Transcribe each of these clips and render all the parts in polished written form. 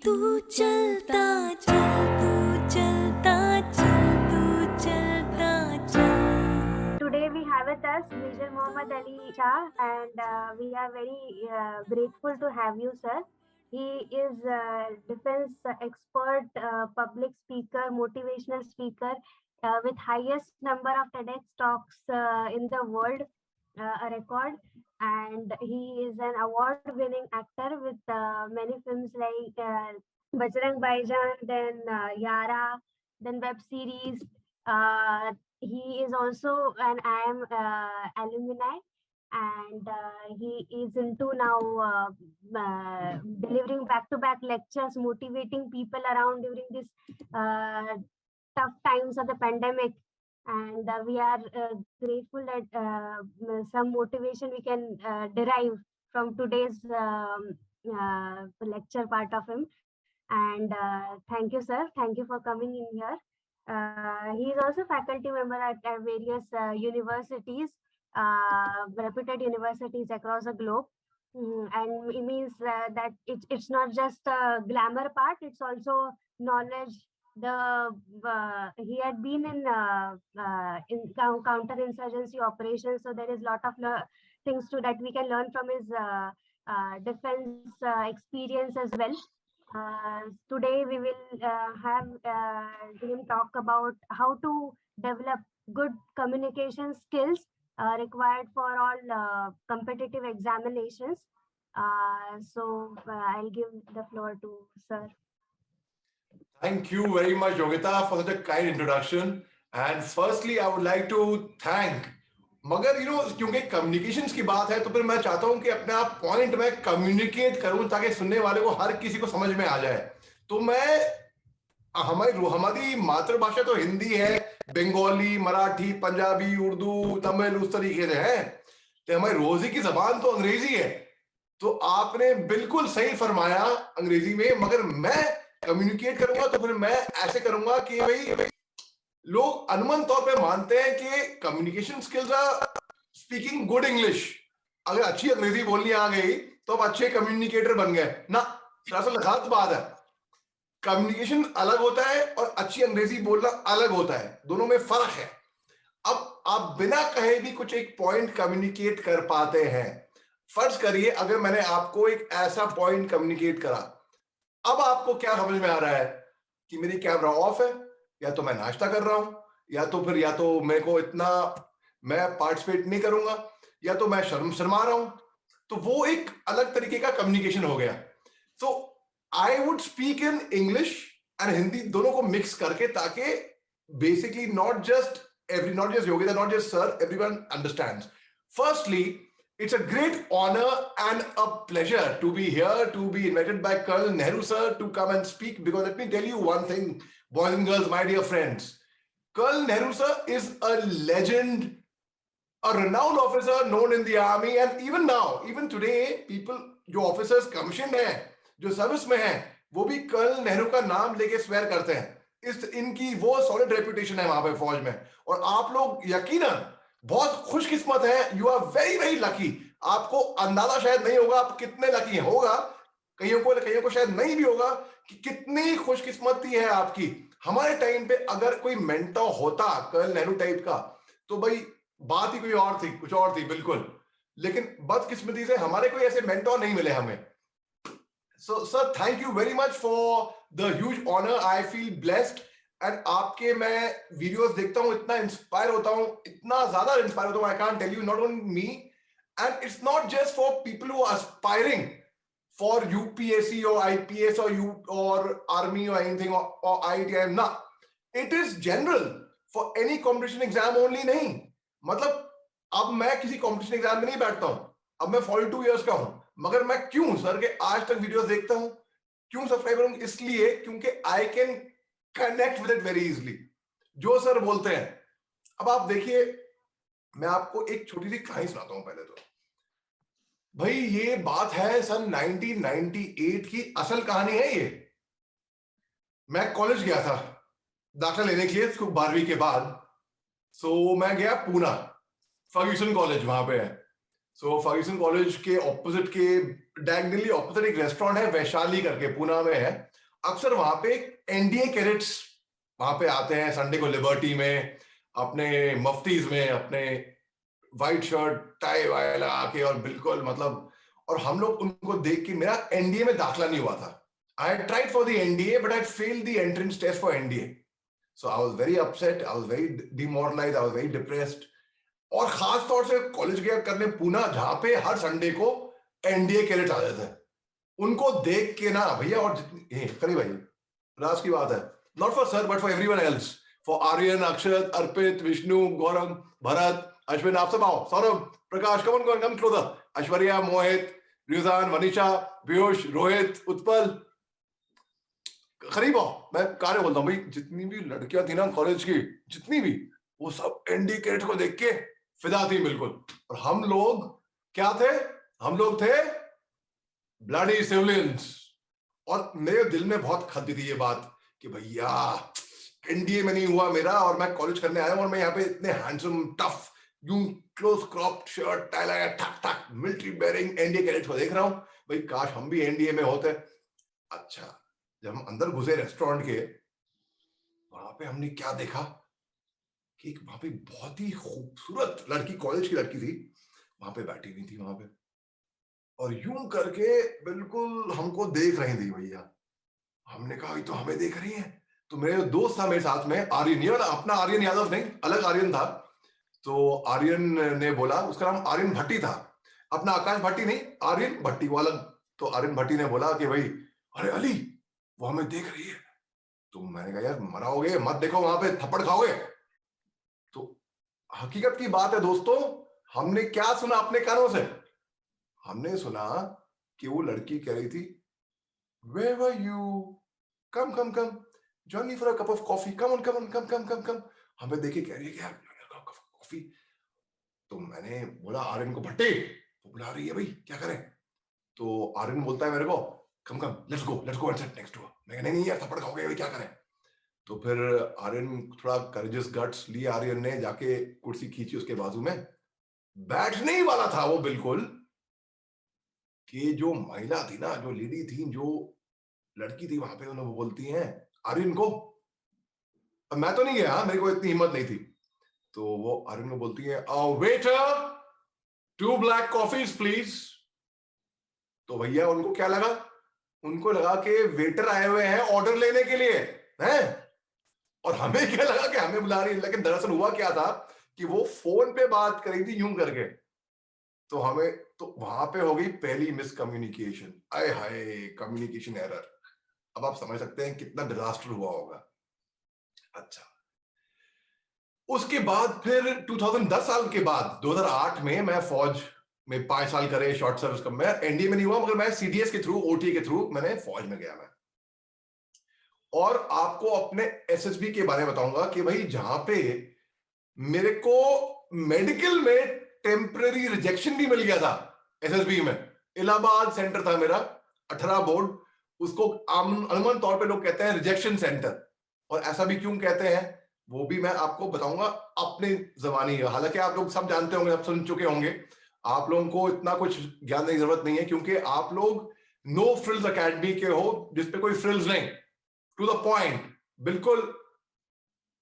तू चलता चल, तू चलता चल, तू चलता चल. Today we have with us Mr. Mohommed Ali Shah, and we are very grateful to have you, sir. He is a defense expert, public speaker, motivational speaker with highest number of TEDx talks in the world, a record. And he is an award-winning actor with many films like Bajrang Bhaijaan, then Yara, then web series. He is also an IIM alumni, and he is into now delivering back-to-back lectures, motivating people around during this tough times of the pandemic. And we are grateful that some motivation we can derive from today's lecture part of him. And thank you, sir. Thank you for coming in here. He is also faculty member at various universities, reputed universities across the globe. And it means that it's not just a glamour part, it's also knowledge. He had been in counterinsurgency operations, so there is a lot of things that we can learn from his defense experience as well. Today we will have him talk about how to develop good communication skills required for all competitive examinations. I'll give the floor to sir. Thank you very much, Yogita, for such a kind introduction. And firstly, I would like to thank. मगर क्योंकि communications की बात है तो फिर मैं चाहता हूं कि अपने आप पॉइंट में कम्युनिकेट करूं ताकि सुनने वाले को हर किसी को समझ में आ जाए. तो हमारी मातृभाषा तो हिंदी है, बंगाली, मराठी, पंजाबी, उर्दू, तमिल उस तरीके से है. तो हमारी रोजी की जबान तो अंग्रेजी है. तो आपने बिल्कुल सही फरमाया अंग्रेजी में, मगर मैं कम्युनिकेट करूंगा तो फिर मैं ऐसे करूंगा कि भाई लोग अनुमान तौर पे मानते हैं कि communication skills are speaking good English. अगर अच्छी अंग्रेजी बोलनी आ गई तो अब अच्छे कम्युनिकेटर बन गए ना. दरअसल गलत बात है. कम्युनिकेशन अलग होता है और अच्छी अंग्रेजी बोलना अलग होता है. दोनों में फर्क है. अब आप बिना कहे भी कुछ एक पॉइंट कम्युनिकेट कर पाते हैं. फर्ज करिए अगर मैंने आपको एक ऐसा पॉइंट कम्युनिकेट करा, अब आपको क्या समझ में आ रहा है कि मेरी कैमरा ऑफ है, या तो मैं नाश्ता कर रहा हूं, या तो मेरे को इतना मैं पार्टिसिपेट नहीं करूंगा, या तो मैं शर्मा रहा हूं. तो वो एक अलग तरीके का कम्युनिकेशन हो गया. So I would speak in English and Hindi दोनों को मिक्स करके, ताकि basically not just Yogita, not just sir, everyone understands. Firstly, it's a great honor and a pleasure to be here, to be invited by Col Nehru sir to come and speak, because let me tell you one thing, boys and girls, my dear friends. Col Nehru sir is a legend, a renowned officer known in the army, and even now, even today, people, जो officers commissioned हैं, जो service में हैं, वो भी Col Nehru का नाम लेके swear करते हैं. इनकी वो solid reputation है वहां पे फौज में. और आप लोग यकीनन बहुत खुशकिस्मत है. You are very very lucky. आपको अंदाजा शायद नहीं होगा आप कितने लकी हैं. होगा कईयों को शायद नहीं भी होगा कि कितनी खुशकिस्मती है आपकी. हमारे टाइम पे अगर कोई मेंटर होता कर्नल नेहरू टाइप का, तो भाई बात ही कोई और थी, कुछ और थी बिल्कुल. लेकिन बदकिस्मती से हमारे कोई ऐसे मेंटर नहीं मिले हमें. So sir, thank you very much for the huge honour. I feel blessed. And आपके मैं वीडियोस देखता हूं, इतना इंस्पायर होता हूं, इतना ज्यादा इंस्पायर होता हूं. I can't tell you, not only me, and it's not just for people who are aspiring for UPSC और आईपीएस और आर्मी और एनीथिंग और आईटीआईएम ना. It is general for any competition exam only. नहीं मतलब अब मैं किसी कॉम्पिटिशन एग्जाम में नहीं बैठता हूं. अब मैं 42 इयर्स का हूं, मगर मैं क्यों सर के आज तक वीडियोस देखता हूं, क्यों सब्सक्राइब करूं? इसलिए क्योंकि I can connect with it very easily. जो सर बोलते हैं. अब आप देखिए, मैं आपको एक छोटी सी कहानी सुनाता हूं. पहले तो भाई ये बात है सन 1998 की. असल कहानी है ये. मैं कॉलेज गया था दाखिला लेने के लिए 12वीं के बाद. सो मैं गया पूना, फर्ग्यूसन कॉलेज वहां पे है. सो फर्ग्यूसन कॉलेज के ऑपोजिट के डायगोनली ऑपोजिट एक रेस्टोरेंट है, वैशाली करके, पूना में है. अक्सर वहां पे एनडीए कैडेट्स वहां पे आते हैं संडे को लिबर्टी में, अपने मफ्तीज में, अपने व्हाइट शर्ट टाई वाई लगा के, और बिल्कुल मतलब, और हम लोग उनको देख के, मेरा एनडीए में दाखिला नहीं हुआ था. I had tried for the NDA, but I failed the entrance test for NDA. So I was very upset. I was very demoralized. I was very depressed. और खास तौर से कॉलेज गया करने पूना, जहां पे हर संडे को एनडीए कैडेट्स आते थे. उनको देख के ना भैया, और करी भाई राज की बात है, not for sir but for everyone else, for Aryan, Akshat, Arpit, Vishnu, Gaurav, Bharat, Ashwin, आप सब आओ, Saurabh, Prakash, come on come closer, Aishwarya, Mohit, Rizan, Vanisha, Piyush, Rohit, Utpal, करीब आओ. मैं कार्य बोलता हूँ भाई, जितनी भी लड़कियां थी ना कॉलेज की, जितनी भी, वो सब एनडी कैडेट को देख के फिदा थी बिल्कुल. और हम लोग क्या थे? हम लोग थे ब्लडी सिविलियंस. और मेरे दिल में बहुत खलती थी ये बात कि भैया एनडीए में नहीं हुआ मेरा, और मैं कॉलेज करने आया हूं, और मैं यहाँ पे इतने हैंडसम टफ यूं क्लोज क्रॉप शर्ट टाई लगा ठक ठक मिलिट्री बेयरिंग एनडीए कैडेट को देख रहा हूं. भाई काश हम भी एनडीए में होते. अच्छा, जब हम अंदर घुसे रेस्टोरेंट के, वहां पे हमने क्या देखा कि वहां पे बहुत ही खूबसूरत लड़की, कॉलेज की लड़की थी, वहां पे बैठी हुई थी वहां पे, और यूं करके बिल्कुल हमको देख रही थी भैया. हमने कहा ये तो हमें देख रही है. तो मेरे दोस्त था मेरे साथ में, आर्यन, ये वाला अपना आर्यन यादव नहीं, अलग आर्यन था. तो आर्यन ने बोला, उसका नाम आर्यन भट्टी था, अपना आकाश भट्टी नहीं, आर्यन भट्टी वो अलग. तो आर्यन भट्टी ने बोला कि भाई अरे अली, वो हमें देख रही है. तो मैंने कहा यार मराओगे मत, देखो वहां पे थप्पड़ खाओगे. तो हकीकत की बात है दोस्तों, हमने क्या सुना अपने कानों से? हमने सुना कि वो लड़की कह रही थी, Where were you? Come, come, come. Join me for a cup of coffee. Come on, come on, come, come, come, come. हमें देखे कह रही है कि यार कॉफी. तो मैंने बोला आर्यन को, भट्टी वो बुला रही है भाई, क्या करें? तो आर्यन बोलता है मेरे को, come come let's go and sit next to. मैं नहीं यार थप्पड़ खाओगे, क्या करें? तो फिर आर्यन थोड़ा करेजियस गट्स लिए, आर्यन ने जाके कुर्सी खींची उसके बाजू में, बैठने ही वाला था वो बिल्कुल, कि जो महिला थी ना, जो लेडी थी, जो लड़की थी वहां पे, उन्हें बोलती हैं आर्यन को, अब मैं तो नहीं गया, मेरे को इतनी हिम्मत नहीं थी, तो वो आर्यन को बोलती है, वेटर 2 ब्लैक कॉफीज प्लीज. तो भैया उनको क्या लगा? उनको लगा कि वेटर आए हुए हैं ऑर्डर लेने के लिए हैं, और हमें क्या लगा कि हमें बुला रही है. लेकिन दरअसल हुआ क्या था कि वो फोन पे बात कर रही थी यूं करके. तो हमें, तो वहां पे हो गई पहली मिसकम्युनिकेशन. आए हाय, कम्युनिकेशन एरर. अब आप समझ सकते हैं कितना डिजास्टर हुआ होगा. अच्छा, उसके बाद फिर 2010 साल के बाद 2008 में मैं फौज में 5 साल करे शॉर्ट सर्विस का. मैं एनडीए में नहीं हुआ, मगर मैं सीडीएस के थ्रू, ओटी के थ्रू मैंने फौज में गया मैं. और आपको अपने एसएसबी के बारे में बताऊंगा कि भाई जहां पे मेरे को मेडिकल में टेम्पररी रिजेक्शन भी मिल गया था एसएसबी में. इलाहाबाद सेंटर था मेरा, 18 बोर्ड, उसको अमूमन तौर पे लोग कहते हैं रिजेक्शन सेंटर. और ऐसा भी क्यों कहते हैं वो भी मैं आपको बताऊंगा अपनी जबानी. हालांकि आप लोग सब जानते होंगे, सब सुन चुके होंगे, आप लोगों को इतना कुछ ज्ञान की जरूरत नहीं है, क्योंकि आप लोग नो फ्रिल्स अकेडमी के हो, जिसपे कोई फ्रिल्स नहीं, टू द पॉइंट, बिल्कुल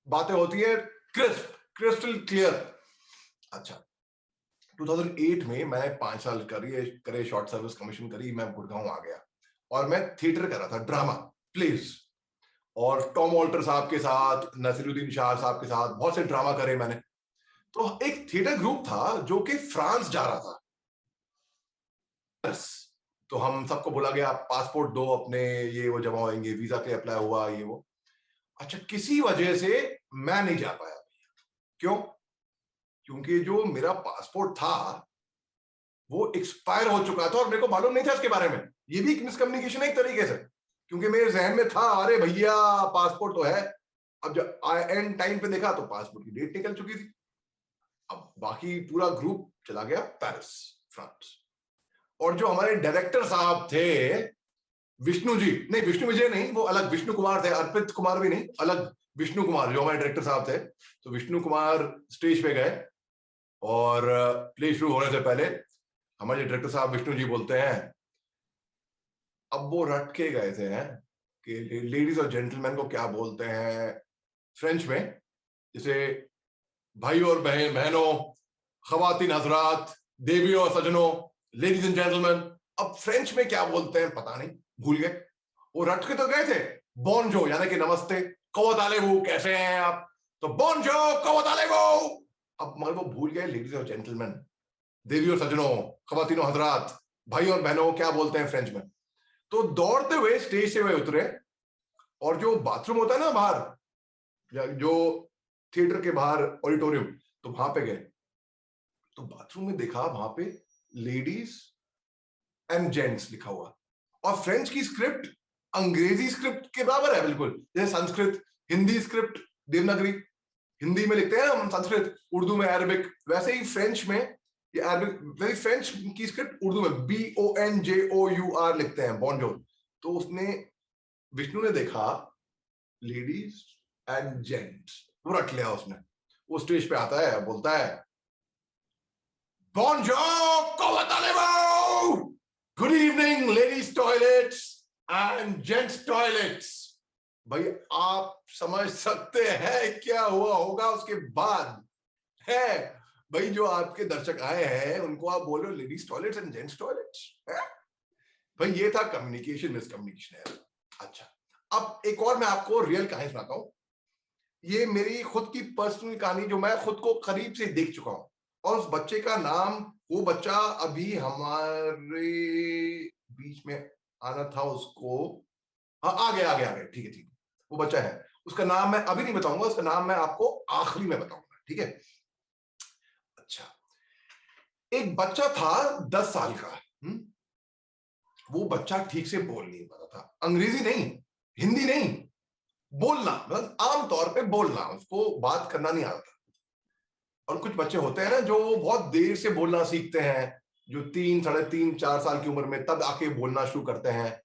बातें होती है क्रिस्टल क्लियर. अच्छा, 2008 में मैं 5 साल करे शॉर्ट सर्विस कमीशन करी, मैं गुड़गांव आ गया, और मैं थिएटर कर रहा था, ड्रामा प्लेस, और टॉम वॉल्टर साहब के साथ, नसीरुद्दीन शाह साहब के साथ बहुत से ड्रामा करे मैंने. तो एक थिएटर ग्रुप था जो कि फ्रांस जा रहा था. तो हम सबको बोला गया, पासपोर्ट दो अपने, ये वो जमा होंगे, वीजा के अप्लाई हुआ, ये वो. अच्छा, किसी वजह से मैं नहीं जा पाया. क्यों? क्योंकि जो मेरा पासपोर्ट था वो एक्सपायर हो चुका था, और मेरे को मालूम नहीं था इसके बारे में. ये भी एक मिसकम्युनिकेशन है एक तरीके से, क्योंकि मेरे जहन में था अरे भैया पासपोर्ट तो है. अब जब एंड टाइम पे देखा तो पासपोर्ट की डेट निकल चुकी थी. अब बाकी पूरा ग्रुप चला गया पेरिस, फ्रांस. और जो हमारे डायरेक्टर साहब थे, विष्णु जी, नहीं विष्णु विजय नहीं, वो अलग विष्णु कुमार थे, अर्पित कुमार भी नहीं, अलग विष्णु कुमार जो हमारे डायरेक्टर साहब थे. तो विष्णु कुमार स्टेज पे गए, और प्ले शुरू होने से पहले हमारे डायरेक्टर साहब विष्णु जी बोलते हैं, अब वो रट के गए थे हैं कि लेडीज और जेंटलमैन को क्या बोलते हैं फ्रेंच में, जैसे भाई और बहनों, खवातीन हजरात, देवी और सजनों, लेडीज एंड जेंटलमैन। अब फ्रेंच में क्या बोलते हैं पता नहीं, भूल गए। वो रट के तो गए थे बोनजो यानी कि नमस्ते, कवतालेबू कैसे हैं आप, तो बोनजो कवतालेबू। अब मगर वो भूल गए लेडीज और जेंटलमैन, देवी और सजनों, खवातीनों हजरात, भाई और बहनों क्या बोलते हैं फ्रेंच में। तो दौड़ते हुए स्टेज से वे उतरे और जो बाथरूम होता है ना बाहर, या जो थिएटर के बाहर ऑडिटोरियम, तो वहां पे गए। तो बाथरूम में देखा वहां पे लेडीज एंड जेंट्स लिखा हुआ, और फ्रेंच की स्क्रिप्ट अंग्रेजी स्क्रिप्ट के बराबर है बिल्कुल, जैसे संस्कृत, हिंदी स्क्रिप्ट देवनागरी, हिंदी में लिखते हैं हम संस्कृत, उर्दू में अरबिक, वैसे ही फ्रेंच में ये अरबिक, वही फ्रेंच की स्क्रिप्ट उर्दू में BONJOUR लिखते हैं, बॉन्जोर। तो उसने, विष्णु ने देखा लेडीज एंड जेंट्स, वो रख लिया उसने। वो स्टेज पे आता है, बोलता है बॉन्जोर कवतालेबू, good evening ladies toilets and gents toilets. भाई आप समझ सकते हैं क्या हुआ होगा उसके बाद, है भाई जो आपके दर्शक आए हैं उनको आप बोलो ladies toilets and gents toilets, भाई ये था कम्युनिकेशन मिसकम्युनिकेशन है। अच्छा, अब एक और मैं आपको रियल कहानी सुनाता हूं। ये मेरी खुद की पर्सनल कहानी जो मैं खुद को करीब से देख चुका हूं, और उस बच्चे का नाम, वो बच्चा अभी हमारे बीच में आना था उसको, हाँ आ गया, ठीक है, वो बच्चा है, उसका नाम मैं अभी नहीं बताऊंगा, उसका नाम मैं आपको आखिरी में बताऊंगा, ठीक है। अच्छा, एक बच्चा था 10 साल का, वो बच्चा ठीक से बोल नहीं पाता था, अंग्रेजी नहीं, हिंदी नहीं, बोलना, मतलब आमतौर पे बोलना, उसको बात करना नहीं आता। और कुछ बच्चे होते हैं ना जो बहुत देर से बोलना सीखते हैं, जो 3, 3.5, 4 साल की उम्र में तब आके बोलना शुरू करते हैं,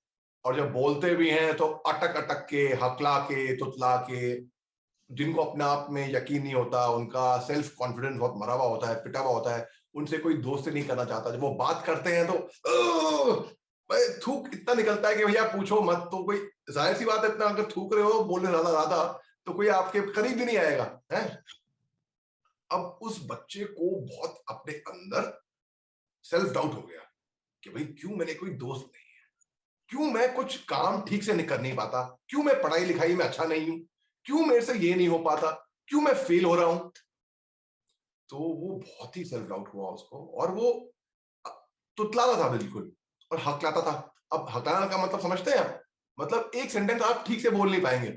और जब बोलते भी हैं तो अटक अटक के, हकला के, तुतला के, जिनको अपने आप में यकीन नहीं होता, उनका सेल्फ कॉन्फिडेंस बहुत मरा हुआ होता है, पिटा हुआ होता है, उनसे कोई दोस्ती नहीं करना चाहता। जब वो बात करते हैं तो थूक इतना निकलता है कि भैया पूछो मत। तो कोई, जाहिर सी बात है, इतना अगर थूक रहे हो, बोलने ज्यादा ज्यादा, तो कोई आपके करीब भी नहीं आएगा, है। अब उस बच्चे को बहुत अपने अंदर सेल्फ डाउट हो गया कि भाई क्यों मेरे कोई दोस्त नहीं है, क्यों मैं कुछ काम ठीक से नहीं कर नहीं पाता, क्यों मैं पढ़ाई लिखाई में अच्छा नहीं हूं, क्यों मेरे से ये नहीं हो पाता, क्यों मैं फेल हो रहा हूं। तो वो बहुत ही सेल्फ डाउट हुआ उसको, और वो तुतलाता था बिल्कुल, और हकलाता था। अब हकलाना का मतलब समझते हैं आप, मतलब एक सेंटेंस आप ठीक से बोल नहीं पाएंगे,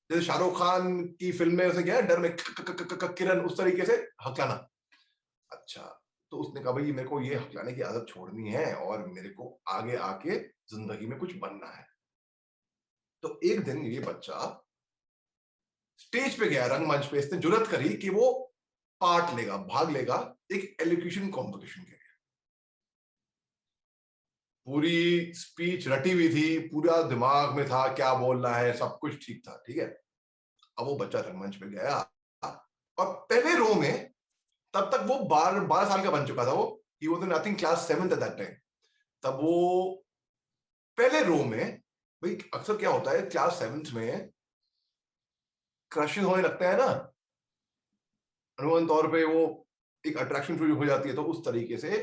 जैसे शाहरुख खान की फिल्म में उसे क्या है, डर में किरण, उस तरीके से हकलाना। अच्छा, तो उसने कहा भाई मेरे को ये हकलाने की आदत छोड़नी है, और मेरे को आगे आके जिंदगी में कुछ बनना है। तो एक दिन ये बच्चा स्टेज पे गया, रंगमंच पे, इसने जुर्रत करी कि वो पार्ट लेगा, भाग लेगा एक एलोक्यूशन कॉम्पिटिशन के लिए। पूरी स्पीच रटी हुई थी, पूरा दिमाग में था क्या बोलना है, सब कुछ ठीक था, ठीक है। अब वो बच्चा रंगमंच पे गया, और पहले रो में, तब तक वो 12 साल का बन चुका था, वो he was in I think class 7 at that time. तब वो पहले रो में, भाई अक्सर क्या होता है क्लास 7 में क्रशेस होने लगते हैं ना, अनुमान तौर पे वो एक अट्रैक्शन शुरू हो जाती है। तो उस तरीके से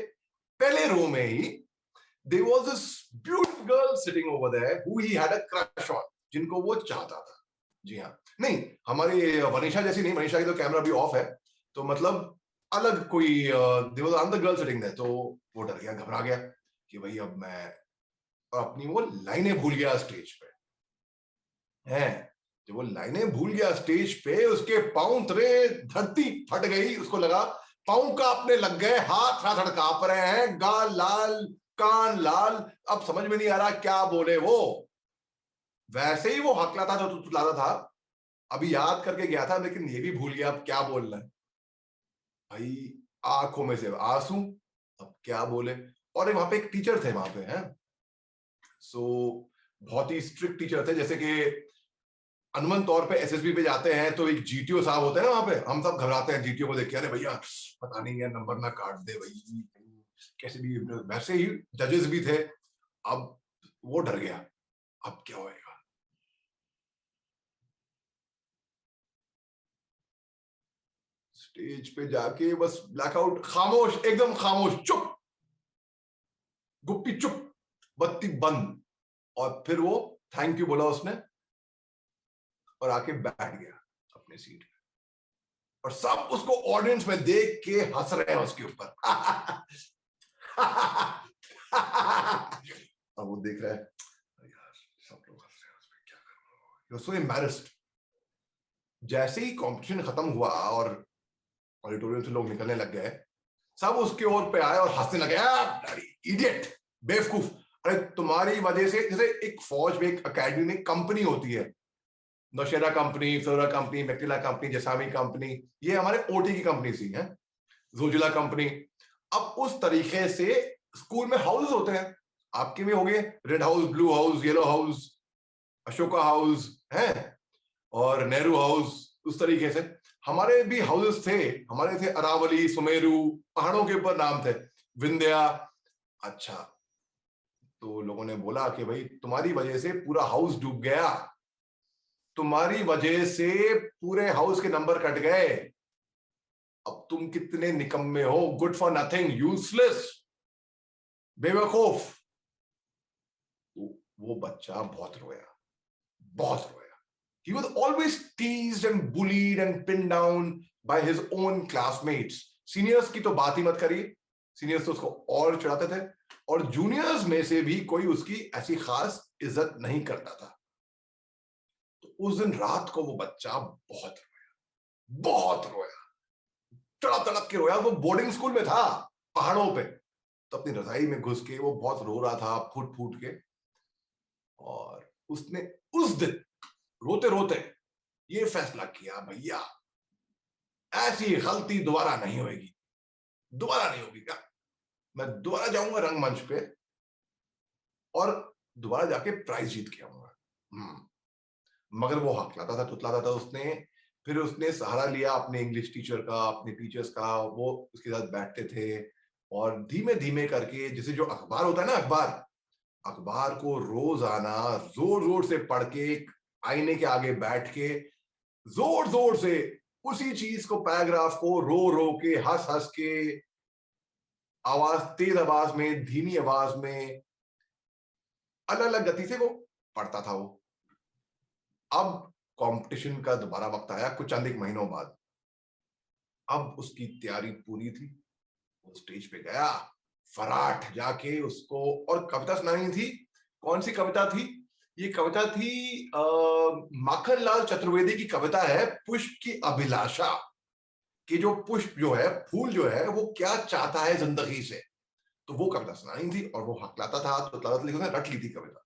पहले रो में ही there was this beautiful girl sitting over there who he had a crush on, जिनको वो चाहता था। जी हाँ, नहीं हमारी वनीशा जैसी नहीं, वनीशा की तो कैमरा भी ऑफ है, तो मतलब अलग कोई there was another girl sitting there। तो वो डर गया, घबरा गया कि भाई अब मैं, और अपनी वो लाइनें भूल गया स्टेज पे, हैं। जब वो लाइनें भूल गया स्टेज पे, उसके पांव तले, धरती फट गई, उसको लगा पांव कांपने लग गए, हाथ हाथ कांप रहे हैं, गाल लाल, कान लाल, अब समझ में नहीं आ रहा क्या बोले वो। वैसे ही वो हकलाता था, तुतलाता था, अभी याद करके गया था लेकिन ये भी भूल गया अब क्या बोलना है। भाई आंखों में से आंसू, अब क्या बोले। और वहां पे एक टीचर थे वहां पे, हैं, सो बहुत ही स्ट्रिक्ट टीचर थे, जैसे कि अनुमान तौर पे एसएसबी पे जाते हैं तो एक जीटीओ साहब होते हैं ना वहां पे, हम सब घबराते हैं जीटीओ को देख के, अरे भैया पता नहीं है नंबर ना काट दे भाई, कैसे भी। वैसे ही जजेस भी थे। अब वो डर गया, अब क्या होएगा, स्टेज पे जाके बस ब्लैकआउट, खामोश, एकदम खामोश, चुप, गुप्पी चुप, बत्ती बंद। और फिर वो थैंक यू बोला उसने और आके बैठ गया अपने सीट पे। और सब उसको ऑडियंस में देख के हंस रहे हैं उसके ऊपर। और वो देख रहा है, यार सब लोग हंस रहे हैं, उसमें क्या करूं। सो एम्बैरेस्ड। जैसे ही कंपटीशन खत्म हुआ और ऑडिटोरियम से लोग निकलने लग गए, सब उसके ओर पे आए और हंसने लगे, इडियट, बेवकूफ, अरे तुम्हारी वजह से। जैसे एक फौज में, एक अकेडमी में कंपनी होती है, नौशेरा कंपनी, फ्लोरा कंपनी, मैक्टिला कंपनी, जसामी कंपनी, ये हमारे ओटी की कंपनी सी है, जोजिला कंपनी। अब उस तरीके से स्कूल में हाउस होते हैं, आपके भी होंगे, red house, blue house, yellow house, Ashoka house है, और नेहरू हाउस। उस तरीके से हमारे भी हाउसेस थे। हमारे थे अरावली, सुमेरु, पहाड़ों के ऊपर नाम थे, विंध्या। अच्छा, तो लोगों ने बोला कि भाई तुम्हारी वजह से पूरा हाउस डूब गया, तुम्हारी वजह से पूरे हाउस के नंबर कट गए, अब तुम कितने निकम्मे हो, गुड फॉर नथिंग, यूजलेस, बेवकूफ। तो वो बच्चा बहुत रोया, बहुत रोया। He was always teased and bullied and pinned down by his own classmates. Seniors की तो बात ही मत करिए, सीनियर्स तो उसको और चढ़ाते थे, और जूनियर्स में से भी कोई उसकी ऐसी खास इज्जत नहीं करता था। तो उस दिन रात को वो बच्चा बहुत रोया, बहुत रोया, तड़प तड़प के रोया। वो बोर्डिंग स्कूल में था पहाड़ों पे, तो अपनी रजाई में घुस के वो बहुत रो रहा था, फूट फूट के। और उसने उस दिन रोते रोते ये फैसला किया, भैया ऐसी गलती दोबारा नहीं होगी, दोबारा नहीं होगी। क्या मैं दोबारा जाऊंगा रंगमंच पे और दोबारा जाके प्राइज जीत के आऊंगा। मगर वो हकलाता था, तुतलाता था उसने। फिर उसने सहारा लिया अपने इंग्लिश टीचर का, अपने टीचर्स का, वो उसके साथ बैठते थे और धीमे धीमे करके, जैसे जो अखबार होता है ना, अखबार को रोजाना जोर जोर से पढ़ के, आईने के आगे बैठ के जोर जोर से उसी चीज को, पैराग्राफ को रो रो के, हंस हंस के, आवाज, तेज आवाज में, धीमी आवाज में, अलग अलग गति से वो पढ़ता था वो। अब कंपटीशन का दोबारा वक्त आया कुछ चंद एक महीनों बाद। अब उसकी तैयारी पूरी थी, वो स्टेज पे गया, फराट जाके उसको, और कविता सुनानी थी। कौन सी कविता थी? ये कविता थी माखनलाल चतुर्वेदी की कविता है, पुष्प की अभिलाषा, कि जो पुष्प जो है, फूल जो है, वो क्या चाहता है जिंदगी से। तो वो कविता सुनानी थी और वो हकलाता था, तो लिखा, रट ली थी कविता।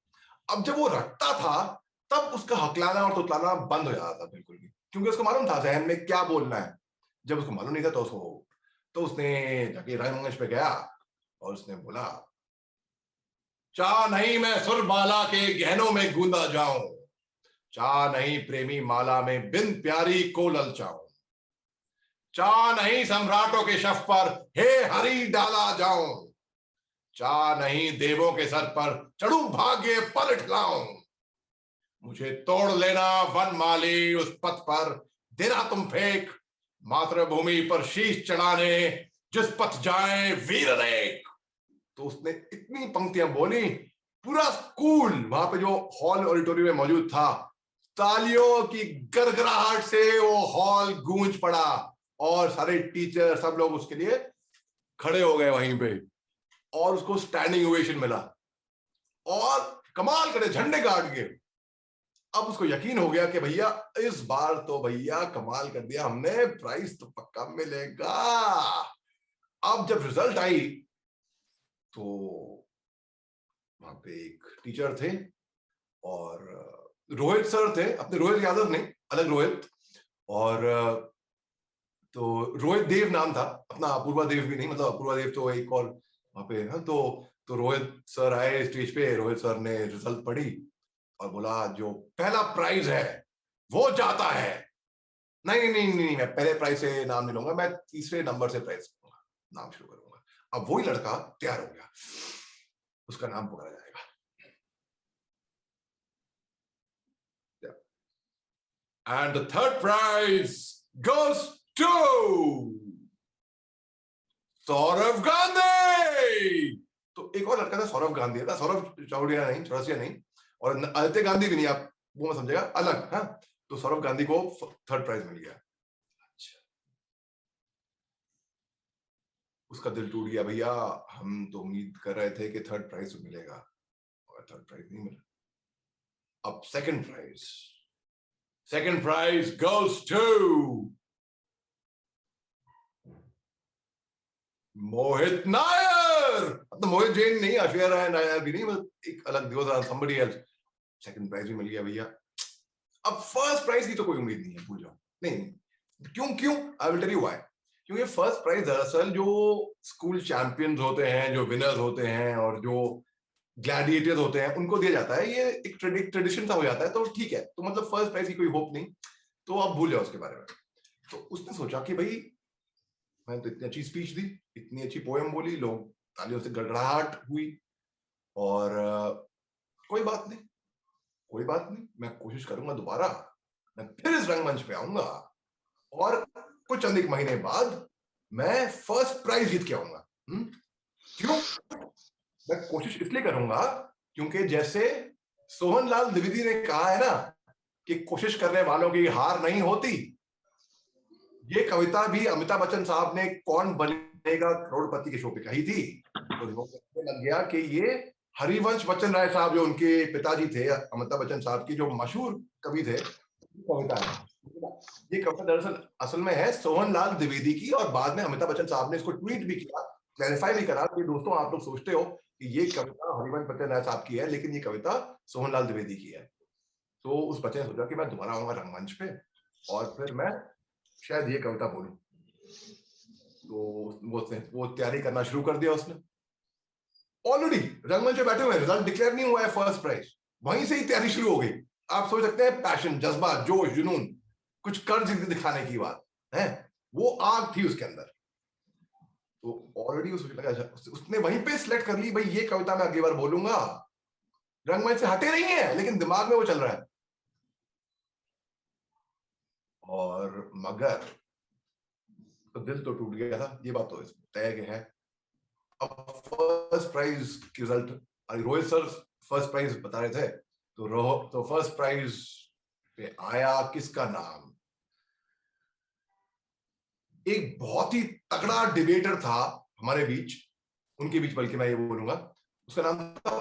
अब जब वो रटता था तब उसका हकलाना और तुतलाना बंद हो जाता था बिल्कुल भी, क्योंकि उसको मालूम था जहन में क्या बोलना है। जब उसको मालूम नहीं था तो उसने जाके रंगमंच पे गया और उसने बोला, चाह नहीं मैं सुरबाला के गहनों में गूंदा जाऊं, चाह नहीं प्रेमी माला में बिन प्यारी को ललचाऊं, चाह नहीं सम्राटों के शफ पर हे हरि डाला जाऊं, चाह नहीं देवों के सर पर चढ़ू भाग्य पर ठलाऊं, मुझे तोड़ लेना वन माली उस पथ पर, देना तुम फेंक मातृभूमि पर शीश चढ़ाने, जिस पथ जाए वीर अनेक। तो उसने इतनी पंक्तियां बोली, पूरा स्कूल, वहां पे जो हॉल ऑडिटोरियम में मौजूद था, तालियों की गड़गड़ाहट से वो हॉल गूंज पड़ा और सारे टीचर, सब लोग उसके लिए खड़े हो गए वहीं पे और उसको स्टैंडिंग ओवेशन मिला और कमाल करे, झंडे गाड़ के। अब उसको यकीन हो गया कि भैया इस बार तो भैया कमाल कर दिया हमने, प्राइज तो पक्का मिलेगा। अब जब रिजल्ट आई तो वहां पे एक टीचर थे और रोहित सर थे, अपने रोहित यादव नहीं, अलग रोहित, और तो रोहित देव नाम था अपना, अपूर्वा देव भी नहीं, मतलब अपूर्वा देव तो एक और वहां पे है। तो रोहित सर आए स्टेज पे, रोहित सर ने रिजल्ट पढ़ी और बोला, जो पहला प्राइज है वो जाता है, नहीं नहीं नहीं नहीं, मैं पहले प्राइज से नाम नहीं लूंगा, मैं तीसरे नंबर से प्राइज लूंगा, नाम शुरू करूंगा। अब वही लड़का तैयार हो गया, उसका नाम पुकारा जाएगा। And the third prize goes 2 Saurav Gandhi. तो एक और लड़का था सौरव गांधी था, सौरव चौड़िया नहीं, चौरसिया नहीं, और आदित्य गांधी भी नहीं, आप वो मत समझेगा, अलग। हाँ, तो सौरव गांधी को 3rd प्राइज मिल गया। अच्छा, उसका दिल टूट गया, भैया हम तो उम्मीद कर रहे थे कि 3rd प्राइज मिलेगा, और 3rd प्राइज नहीं मिला। अब सेकंड प्राइज goes to मोहित नायर। तो मोहित जैन नहीं, अश्वर्या राय नायर भी नहीं, एक अलग दिवस somebody else। सेकंड प्राइज भी मिल गया भैया। अब फर्स्ट प्राइज की तो कोई उम्मीद नहीं है, भूल जाओ। नहीं, क्यों I will tell you why. क्योंकि फर्स्ट प्राइज दरअसल जो स्कूल चैंपियंस होते हैं, जो विनर्स होते हैं, और जो ग्लैडिएटर्स होते हैं, उनको दिया जाता है। ये एक ट्रेडिशन सा हो जाता है, तो ठीक है। तो मतलब फर्स्ट प्राइज की कोई होप नहीं, तो आप भूल जाओ उसके बारे में। तो उसने सोचा कि भाई मैंने तो इतनी अच्छी स्पीच दी, इतनी अच्छी पोएम बोली, लोग तालियों से गड़गड़ाहट हुई, और कोई बात नहीं, मैं कोशिश करूंगा दोबारा, मैं फिर इस रंगमंच पे आऊंगा, और कुछ चंद एक महीने बाद मैं फर्स्ट प्राइज जीत के आऊंगा। क्यों? मैं कोशिश इसलिए करूंगा क्योंकि जैसे सोहनलाल द्विवेदी ने कहा है ना कि कोशिश करने वालों की हार नहीं होती, ये कविता भी अमिताभ बच्चन साहब ने कौन बनेगा करोड़पति के शो पे कही थी। तो लग गया कि ये हरिवंश बच्चन राय साहब, जो उनके पिताजी थे अमिताभ बच्चन साहब की जो मशहूर कवि थे, कविता है ये। कविता दरअसल असल में है सोहनलाल द्विवेदी की, और बाद में अमिताभ बच्चन साहब ने इसको ट्वीट भी किया, क्लैरिफाई भी करा कि दोस्तों आप लोग सोचते हो कि ये कविता हरिवंश बच्चन राय साहब की है, लेकिन ये कविता सोहनलाल द्विवेदी की है। तो उस बच्चे ने सोचा कि मैं दोबारा आऊंगा रंगमंच पे, और फिर मैं शायद ये कविता बोलूं। तो वो तैयारी करना शुरू कर दिया उसने। ऑलरेडी रंगमंच पे बैठे हुए, रिजल्ट डिक्लेयर नहीं हुआ है फर्स्ट प्राइज, वहीं से ही तैयारी शुरू हो गई। आप सोच सकते हैं पैशन, जज्बा, जोश, जुनून, कुछ कर्ज दिखाने की बात है, वो आग थी उसके अंदर। तो ऑलरेडी उसने वहीं पे सिलेक्ट कर ली, भाई ये कविता मैं अगली बार बोलूंगा। रंगमंच से हटे नहीं है, लेकिन दिमाग में वो चल रहा है। और मगर तो दिल तो टूट गया था, ये बात तो तय है। अब फर्स्ट प्राइज की result, Rohit sir first prize बता रहे थे, तो फर्स्ट प्राइज पे आया किसका नाम? एक बहुत ही तगड़ा डिबेटर था हमारे बीच, उनके बीच बल्कि मैं ये बोलूंगा, उसका नाम था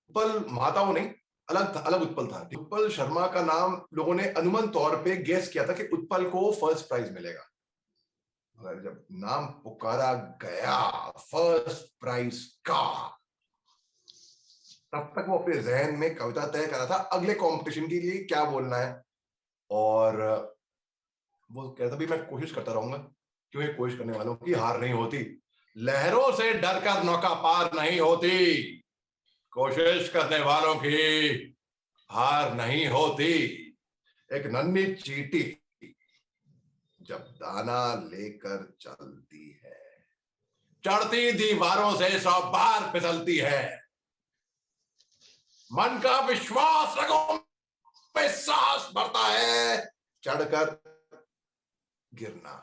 उत्पल महाता, वो नहीं, अलग उत्पल था। उत्पल शर्मा का नाम लोगों ने अनुमान तौर पे गेस किया था कि उत्पल को फर्स्ट प्राइज मिलेगा। जब नाम पुकारा गया फर्स्ट प्राइज का, तब तक वो अपने जहन में कविता तय करा था अगले कंपटीशन के लिए क्या बोलना है। और वो कहता भी मैं कोशिश करता रहूंगा, क्योंकि कोशिश करने वालों की हार नहीं होती। लहरों से डरकर नौका पार नहीं होती, कोशिश करने वालों की हार नहीं होती। एक नन्ही चींटी जब दाना लेकर चलती है, चढ़ती दीवारों से 100 बार फिसलती है। मन का विश्वास रगों में साहस बढ़ता है, चढ़कर गिरना,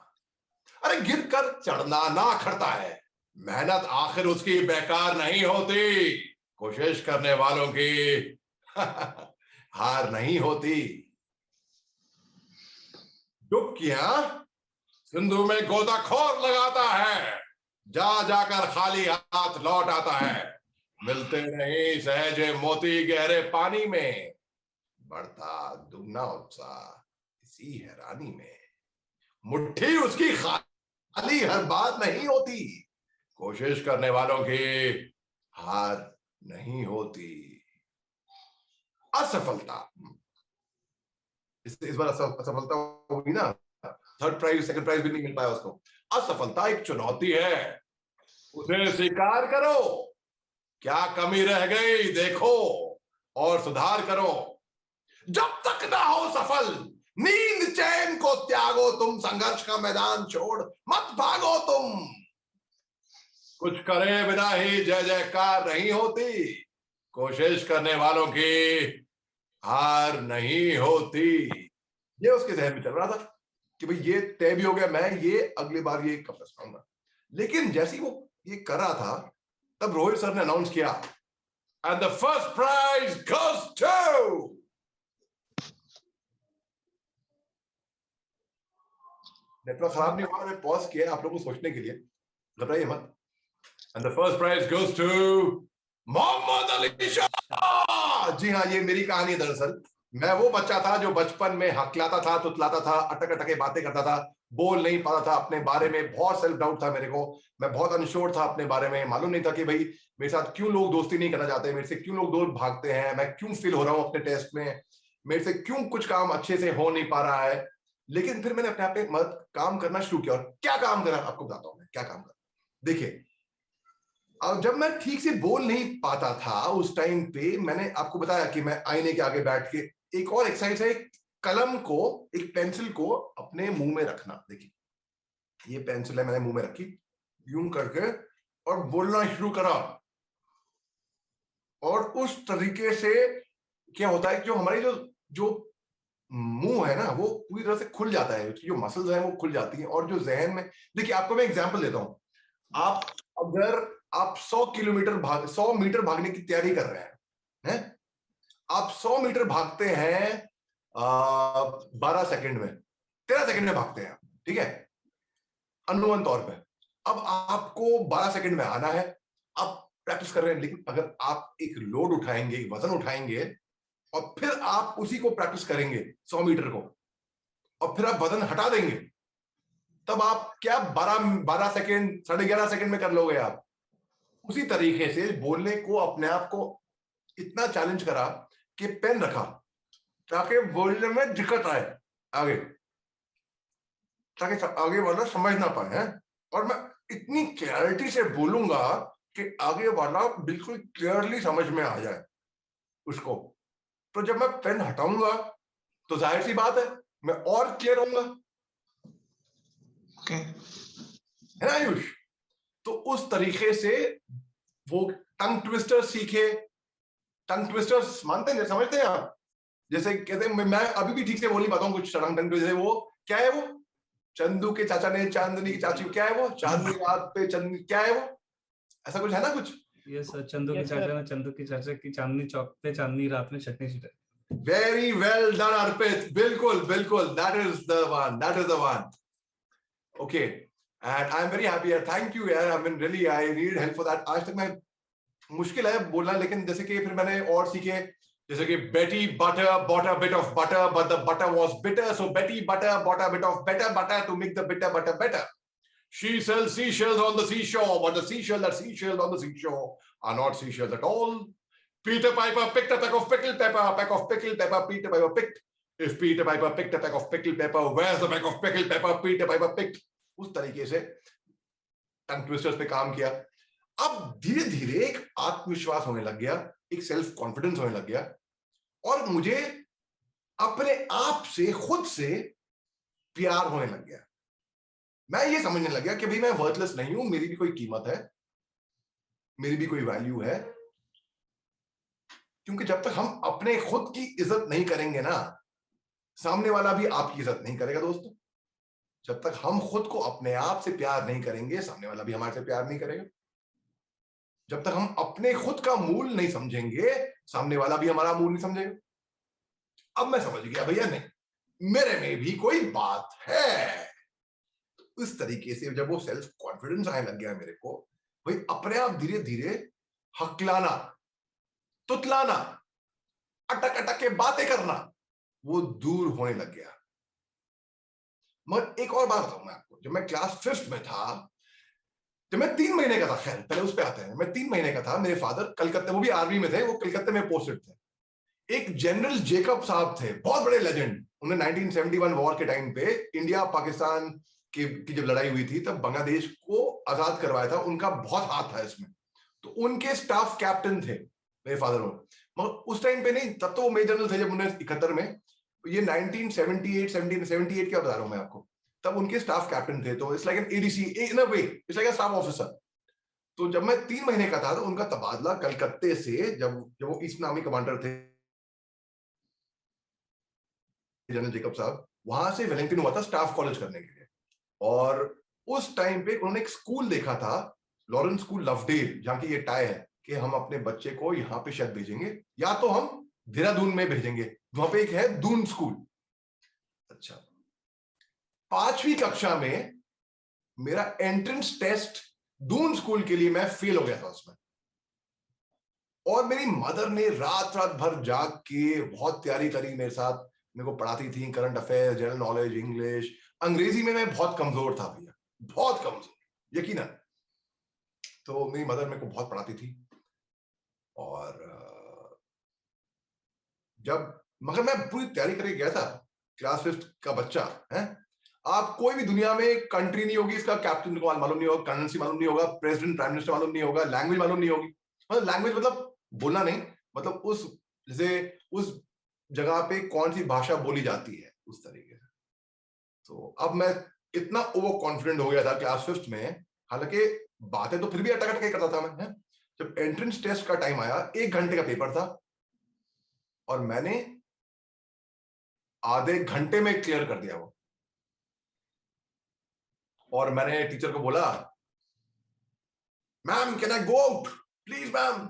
अरे गिरकर चढ़ना ना खड़ता है। मेहनत आखिर उसकी बेकार नहीं होती, कोशिश करने वालों की हार नहीं होती। डुबकियां सिंधु में गोताखोर लगाता है, जा जाकर खाली हाथ लौट आता है। मिलते नहीं सहजे मोती गहरे पानी में, बढ़ता दुगना उत्साह इसी हैरानी में। मुट्ठी उसकी खाली हर बात नहीं होती, कोशिश करने वालों की हार नहीं होती। असफलता, इस बार असफलता होगी ना, 3rd प्राइज 2nd प्राइज भी नहीं मिल पाया उसको। असफलता एक चुनौती है, उसे स्वीकार करो, क्या कमी रह गई देखो और सुधार करो। जब तक ना हो सफल नींद चैन को त्यागो तुम, संघर्ष का मैदान छोड़ मत भागो तुम। कुछ करे बिना ही जय जयकार नहीं होती, कोशिश करने वालों की हार नहीं होती। ये उसके जहन में चल रहा था कि भाई ये तय भी हो गया, मैं ये अगली बार ये कप रखूंगा। लेकिन जैसे ही वो ये कर रहा था तब रोहित सर ने अनाउंस किया, and the first prize goes to. Network खराब नहीं हुआ, मैंने पॉज किया आप लोगों को सोचने के लिए, घबराइए मत। And the first prize goes to Mohammad Ali Shah. जी हाँ, ये मेरी कहानी है। दरअसल मैं वो बच्चा था जो बचपन में हकलाता था, तुतलाता था, अटक अटके बातें करता था, बोल नहीं पाता था अपने बारे में, बहुत सेल्फ डाउट था मेरे को, मैं बहुत अनश्योर था अपने बारे में, मालूम नहीं था कि भाई मेरे साथ क्यों लोग दोस्ती नहीं करना चाहते, मेरे से क्यों लोग दूर भागते हैं, मैं क्यों फेल हो रहा हूँ अपने टेस्ट में, मेरे से क्यों कुछ काम अच्छे से हो नहीं पा रहा है। लेकिन फिर मैंने अपने आप पे काम करना शुरू किया, और क्या काम करा आपको बताता हूँ मैं क्या काम करा। देखिए, अब जब मैं ठीक से बोल नहीं पाता था उस टाइम पे, मैंने आपको बताया कि मैं आईने के आगे बैठ के, एक और एक्सरसाइज है, एक कलम को, एक पेंसिल को अपने मुंह में रखना। देखिए, ये पेंसिल है, मैंने मुंह में रखी यूं करके और बोलना शुरू करा। और उस तरीके से क्या होता है, जो हमारी जो जो मुंह है ना, वो पूरी तरह से खुल जाता है, उसकी जो मसल्स हैं वो खुल जाती हैं। और जो जहन में, देखिए आपको मैं एग्जांपल देता हूं, आप अगर आप 100 मीटर भागने की तैयारी कर रहे हैं, आप 100 मीटर भागते हैं 12 सेकंड में, 13 सेकंड में भागते हैं, ठीक है, अनुमान तौर पे। अब आपको 12 सेकंड में आना है, आप प्रैक्टिस कर रहे हैं। लेकिन अगर आप एक लोड उठाएंगे, एक वजन उठाएंगे, और फिर आप उसी को प्रैक्टिस करेंगे 100 मीटर को, और फिर आप वजन हटा देंगे, तब आप क्या 12 सेकंड, 11.5 सेकंड में कर लोगे आप। उसी तरीके से बोलने को, अपने आप को इतना चैलेंज करा कि पेन रखा ताकि बोलने में दिक्कत आए आगे, ताकि आगे वाला समझ ना पाए हैं, और मैं इतनी क्लैरिटी से बोलूंगा कि आगे वाला बिल्कुल क्लियरली समझ में आ जाए उसको। तो जब मैं पेन हटाऊंगा तो जाहिर सी बात है मैं और क्लियर होऊंगा, है ना आयुष? तो उस तरीके से वो टंग ट्विस्टर सीखे। टंग ट्विस्टर्स मानते हैं, समझते हैं आप? जैसे कहते हैं, मैं अभी भी ठीक से बोल नहीं पाता हूँ कुछ टंग ट्विस्टर। वो क्या है, वो चंदू के चाचा ने चांदनी की चाची, क्या है वो, चांदनी रात पे चंदनी, क्या है वो, ऐसा कुछ है ना कुछ। ये सर, चंदू के चाचा ने चंदू की चाचा की चांदनी चौक पे चांदनी रात में चटनी छिटाई। वेरी वेल डन अर्पित, बिल्कुल बिल्कुल, that is the one, that is the one. Okay, and I am very happy यार, थैंक यू यार, I mean really I need help for that. आज तक मैं, मुश्किल है बोलना, लेकिन जैसे कि फिर मैंने और सीखे, जैसे कि बेटी butter bought a bit of butter but the butter was bitter, so Betty butter bought a bit of better butter to make the bitter butter better. She sells seashells on the seashore, but the seashells on the seashore are not seashells at all. Peter Piper picked a peck of pickled pepper, a peck of pickled pepper Peter Piper picked. If Peter Piper picked a peck of pickled pepper, where's the peck of pickled pepper Peter Piper picked? उस तरीके से टंग twisters पे काम किया। अब धीरे धीरे एक आत्मविश्वास होने लग गया, एक सेल्फ कॉन्फिडेंस होने लग गया, और मुझे अपने आप से, खुद से प्यार होने लग गया। मैं ये समझने लग गया कि भाई मैं वर्थलेस नहीं हूं, मेरी भी कोई कीमत है, मेरी भी कोई वैल्यू है। क्योंकि जब तक हम अपने खुद की इज्जत नहीं करेंगे ना, सामने वाला भी आपकी इज्जत नहीं करेगा दोस्तों। जब तक हम खुद को अपने आप से प्यार नहीं करेंगे, सामने वाला भी हमारे से प्यार नहीं करेगा। जब तक हम अपने खुद का मूल नहीं समझेंगे, सामने वाला भी हमारा मूल नहीं समझेगा। अब मैं समझ गया भैया, नहीं, मेरे में भी कोई बात है। तो इस तरीके से जब वो सेल्फ कॉन्फिडेंस आने लग गया मेरे को, भाई अपने आप धीरे धीरे हकलाना, तुतलाना, अटक अटक के बातें करना, वो दूर होने लग गया। मगर एक और बात बताऊं मैं आपको, जब मैं क्लास 5th में था, जब मैं 3 महीने का था, खैर पहले उस पे आते हैं, मैं 3 महीने का था, मेरे फादर कलकत्ते, वो भी आर्मी में थे, वो कलकत्ते में पोस्टेड थे। एक जनरल जेकब साहब थे, बहुत बड़े लेजेंड। उन्होंने 1971 वॉर के टाइम पे, इंडिया पाकिस्तान की जब लड़ाई हुई थी, तब बांग्लादेश को आजाद करवाया था, उनका बहुत हाथ था इसमें। तो उनके स्टाफ कैप्टन थे मेरे फादर लोग। मगर उस टाइम पे नहीं, तब तो वो मेजर जनरल थे जब 1971 में, ये 1978 क्या बता रहा हूं मैं आपको, तब उनके स्टाफ कैप्टन थे। तो it's like an ADC in a way, it's like a staff officer. तो जब मैं 3 महीने का था, तो उनका तबादला कलकत्ते से, जब वो ईस्ट आर्मी कमांडर थे, जनरल जेकब साहब, वहां से वेलिंगटन हुआ था स्टाफ कॉलेज करने के लिए। और उस टाइम पे उन्होंने एक स्कूल देखा था, लॉरेंस स्कूल लवडेल, जहां की ये टाई है कि हम अपने बच्चे को यहाँ पे शायद भेजेंगे या तो हम देहरादून में भेजेंगे, वहां पे एक है दून स्कूल। अच्छा, 5वीं कक्षा में मेरा एंट्रेंस टेस्ट दून स्कूल के लिए मैं फेल हो गया था उसमें, और मेरी मदर ने रात रात भर जाग के बहुत तैयारी करी मेरे साथ, मेरे को पढ़ाती थी current affair, general knowledge, English, अंग्रेजी में मैं बहुत कमजोर था भैया, बहुत कमजोर, यकीनन। तो मेरी मदर मेरे को बहुत पढ़ाती थी, और जब, मगर मैं पूरी तैयारी करके गया था, क्लास 5th का बच्चा है। आप कोई भी दुनिया में कंट्री नहीं होगी इसका कैप्टन को मालूम नहीं होगा, करेंसी मालूम नहीं होगा, प्रेसिडेंट प्राइम मिनिस्टर मालूम नहीं होगा, लैंग्वेज मालूम नहीं होगी, मतलब लैंग्वेज मतलब बोलना नहीं, मतलब उस, जैसे उस जगह पे कौन सी भाषा बोली जाती है उस तरीके से। तो अब मैं इतना ओवर कॉन्फिडेंट हो गया था क्लास 5th में, हालांकि बातें तो फिर भी अटक अटक करता था मैं, है? जब एंट्रेंस टेस्ट का टाइम आया, 1 घंटे का पेपर था, और मैंने आधे घंटे में क्लियर कर दिया वो। और मैंने टीचर को बोला, ma'am can I go out please ma'am.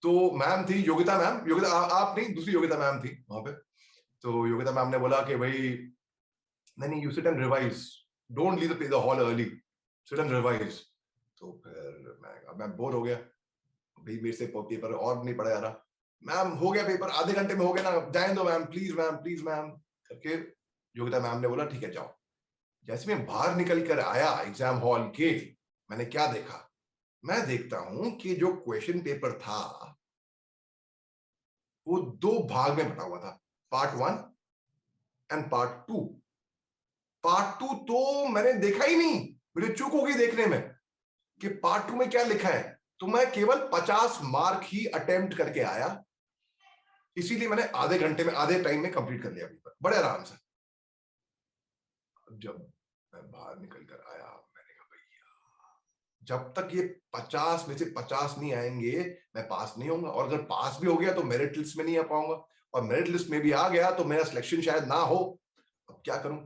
तो मैम थी योगिता मैम, योगिता आप नहीं, दूसरी योगिता मैम थी वहां पे। तो योगिता मैम ने बोला कि भाई नहीं, you sit and revise, don't leave the hall early, sit and revise. तो फिर मैं बोर हो गया भाई, मेरे से पेपर और नहीं पढ़ा जा रहा। मैम हो गया पेपर, आधे घंटे में हो गया ना, जाए दो मैम, प्लीज मैम करके योगिता मैम ने बोला ठीक है जाओ। जैसे मैं बाहर निकल कर आया एग्जाम हॉल के, मैंने क्या देखा, मैं देखता हूं कि जो क्वेश्चन पेपर था वो 2 भाग में बटा हुआ था, पार्ट 1 एंड पार्ट 2। पार्ट 2 तो मैंने देखा ही नहीं, मुझे चूक हो गई देखने में कि पार्ट 2 में क्या लिखा है। तो मैं केवल 50 मार्क ही अटेम्प्ट करके आया, इसीलिए मैंने आधे घंटे में, आधे टाइम में कंप्लीट कर लिया पेपर बड़े आराम से। जब मैं बाहर निकल कर आया, मैंने कहा भैया जब तक ये 50 में से 50 नहीं आएंगे मैं पास नहीं होऊंगा, और अगर पास भी हो गया तो मेरिट लिस्ट में नहीं आ पाऊंगा, और मेरिट लिस्ट में भी आ गया तो मेरा सिलेक्शन शायद ना हो। अब क्या करूं?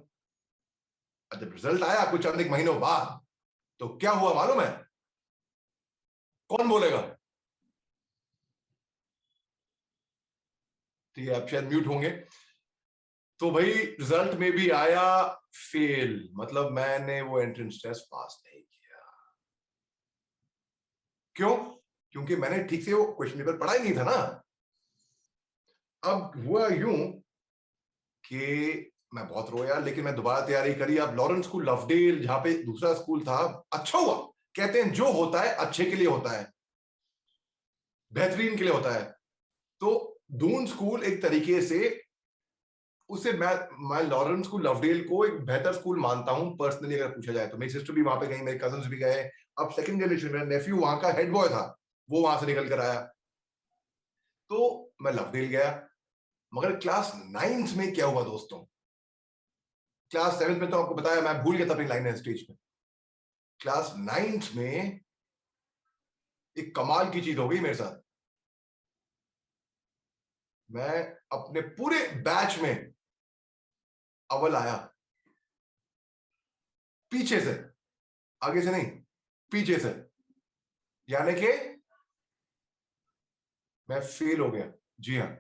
जब रिजल्ट आया कुछ अनेक महीनों बाद, तो क्या हुआ मालूम है? कौन बोलेगा? ठीक है, आप शायद म्यूट होंगे। तो भाई रिजल्ट में भी आया फेल, मतलब मैंने वो एंट्रेंस टेस्ट पास नहीं किया। क्यों? क्योंकि मैंने ठीक से वो क्वेश्चन पेपर पढ़ा ही नहीं था ना। अब हुआ यूं कि मैं बहुत रोया, लेकिन मैं दोबारा तैयारी करी। अब लॉरेंस स्कूल लवडेल, जहां पे दूसरा स्कूल था, अच्छा हुआ, कहते हैं जो होता है अच्छे के लिए होता है, बेहतरीन के लिए होता है। तो दून स्कूल एक तरीके से, उसे मैं लॉरेंस स्कूल लवडेल को एक बेहतर स्कूल मानता हूं पर्सनली, अगर पूछा जाए तो। मेरी सिस्टर भी वहां पे गई, मेरे कजन्स भी गए। अब सेकंड जनरेशन, मेरा नेफ्यू वहां का हेड बॉय था, वो वहां से निकल कर आया, तो मैं लवडेल गया। मगर क्लास 9th में क्या हुआ दोस्तों, क्लास 7th में तो आपको बताया मैं भूल गया था अपनी लाइन स्टेज में। क्लास 9th में एक कमाल की चीज हो गई मेरे साथ। मैं अपने पूरे बैच में अव्वल आया, पीछे से, आगे से नहीं, पीछे से, यानी कि मैं फेल हो गया। जी हाँ,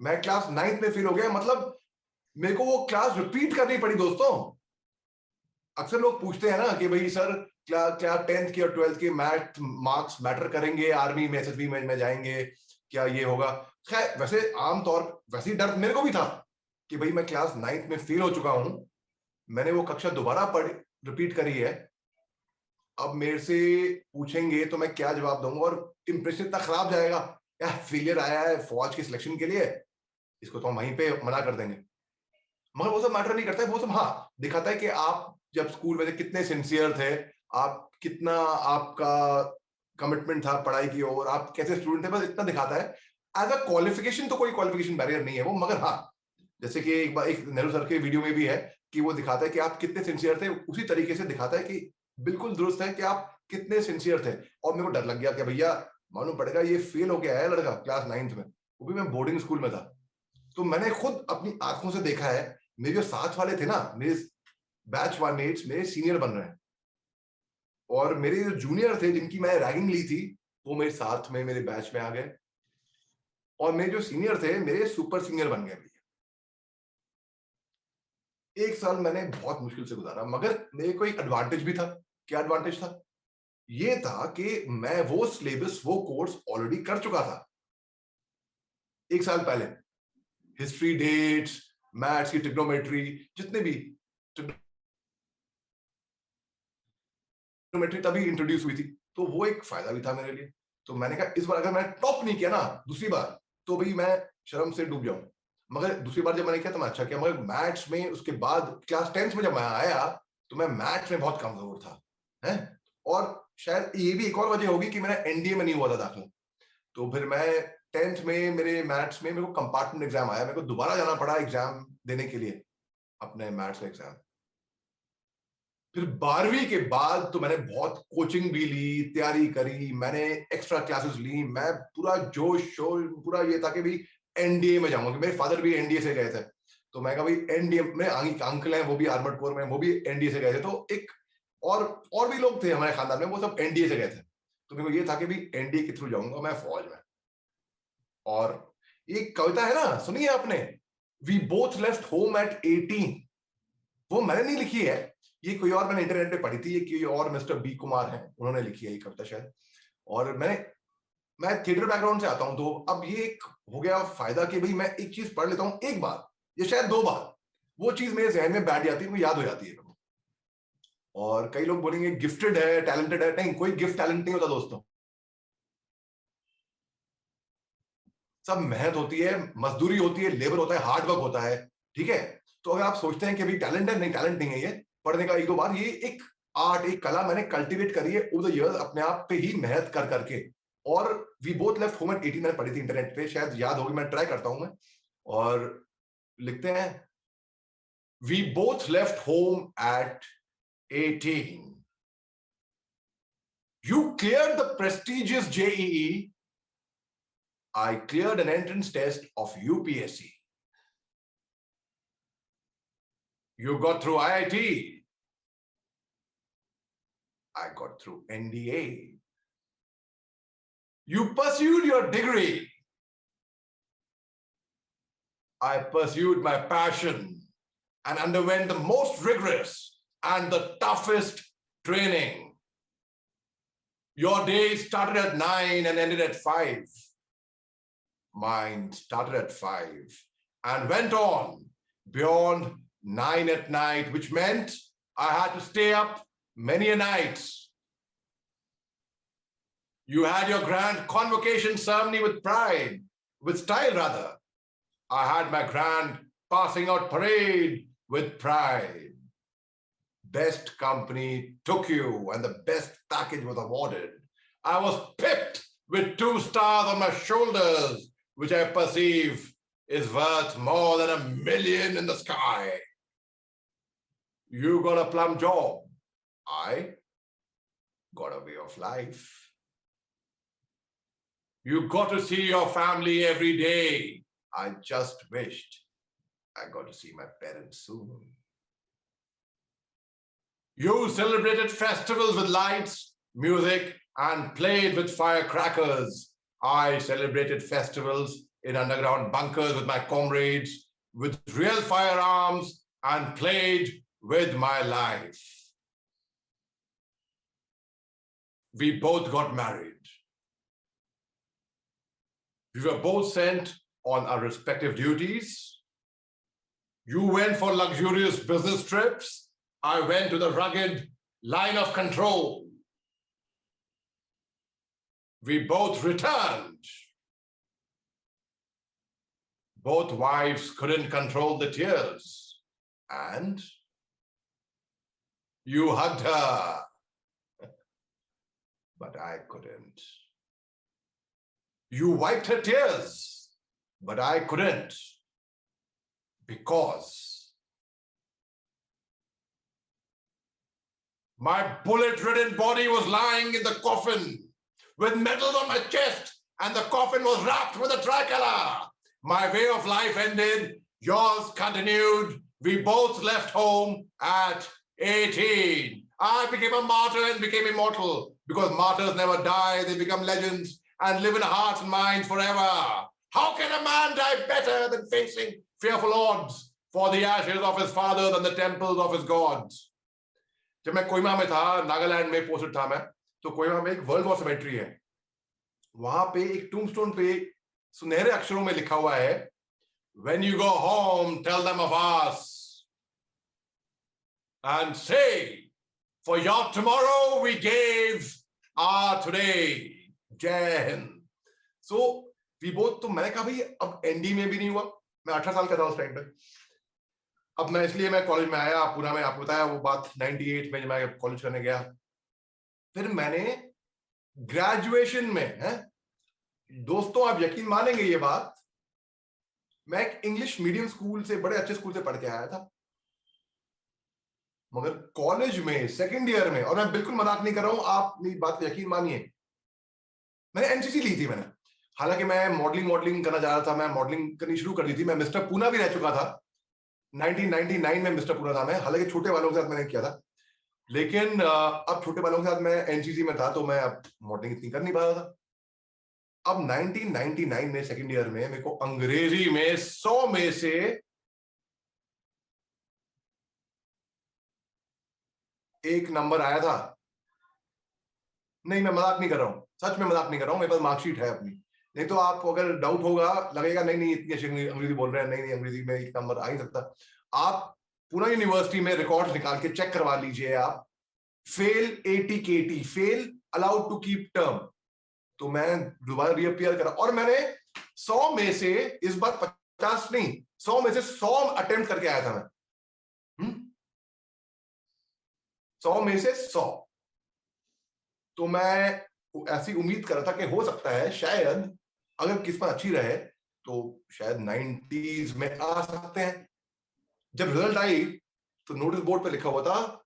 मैं क्लास 9th में फेल हो गया, मतलब मेरे को वो क्लास रिपीट करनी पड़ी दोस्तों। अक्सर लोग पूछते हैं ना कि भाई सर क्या क्या 10th की और 12th के मैथ मार्क्स मैटर करेंगे, आर्मी में, एसएसबी में जाएंगे, क्या ये होगा? खैर वैसे आमतौर वैसे ही डर मेरे को भी था कि भाई मैं क्लास 9th में फेल हो चुका हूं, मैंने वो कक्षा दोबारा पढ़ रिपीट करी है, अब मेरे से पूछेंगे तो मैं क्या जवाब दूंगा, और इंप्रेशन इतना खराब जाएगा, यार फेलियर आया है फौज की सिलेक्शन के लिए, इसको तो हम वहीं पे मना कर देंगे। मगर वो सब मैटर नहीं करता है, वो सब हाँ दिखाता है कि आप जब स्कूल में कितने सिंसियर थे, आप कितना, आपका कमिटमेंट था पढ़ाई की ओर, आप कैसे स्टूडेंट थे, बस इतना दिखाता है। एज अ क्वालिफिकेशन तो कोई क्वालिफिकेशन बैरियर नहीं है वो, मगर हाँ जैसे कि एक बार एक नेहरू सर के वीडियो में भी है कि वो दिखाता है कि आप कितने सिंसियर थे, उसी तरीके से दिखाता है कि बिल्कुल दुरुस्त है कि आप कितने सिंसियर थे। और मेरे को डर लग गया कि भैया मालूम पड़ेगा ये फेल हो गया है लड़का क्लास 9th में, वो भी मैं बोर्डिंग स्कूल में था। तो मैंने खुद अपनी आंखों से देखा है, मेरे जो साथ वाले थे ना, मेरे बैच मेट्स मेरे सीनियर बन रहे हैं, और मेरे जो जूनियर थे जिनकी मैं रैगिंग ली थी वो मेरे साथ में मेरे बैच में आ गए, और मेरे जो सीनियर थे मेरे सुपर सीनियर बन गए। एक साल मैंने बहुत मुश्किल से गुजारा, मगर मेरे को एक एडवांटेज भी था। क्या एडवांटेज था? ये था कि मैं वो सिलेबस, वो कोर्स ऑलरेडी कर चुका था एक साल पहले। हिस्ट्री, डेट्स, मैथ्स की ट्रिग्नोमेट्री, जितने भी ट्रिग्नोमेट्री तभी इंट्रोड्यूस हुई थी, तो वो एक फायदा भी था मेरे लिए। तो मैंने कहा इस बार अगर मैं टॉप नहीं किया ना दूसरी बार, तो भाई मैं शर्म से डूब जाऊं। मगर दूसरी बार जब मैंने किया तो मैं अच्छा किया। मगर मैथ्स में उसके बाद क्लास 10th में जब मैं आया तो मैं मैथ्स में बहुत कमजोर था है, और शायद ये भी एक और वजह होगी कि मेरा एनडीए में नहीं हुआ था दाखिला। तो फिर मैं 10th में मेरे मैथ्स में मेरे को कंपार्टमेंट एग्जाम आया, मेरे को दोबारा जाना पड़ा एग्जाम देने के लिए अपने मैथ्स का एग्जाम। फिर 12वीं के बाद तो मैंने बहुत कोचिंग भी ली, तैयारी करी, मैंने एक्स्ट्रा क्लासेस ली, मैं पूरा जोश शोर, पूरा ये था कि भाई एनडीए में जाऊंगा। मेरे फादर भी एनडीए से गए थे, तो मैं कहा भाई एनडीए में, अंकल हैं वो भी आर्मर्ड कोर में, वो भी एनडीए से गए थे, तो एक और भी लोग थे हमारे खानदान में, वो सब एनडीए से गए थे। तो मेरे को ये था कि भाई एनडीए के थ्रू जाऊंगा मैं फौज में। और एक कविता है ना, सुनिए आपने, we both left home at 18, वो मैंने नहीं लिखी है, ये कोई और, मैंने इंटरनेट पे पढ़ी थी, ये कोई और मिस्टर बी कुमार हैं, उन्होंने लिखी है ये कविता शायद। और मैं थिएटर बैकग्राउंड से आता हूं, तो अब ये एक हो गया फायदा कि भाई मैं एक चीज पढ़ लेता हूं एक बार या शायद 2 बार, वो चीज मेरे जहन में बैठ जाती है, वो याद हो जाती है। और कई लोग बोलेंगे गिफ्टेड है, टैलेंटेड है, नहीं, कोई गिफ्ट टैलेंट नहीं होता दोस्तों, सब मेहनत होती है, मजदूरी होती है, लेबर होता है, हार्ड वर्क होता है, ठीक है। तो अगर आप सोचते हैं कि भाई टैलेंट है, नहीं, टैलेंट नहीं है ये पढ़ने का 1-2 बार, ये एक आर्ट, एक कला मैंने कल्टीवेट करी है ओवर द इयर्स, अपने आप पे ही मेहनत कर करके। और we both left home at 18 मैंने पढ़ी थी इंटरनेट पे, शायद याद होगी, मैं ट्राई करता हूं मैं। और लिखते हैं we both left home at 18, you cleared the prestigious JEE, I cleared an entrance test of UPSC. You got through IIT, I got through NDA. You pursued your degree, I pursued my passion and underwent the most rigorous and the toughest training. Your day started at 9 and ended at 5. Mine started at 5 and went on beyond 9 at night, which meant I had to stay up many a nights. You had your grand convocation ceremony with pride, with style rather. I had my grand passing out parade with pride. Best company took you and the best package was awarded. I was pipped with 2 stars on my shoulders, which I perceive is worth more than $1 million in the sky. You got a plum job. I got a way of life. You got to see your family every day. I just wished I got to see my parents soon. You celebrated festivals with lights, music, and played with firecrackers. I celebrated festivals in underground bunkers with my comrades, with real firearms, and played with my life. We both got married. We were both sent on our respective duties. You went for luxurious business trips. I went to the rugged line of control. We both returned. Both wives couldn't control the tears. And you hugged her. But I couldn't. You wiped her tears. But I couldn't. Because my bullet-ridden body was lying in the coffin with medals on my chest, and the coffin was wrapped with a tricolor. My way of life ended, yours continued. We both left home at 18. I became a martyr and became immortal, because martyrs never die, they become legends and live in hearts and minds forever. How can a man die better than facing fearful odds for the ashes of his fathers and the temples of his gods? जब मैं कोहिमा में था, नागालैंड में posted था मैं, तो कोहिमा में एक वर्ल्ड वॉर सेमेट्री है. वहां पे एक टूम्बस्टोन पे सुनहरे अक्षरों में लिखा हुआ है, When you go home, tell them of us and say, for your tomorrow we gave our today. जय हिंद. So we both, तो मैंने कहा भाई अब एनडी में भी नहीं हुआ, मैं 18 साल का था उस टाइम पे. अब मैं इसलिए मैं कॉलेज में आया, पूरा मैं आपको बताया वो बात 98 में जब मैं कॉलेज करने गया. फिर मैंने ग्रेजुएशन में, है दोस्तों आप यकीन मानेंगे ये बात, मैं एक इंग्लिश मीडियम स्कूल से, बड़े अच्छे स्कूल से पढ़ के आया था, मगर कॉलेज में सेकंड ईयर में, और मैं बिल्कुल मजाक नहीं कर रहा हूं, आप मेरी बात यकीन मानिए, मैंने एनसीसी ली थी. मैंने हालांकि मैं मॉडलिंग करना चाह रहा था, मैं मॉडलिंग करनी शुरू कर दी थी. मैं मिस्टर पूना भी रह चुका था 1999 में. मिस्टर पूना था मैं, हालांकि छोटे वालों के साथ मैंने किया था, लेकिन अब छोटे वालों के साथ मैं एनसीसी में था, तो मैं अब मॉडलिंग इतनी कर नहीं पा रहा था. अब 1999 में सेकंड ईयर में मेरे को अंग्रेजी में 100 में से 1 नंबर आया था. नहीं मैं मजाक नहीं कर रहा हूं, सच में मजाक नहीं कर रहा हूं, मेरे पास मार्कशीट है अपनी. नहीं तो आप अगर डाउट होगा, लगेगा नहीं इतनी अच्छी अंग्रेजी बोल रहे हैं, नहीं अंग्रेजी में 1 नंबर आ ही सकता. आप पूना यूनिवर्सिटी में रिकॉर्ड्स निकाल के चेक करवा लीजिए आप, fail 80 KT, fail allowed to keep term. तो मैं दोबारा रीअपियर करा, और मैंने 100 में से इस बार 50 नहीं, 100 में से 100 अटेम्प्ट करके आया था मैं. 100 में से 100. तो मैं ऐसी उम्मीद कर रहा था कि हो सकता है शायद अगर किस्मत अच्छी रहे तो शायद 90s में आ सकते हैं. जब रिजल्ट आई तो नोटिस बोर्ड पे लिखा हुआ था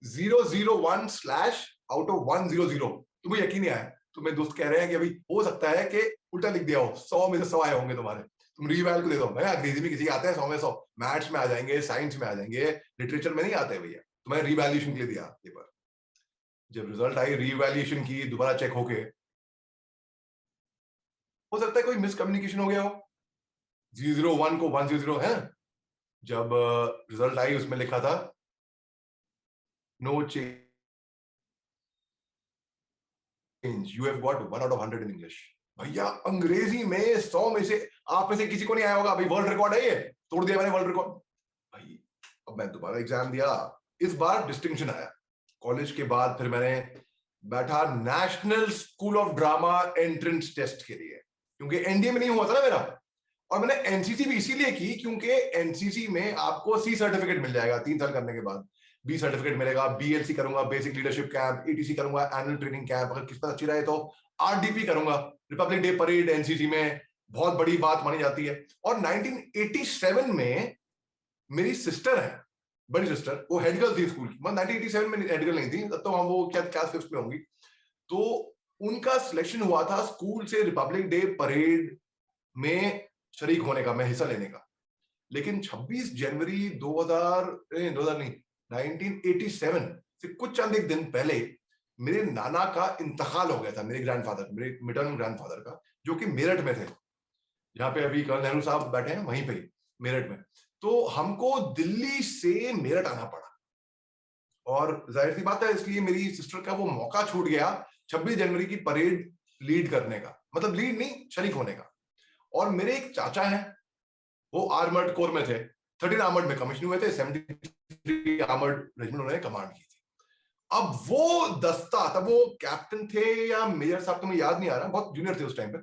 001/out of 100. तो मुझे यकीन नहीं आया. तो मेरे दोस्त कह रहे हैं कि अभी हो सकता है कि उल्टा लिख दिया हो, 100 में से 100 आए होंगे तुम्हारे, तुम रीवैल को दे दो. मैं अंग्रेजी में किसी के आते हैं 100 में 100, मैथ्स में आ जाएंगे, साइंस में आ जाएंगे, लिटरेचर में नहीं आते भैया. तो मैं रीवैल्यूएशन के लिए दिया पेपर. जब रिजल्ट आई, रीवैल्यूएशन की दोबारा चेक होके, हो सकता है कोई मिसकम्युनिकेशन हो गया हो, 001 को 100 है. जब रिजल्ट आई उसमें लिखा था no change, you have got 1 out of 100 in English. भैया अंग्रेजी में 100 में से, आप में से किसी को नहीं आया होगा भाई, वर्ल्ड रिकॉर्ड है ये, तोड़ दिया मैंने वर्ल्ड रिकॉर्ड भाई. अब मैं दोबारा एग्जाम दिया, इस बार डिस्टिंक्शन आया. कॉलेज के बाद फिर मैंने बैठा National School of Drama entrance test के लिए, क्योंकि एनडीए में नहीं हुआ था ना मेरा. और मैंने एनसीसी भी इसीलिए की क्योंकि एनसीसी में आपको सी सर्टिफिकेट मिल जाएगा 3 साल करने के बाद, बी सर्टिफिकेट मिलेगा. बीएलसी करूंगा, बेसिक लीडरशिप कैंप, एटीसी करूंगा, एनुअल ट्रेनिंग कैंप, अगर किस्मत अच्छी रहे तो आरडीपी करूंगा, रिपब्लिक डे परेड एनसीसी में बहुत बड़ी बात मानी जाती है. और 1987 में मेरी सिस्टर है, बड़ी सिस्टर, वो हेड गर्ल थी स्कूल की. मतलब 1987 में हेड गर्ल नहीं थी, तब तो हम वो क्या क्लास 5 में होंगी. तो उनका सिलेक्शन हुआ था स्कूल से रिपब्लिक डे परेड में शरीक होने का, मैं हिस्सा लेने का. लेकिन 26 जनवरी 1987 से कुछ चंद एक दिन पहले मेरे नाना का इंतकाल हो गया था, मेरे ग्रैंडफादर, मेरे मिटर्नल ग्रैंडफादर का, जो कि मेरठ में थे, जहां पे अभी कॉल नेहरू साहब बैठे हैं वहीं पे मेरठ में. तो हमको दिल्ली से मेरठ आना पड़ा, और जाहिर सी बात है इसलिए मेरी सिस्टर का वो मौका छूट गया 26 जनवरी की परेड लीड करने का, मतलब लीड नहीं, शरीक होने का. और मेरे एक चाचा हैं, वो आर्मर्ड कोर में थे, 13 आर्मर्ड में कमीशन हुए थे, 73 आर्मर्ड रेजिमेंट उन्होंने कमांड की थी. अब वो दस्ता, तब वो कैप्टन थे या मेजर साहब तो मुझे याद नहीं आ रहा, बहुत जूनियर थे उस टाइम पे.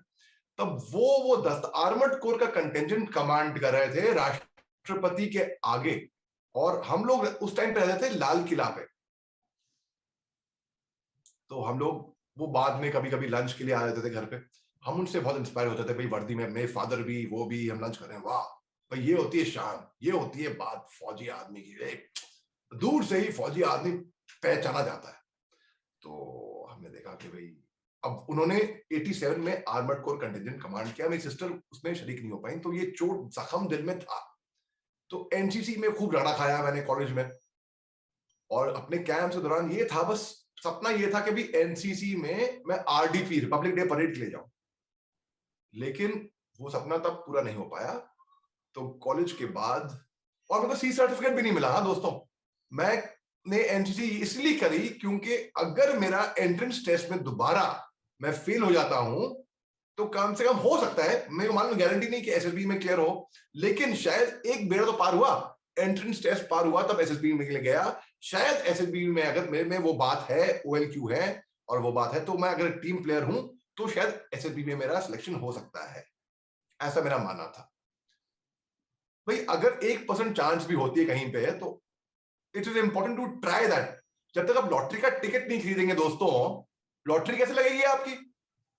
तब वो दस्ता आर्मर्ड कोर का कंटिंजेंट कमांड कर रहे थे राष्ट्रपति के आगे, और हम लोग उस टाइम पे रहते थे लाल किला पे. तो हम लोग वो बाद में कभी कभी लंच के लिए आ जाते थे घर पे. हम उनसे बहुत इंस्पायर होते थे, भाई वर्दी में मेरे फादर भी, वो भी, हम लंच कर रहे हैं, वाह भाई ये होती है शान, ये होती है बात फौजी आदमी की, दूर से ही फौजी आदमी पहचाना जाता है. तो हमने देखा कि भाई अब उन्होंने 87 में आर्मर्ड कोर कंटिजेंट कमांड किया, मेरी सिस्टर उसमें शरीक नहीं हो पाई, तो ये चोट जख्म दिल में था। तो एनसीसी में खूब लड़ा खाया मैंने कॉलेज में, और अपने कैंप के दौरान ये था, बस सपना ये था कि भी एनसीसी में मैं आरडीपी रिपब्लिक डे परेड के लिए जाऊं, लेकिन वो सपना तब पूरा नहीं हो पाया। तो कॉलेज के बाद, और मेरे को सी सर्टिफिकेट भी नहीं मिला। हाँ दोस्तों, मैंने एनसीसी इसलिए करी क्योंकि अगर मेरा एंट्रेंस टेस्ट में दोबारा मैं फेल हो जाता हूं तो कम से कम हो सकता है, मेरे को मालूम गारंटी नहीं कि एसएसबी में क्लियर हो, लेकिन शायद एक बेड़ा तो पार हुआ, एंट्रेंस टेस्ट पार हुआ, तब एसएसबी में गया। शायद एसएसबी में अगर मेरे में वो बात है, ओएलक्यू है और वो बात है, तो मैं अगर टीम प्लेयर हूं तो शायद एसएसबी में मेरा सिलेक्शन हो सकता है, ऐसा मेरा मानना था। भाई अगर 1% चांस भी होती है कहीं पे, तो it is important to try that. जब तक आप लॉटरी का टिकट नहीं खरीदेंगे दोस्तों, लॉटरी कैसे लगेगी आपकी?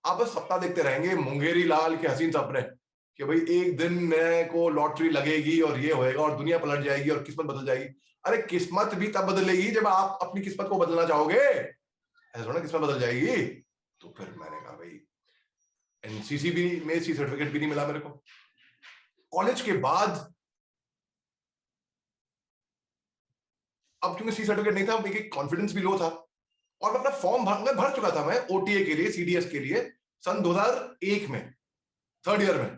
आप बस सपना देखते रहेंगे मुंगेरी लाल के हसीन सपने कि भाई एक दिन मेरे को लॉटरी लगेगी और ये होएगा और दुनिया पलट जाएगी और किस्मत बदल जाएगी। अरे किस्मत भी तब बदलेगी जब आप अपनी किस्मत को बदलना चाहोगे, ऐसा थोड़ा किस्मत बदल जाएगी। तो फिर मैंने कहा भाई एनसीसी भी में सी सर्टिफिकेट भी नहीं मिला मेरे को। कॉलेज के बाद अब क्योंकि सी सर्टिफिकेट नहीं था, मेरे कॉन्फिडेंस भी लो था, और मैं अपना फॉर्म भर चुका था मैं ओटीए के लिए, सीडीएस के लिए सन 2001 में, थर्ड ईयर में,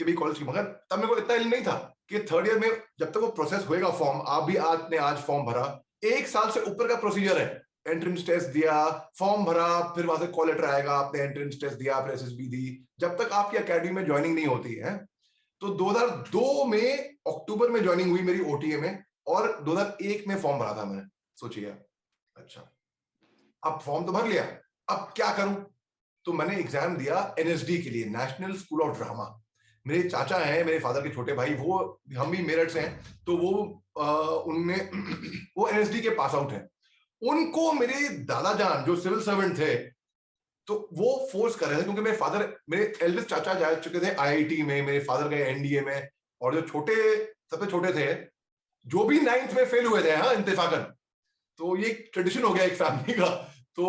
कि भाई कॉलेज की। मगर तब मेरे को इतना इल्म नहीं था कि थर्ड ईयर में जब तक वो प्रोसेस होएगा फॉर्म, आप भी आज फॉर्म भरा, 1 साल से ऊपर का प्रोसीजर है। एंट्रेंस टेस्ट दिया, फॉर्म भरा, फिर वहां से कॉल लेटर आएगा, आपने एंट्रेंस टेस्ट दिया, फिर एसएसबी दी, जब तक आपकी एकेडमी में ज्वाइनिंग नहीं होती है। तो 2002 में अक्टूबर में ज्वाइनिंग हुई मेरी ओटीए में, और 2001 में फॉर्म भरा था मैंने। सोचिए, अच्छा अब फॉर्म तो भर लिया, अब क्या करूं? तो मैंने एग्जाम दिया एनएसडी के लिए, नेशनल स्कूल ऑफ ड्रामा। मेरे चाचा हैं, मेरे फादर के छोटे भाई, वो हम भी मेरठ से हैं, तो वो उनने वो एनएसडी के पास आउट हैं। उनको मेरे दादा जान जो सिविल सर्वेंट थे, तो वो फोर्स कर रहे थे, क्योंकि मेरे फादर, मेरे एल्डेस्ट चाचा जा चुके थे आईआईटी में, मेरे फादर गए एनडीए में, और जो छोटे, सबसे छोटे थे, जो भी 9th में फेल हुए थे, हाँ इंतफाकन, तो ये ट्रेडिशन हो गया एक फैमिली का। तो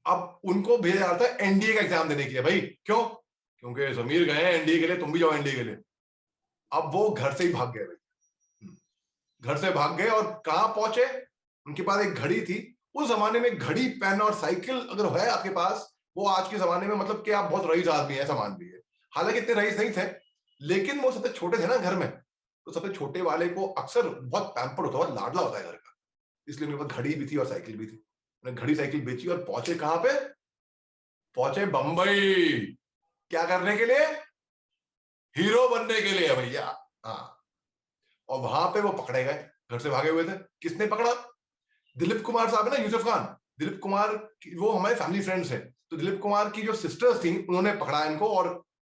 अब उनको भेजा जाता है एनडीए का एग्जाम देने के लिए। भाई क्यों? क्योंकि जमीर गए हैं एनडीए के लिए, तुम भी जाओ एनडीए के लिए। अब वो घर से ही भाग गए भाई, घर से भाग गए, और कहां पहुंचे? उनके पास एक घड़ी थी। उस जमाने में घड़ी, पेन और साइकिल अगर है आपके पास, वो आज के जमाने में मतलब कि आप बहुत रईस आदमी है, ऐसा मान लीजिए। हालांकि इतने रईस नहीं थे, लेकिन वो सबसे छोटे थे ना घर में, तो सबसे छोटे वाले को अक्सर बहुत पैम्पर्ड होता है, लाडला होता है घर का, इसलिए उनके पास घड़ी भी थी और साइकिल भी थी। उन्होंने घड़ी साइकिल बेची और पहुंचे कहां पे? पहुंचे बंबई। क्या करने के लिए? हीरो बनने के लिए भैया। हाँ, और वहां पे वो पकड़े गए, घर से भागे हुए थे। किसने पकड़ा? दिलीप कुमार साहब है ना, यूसुफ खान, दिलीप कुमार वो हमारे फैमिली फ्रेंड्स हैं, तो दिलीप कुमार की जो सिस्टर्स थी, उन्होंने पकड़ा इनको और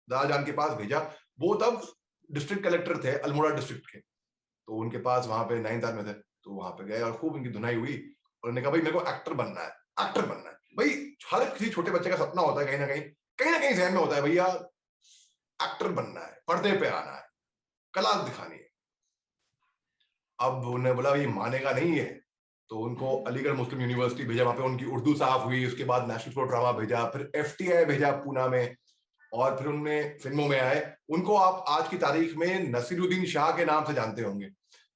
दादा जान के पास भेजा। वो तब डिस्ट्रिक्ट कलेक्टर थे अल्मोड़ा डिस्ट्रिक्ट के, तो उनके पास वहां पे 9th में थे, तो वहां पे गए और खूब इनकी धुनाई हुई। और उन्होंने कहा भाई मेरे को एक्टर बनना है, एक्टर बनना है। भाई हर किसी छोटे बच्चे का सपना होता है, कहीं ना कहीं जहन में होता है, भैया एक्टर बनना है, पर्दे पे आना है, कला दिखानी है। अब उन्होंने बोला ये मानेगा नहीं है, तो उनको अलीगढ़ मुस्लिम यूनिवर्सिटी भेजा, वहां पे उनकी उर्दू साफ हुई। उसके बाद नेशनल स्कूल ऑफ ड्रामा भेजा, फिर एफटीआई भेजा पूना में, और फिर उनने फिल्मों में आए। उनको आप आज की तारीख में नसीरुद्दीन शाह के नाम से जानते होंगे।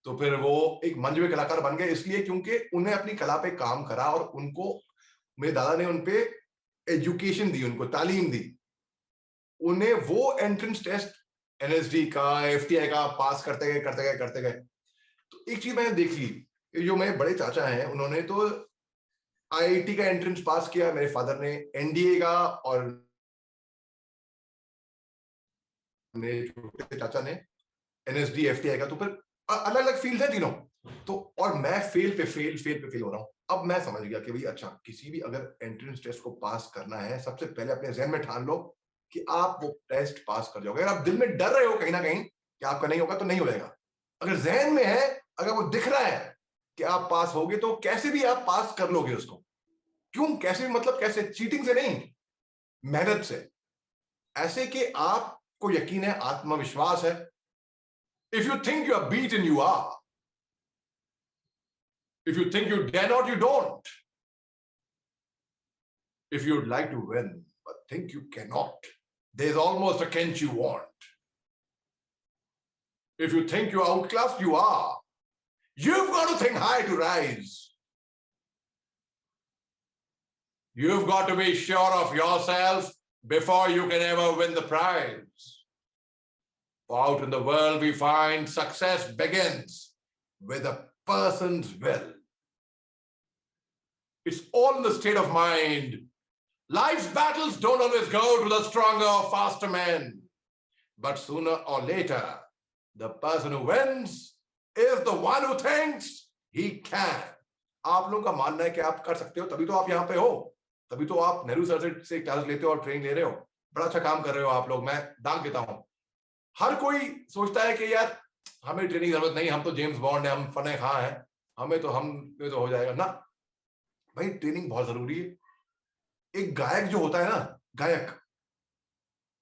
तो फिर वो एक मंच में कलाकार बन गए, इसलिए क्योंकि उन्हें अपनी कला पे काम करा, और उनको मेरे दादा ने उनपे एजुकेशन दी, उनको तालीम दी। उन्हें वो एंट्रेंस टेस्ट एनएसडी का, एफटीआई का पास करते गए। तो एक चीज मैंने देखी, जो मेरे बड़े चाचा हैं, उन्होंने तो आईआईटी का एंट्रेंस पास किया, मेरे फादर ने एनडीए का, और मेरे छोटे चाचा ने एनएसडी एफटीआई का। तो फिर अलग अलग फील्ड है तीनों। तो और मैं फेल पे फेल हो रहा हूं। अब मैं समझ गया कि भाई अच्छा, किसी भी अगर एंट्रेंस टेस्ट को पास करना है, सबसे पहले अपने जहन में ठान लो कि आप वो टेस्ट पास कर जाओगे। अगर आप दिल में डर रहे हो कहीं ना कहीं कि आपका नहीं होगा, तो नहीं हो जाएगा। अगर जहन में है, अगर वो दिख रहा है कि आप पास होगे, तो कैसे भी आप पास कर लोगे उसको। क्यों? कैसे भी मतलब कैसे? चीटिंग से नहीं, मेहनत से। ऐसे कि आपको यकीन है, आत्मविश्वास है। If you think you are beaten, you are. If you think you dare not, you don't. If you'd like to win, but think you cannot, there's almost a Kent you want. If you think you're outclassed, you are. You've got to think high to rise. You've got to be sure of yourself before you can ever win the prize. For out in the world, we find success begins with a person's will. It's all in the state of mind. Life's battles don't always go to the stronger or faster men. But sooner or later, the person who wins is the one who thinks he can. आप लोगों का मानना है कि आप कर सकते हो, तभी तो आप यहाँ पे हो, तभी तो आप नेहरू सर से क्लास लेते हो और ट्रेनिंग ले रहे हो. बड़ा अच्छा काम कर रहे हो आप लोग, मैं दाग देता हूँ. हर कोई सोचता है कि यार हमें ट्रेनिंग जरूरत नहीं, हम तो जेम्स बॉन्ड है, हम फने खां हैं, हमें तो हो जाएगा ना. भाई ट्रेनिंग बहुत जरूरी है. एक गायक जो होता है ना, गायक,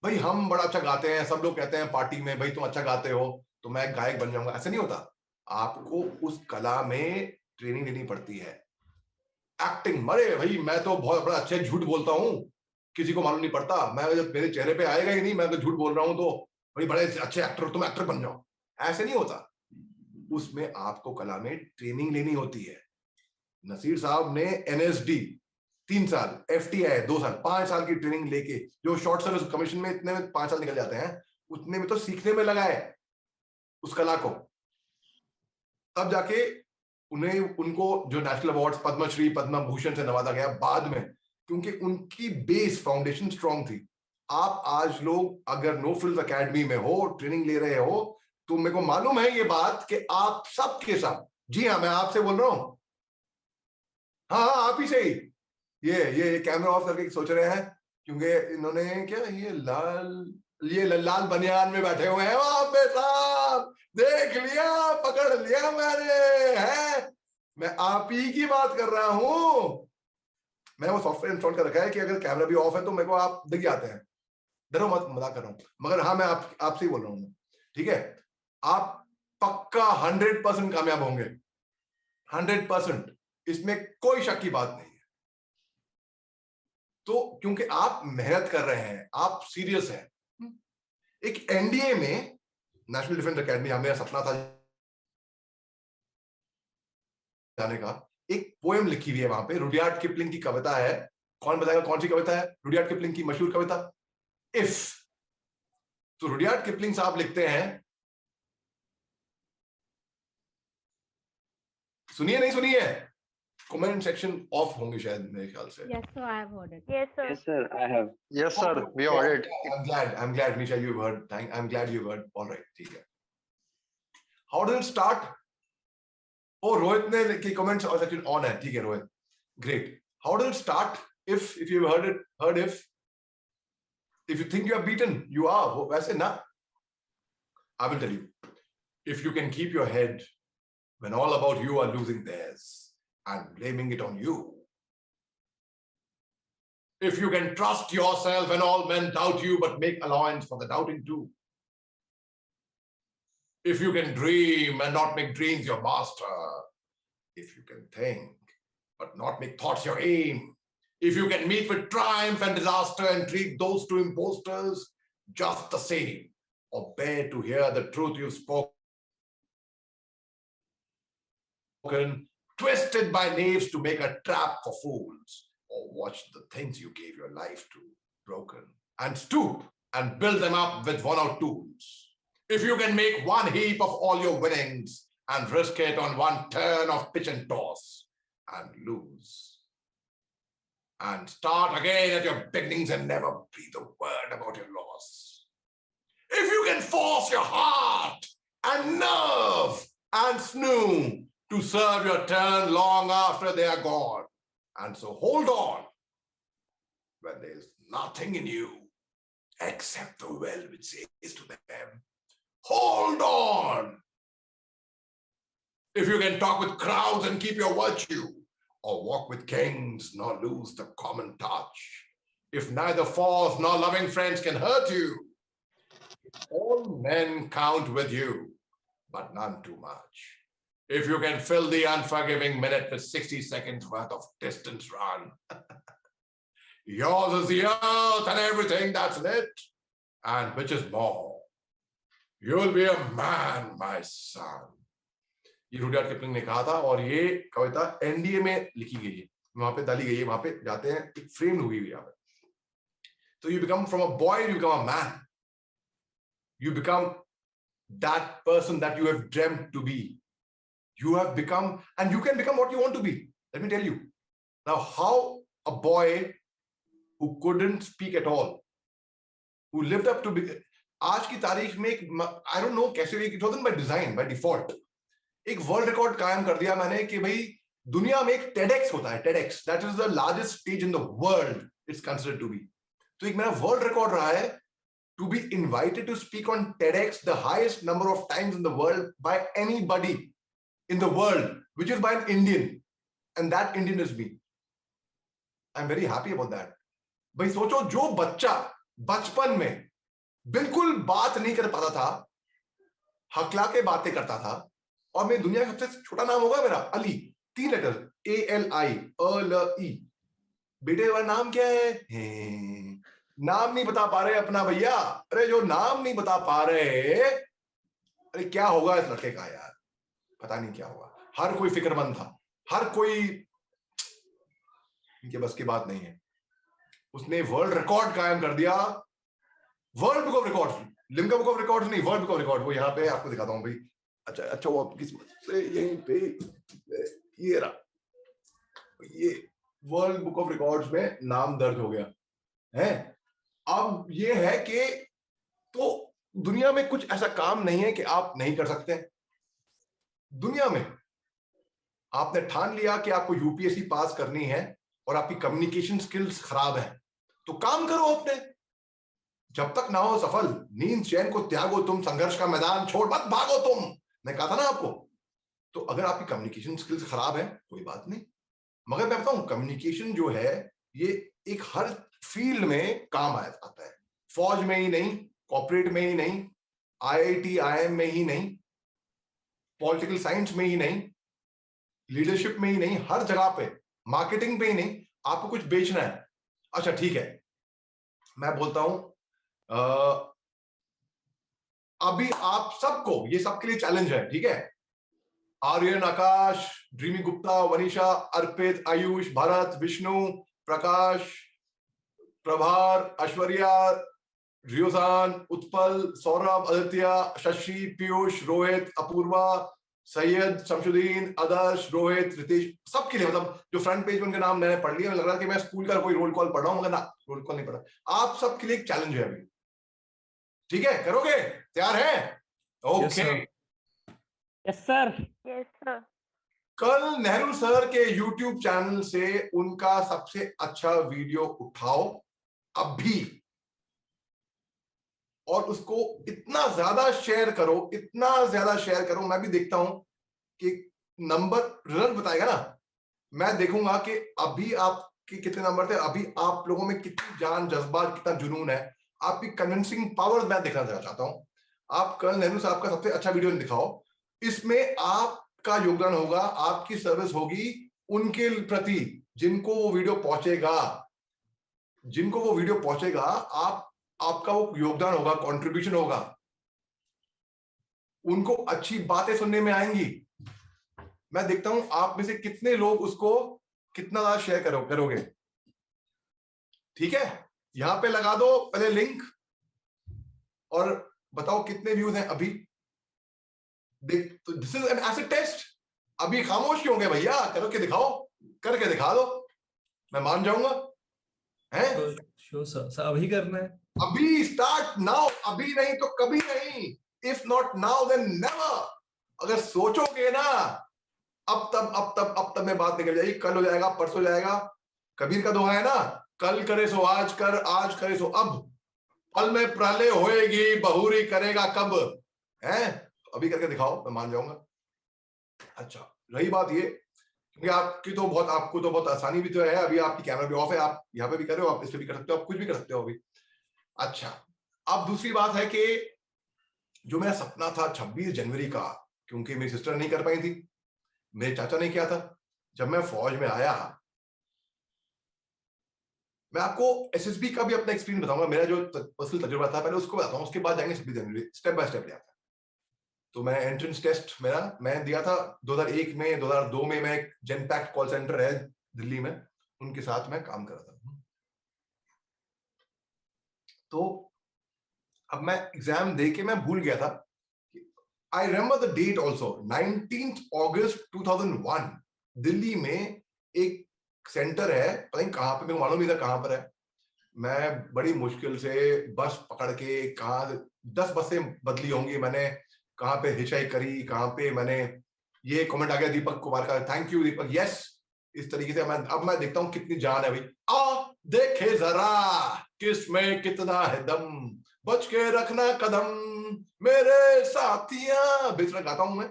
भाई हम बड़ा अच्छा गाते हैं, सब लोग कहते हैं पार्टी में भाई तुम अच्छा गाते हो तो मैं गायक बन जाऊंगा. ऐसा नहीं होता. आपको उस कला में ट्रेनिंग लेनी पड़ती है. एक्टिंग, मरे भाई मैं तो बहुत बड़ा अच्छा झूठ बोलता हूं, किसी को मालूम नहीं पड़ता. मैं जब मेरे चेहरे पे आएगा ही नहीं, मैं तो झूठ बोल रहा हूं, तो भाई बड़े अच्छे एक्टर, तुम एक्टर बन जाओ. ऐसे नहीं होता. उसमें आपको कला में ट्रेनिंग लेनी होती है. नसीर साहब ने NSD 3 साल, FTI 2 साल, 5 साल की ट्रेनिंग लेके, जो शॉर्ट सर्विस कमीशन में इतने में 5 साल निकल जाते हैं, उतने में तो सीखने में लगाए उस कला को. तब जाके उनको जो नेशनल अवार्ड्स, पद्मश्री, पद्म भूषण से नवाजा गया बाद में, क्योंकि उनकी बेस फाउंडेशन स्ट्रांग थी. आप आज लोग अगर नो फ्रिल्स एकेडमी में हो, ट्रेनिंग ले रहे हो, तो मेरे को मालूम है ये बात कि आप सबके सब, जी हाँ मैं आपसे बोल रहा हूं, हाँ आप ही से ही, ये कैमरा ऑफ करके सोच रहे हैं, क्योंकि इन्होंने क्या ये लाल बनियान में बैठे हुए हैं वहां पे. साहब देख लिया, पकड़ लिया मैंने, है मैं आप ही की बात कर रहा हूं. मैं वो सॉफ्टवेयर इंस्टॉल कर रखा है कि अगर कैमरा भी ऑफ है तो मेरे को आप दिख जाते हैं. डरो मत, मजाक कर रहा हूं. मगर हाँ मैं आपसे ही बोल रहा हूं, ठीक है. आप पक्का 100% कामयाब होंगे, 100%. इसमें कोई शक की बात नहीं है. तो क्योंकि आप मेहनत कर रहे हैं, आप सीरियस हैं. एक NDA में, नेशनल डिफेंस एकेडमी, मेरा सपना था जाने का. एक पोएम लिखी हुई है वहां पे, रुडयार्ड किपलिंग की कविता है. कौन बताएगा कौन सी कविता है? रुडयार्ड किपलिंग की मशहूर कविता इफ. तो रुडयार्ड किपलिंग साहब लिखते हैं, सुनिए नहीं सुनिए, कमेंट सेक्शन ऑफ होंगे शायद मेरे ख्याल से. Yes, sir, I have heard it. Yes, sir. Yes, sir, I have. Yes, sir. We heard it. I'm glad, Nisha, you've heard. I'm glad you've heard. All right, ठीक है. How does it start? Oh, Rohit ने की comments और section on है. ठीक है Rohit. Great. How does it start? If you've heard if you think you are beaten, you are. वैसे ना. I will tell you. If you can keep your head when all about you are losing theirs and blaming it on you. If you can trust yourself when all men doubt you but make allowance for the doubting too. If you can dream and not make dreams your master. If you can think but not make thoughts your aim. If you can meet with triumph and disaster and treat those two impostors just the same, or bear to hear the truth you've spoken, twisted by knaves to make a trap for fools, or watch the things you gave your life to broken, and stoop and build them up with worn-out tools. If you can make one heap of all your winnings and risk it on one turn of pitch and toss and lose, and start again at your beginnings and never breathe a word about your loss. If you can force your heart and nerve and snoo to serve your turn long after they are gone, and so hold on when there is nothing in you except the well which says to them, hold on. If you can talk with crowds and keep your virtue, or walk with kings nor lose the common touch, if neither false nor loving friends can hurt you, all men count with you, but none too much. If you can fill the unforgiving minute with 60 seconds worth of distance run, yours is the earth and everything that's in it, and which is more. You will be a man, my son. ये Rudyard Kipling ने कहा था और ये कविता NDA में लिखी गई है, वहां पे डाली गई है, वहां पे जाते हैं, एक फ्रेम हुई हुई है। So you become from a boy, you become a man. You become that person that you have dreamt to be. You have become, and you can become what you want to be. Let me tell you. Now, how a boy who couldn't speak at all, who lived up to be, आज की तारीख में एक, I don't know कैसे, it wasn't by design, by default, एक world record कायम कर दिया मैंने कि भाई दुनिया में एक TEDx होता है, TEDx, that is the largest stage in the world, it's considered to be. तो एक मेरा वर्ल्ड रिकॉर्ड रहा है to be invited to speak on TEDx the highest number of times in the world by anybody in the world, which is by an Indian, and that Indian is me. I'm very happy about that. भाई सोचो, जो बच्चा बचपन में बिल्कुल बात नहीं कर पाता था, हकला के बातें करता था, और मैं दुनिया का सबसे छोटा नाम होगा मेरा अली, 3 लेटर ALI, अ-ल-ई, बेटे का नाम क्या है? नाम नहीं बता पा रहे अपना भैया, अरे जो नाम नहीं बता पा रहे, अरे क्या होगा इस लड़के का यार, पता नहीं क्या होगा। हर कोई फिक्रमंद था, हर कोई, इनके बस की बात नहीं है। उसने वर्ल्ड रिकॉर्ड कायम कर दिया, world book of records, Limca book of records नहीं, वर्ल्ड बुक ऑफ रिकॉर्ड। वो यहाँ पे आपको दिखाता हूँ भाई। अच्छा वो किस्मत से यहीं पे ये रहा, ये वर्ल्ड बुक ऑफ रिकॉर्ड्स में नाम दर्ज हो गया है। अब ये है कि तो दुनिया में कुछ ऐसा काम नहीं है कि आप नहीं कर सकते। दुनिया में आपने ठान लिया कि आपको यूपीएससी पास करनी है और आपकी कम्युनिकेशन स्किल्स खराब है, तो काम करो अपने, जब तक ना हो सफल। नींद चैन को त्यागो तुम, संघर्ष का मैदान छोड़ मत भागो तुम, मैं कहा था ना आपको। तो अगर आपकी कम्युनिकेशन स्किल्स खराब है कोई बात नहीं, मगर मैं बताऊं कम्युनिकेशन जो है ये एक हर फील्ड में काम आता है। फौज में ही नहीं, कॉर्पोरेट में ही नहीं, IIT IIM में ही नहीं, पॉलिटिकल साइंस में ही नहीं, लीडरशिप में ही नहीं, हर जगह पे, मार्केटिंग पे ही नहीं। आपको कुछ बेचना है, अच्छा ठीक है, मैं बोलता हूं अभी आप सबको, ये सबके लिए चैलेंज है, ठीक है? आर्यन, आकाश, ड्रीमी गुप्ता, वनीशा, अर्पित, आयुष, भरत, विष्णु, प्रकाश, प्रभार, ऐश्वर्या, रियोजान, उत्पल, सौरभ, आदित्य, शशि, पीयूष, रोहित, अपूर्वा, सैयद, शमशुद्दीन, आदर्श, रोहित, रितेश, सबके लिए, मतलब जो फ्रंट पेज में उनके नाम मैंने पढ़ लिया, लग रहा है कि मैं स्कूल का कोई रोल कॉल पढ़ रहा हूं, मगर ना, रोल कॉल नहीं पढ़ा। आप सबके लिए एक चैलेंज है अभी, ठीक है? करोगे? तैयार है? Okay. Yes sir. Yes, sir. कल नेहरू सर के YouTube चैनल से उनका सबसे अच्छा वीडियो उठाओ अभी, और उसको इतना ज्यादा शेयर करो, इतना ज्यादा शेयर करो। मैं भी देखता हूं कि नंबर रिजल्ट बताएगा ना, मैं देखूंगा कि अभी आपके कितने नंबर थे, अभी आप लोगों में कितनी जान, जज्बात, कितना जुनून है, आपकी कन्विंसिंग पावर मैं देखना चाहता हूं। आप कल नेहरू साहब का सबसे अच्छा वीडियो दिखाओ, इसमें आपका योगदान होगा, आपकी सर्विस होगी उनके प्रति, जिनको वो वीडियो पहुंचेगा, जिनको वो वीडियो पहुंचेगा, आपका वो योगदान होगा, कंट्रीब्यूशन होगा, उनको अच्छी बातें सुनने में आएंगी। मैं देखता हूं आप में से कितने लोग उसको कितना ज्यादा शेयर करोगे, ठीक है? यहां पे लगा दो पहले लिंक और बताओ कितने व्यूज हैं अभी। देख, तो this is an acid test. अभी खामोश क्यों गए भैया? करके दिखाओ, करके दिखा दो, मैं मान जाऊंगा। हैं? शो सर अभी करना है, अभी स्टार्ट नाउ, अभी नहीं तो कभी नहीं। If not now then never. अगर सोचोगे ना अब तब में बात निकल जाएगी, कल हो जाएगा, परसों जाएगा। कबीर का दोहा है ना, कल करे सो आज कर, आज करे सो अब, पल में प्रलय होएगी, बहुरी करेगा कब। है? अभी करके दिखाओ, मैं मान जाऊंगा। अच्छा, रही बात ये, क्योंकि आपको तो बहुत आसानी भी तो है, अभी आपकी कैमरा भी ऑफ है, आप यहाँ पे भी कर रहे हो, आप इस पे भी कर सकते हो, आप कुछ भी कर सकते हो अभी। अच्छा, अब दूसरी बात है कि जो मेरा सपना था 26 जनवरी का, क्योंकि मेरी सिस्टर नहीं कर पाई थी, मेरे चाचा ने किया था, जब मैं फौज में आया मैं आपको एसएसबी का भी अपना एक्सपीरियंस बताऊंगा, मेरा जो पर्सनल तजुर्बा था पहले उसको बताता हूँ, उसके बाद जाएंगे 26 जनवरी, स्टेप बाय स्टेप जाता है। तो मैं एंट्रेंस टेस्ट मेरा मैं दिया था 2001 में, 2002 में मैं एक जेनपैक्ट कॉल सेंटर है दिल्ली में, उनके साथ मैं काम कर रहा था। तो अब मैं एग्जाम दे के मैं भूल गया था, I remember the date also, 19 अगस्त 2001 दिल्ली में एक सेंटर है, पता नहीं कहाँ पे, मेरे को मालूम नहीं था कहाँ पर है। मैं बड़ी मुश्किल से बस पकड़ के, कहाँ 10 बसें बदली होंगी मैंने, कहाँ पे हिचाई करी, कहाँ पे मैंने, ये कमेंट आ गया दीपक कुमार का, थैंक यू दीपक, यस। इस तरीके से अब मैं देखता हूँ कितनी जान है भाई। आ देखे जरा किसमें कितना है दम, बच के रखना कदम मेरे साथिया, बेचना गाता हूं मैं,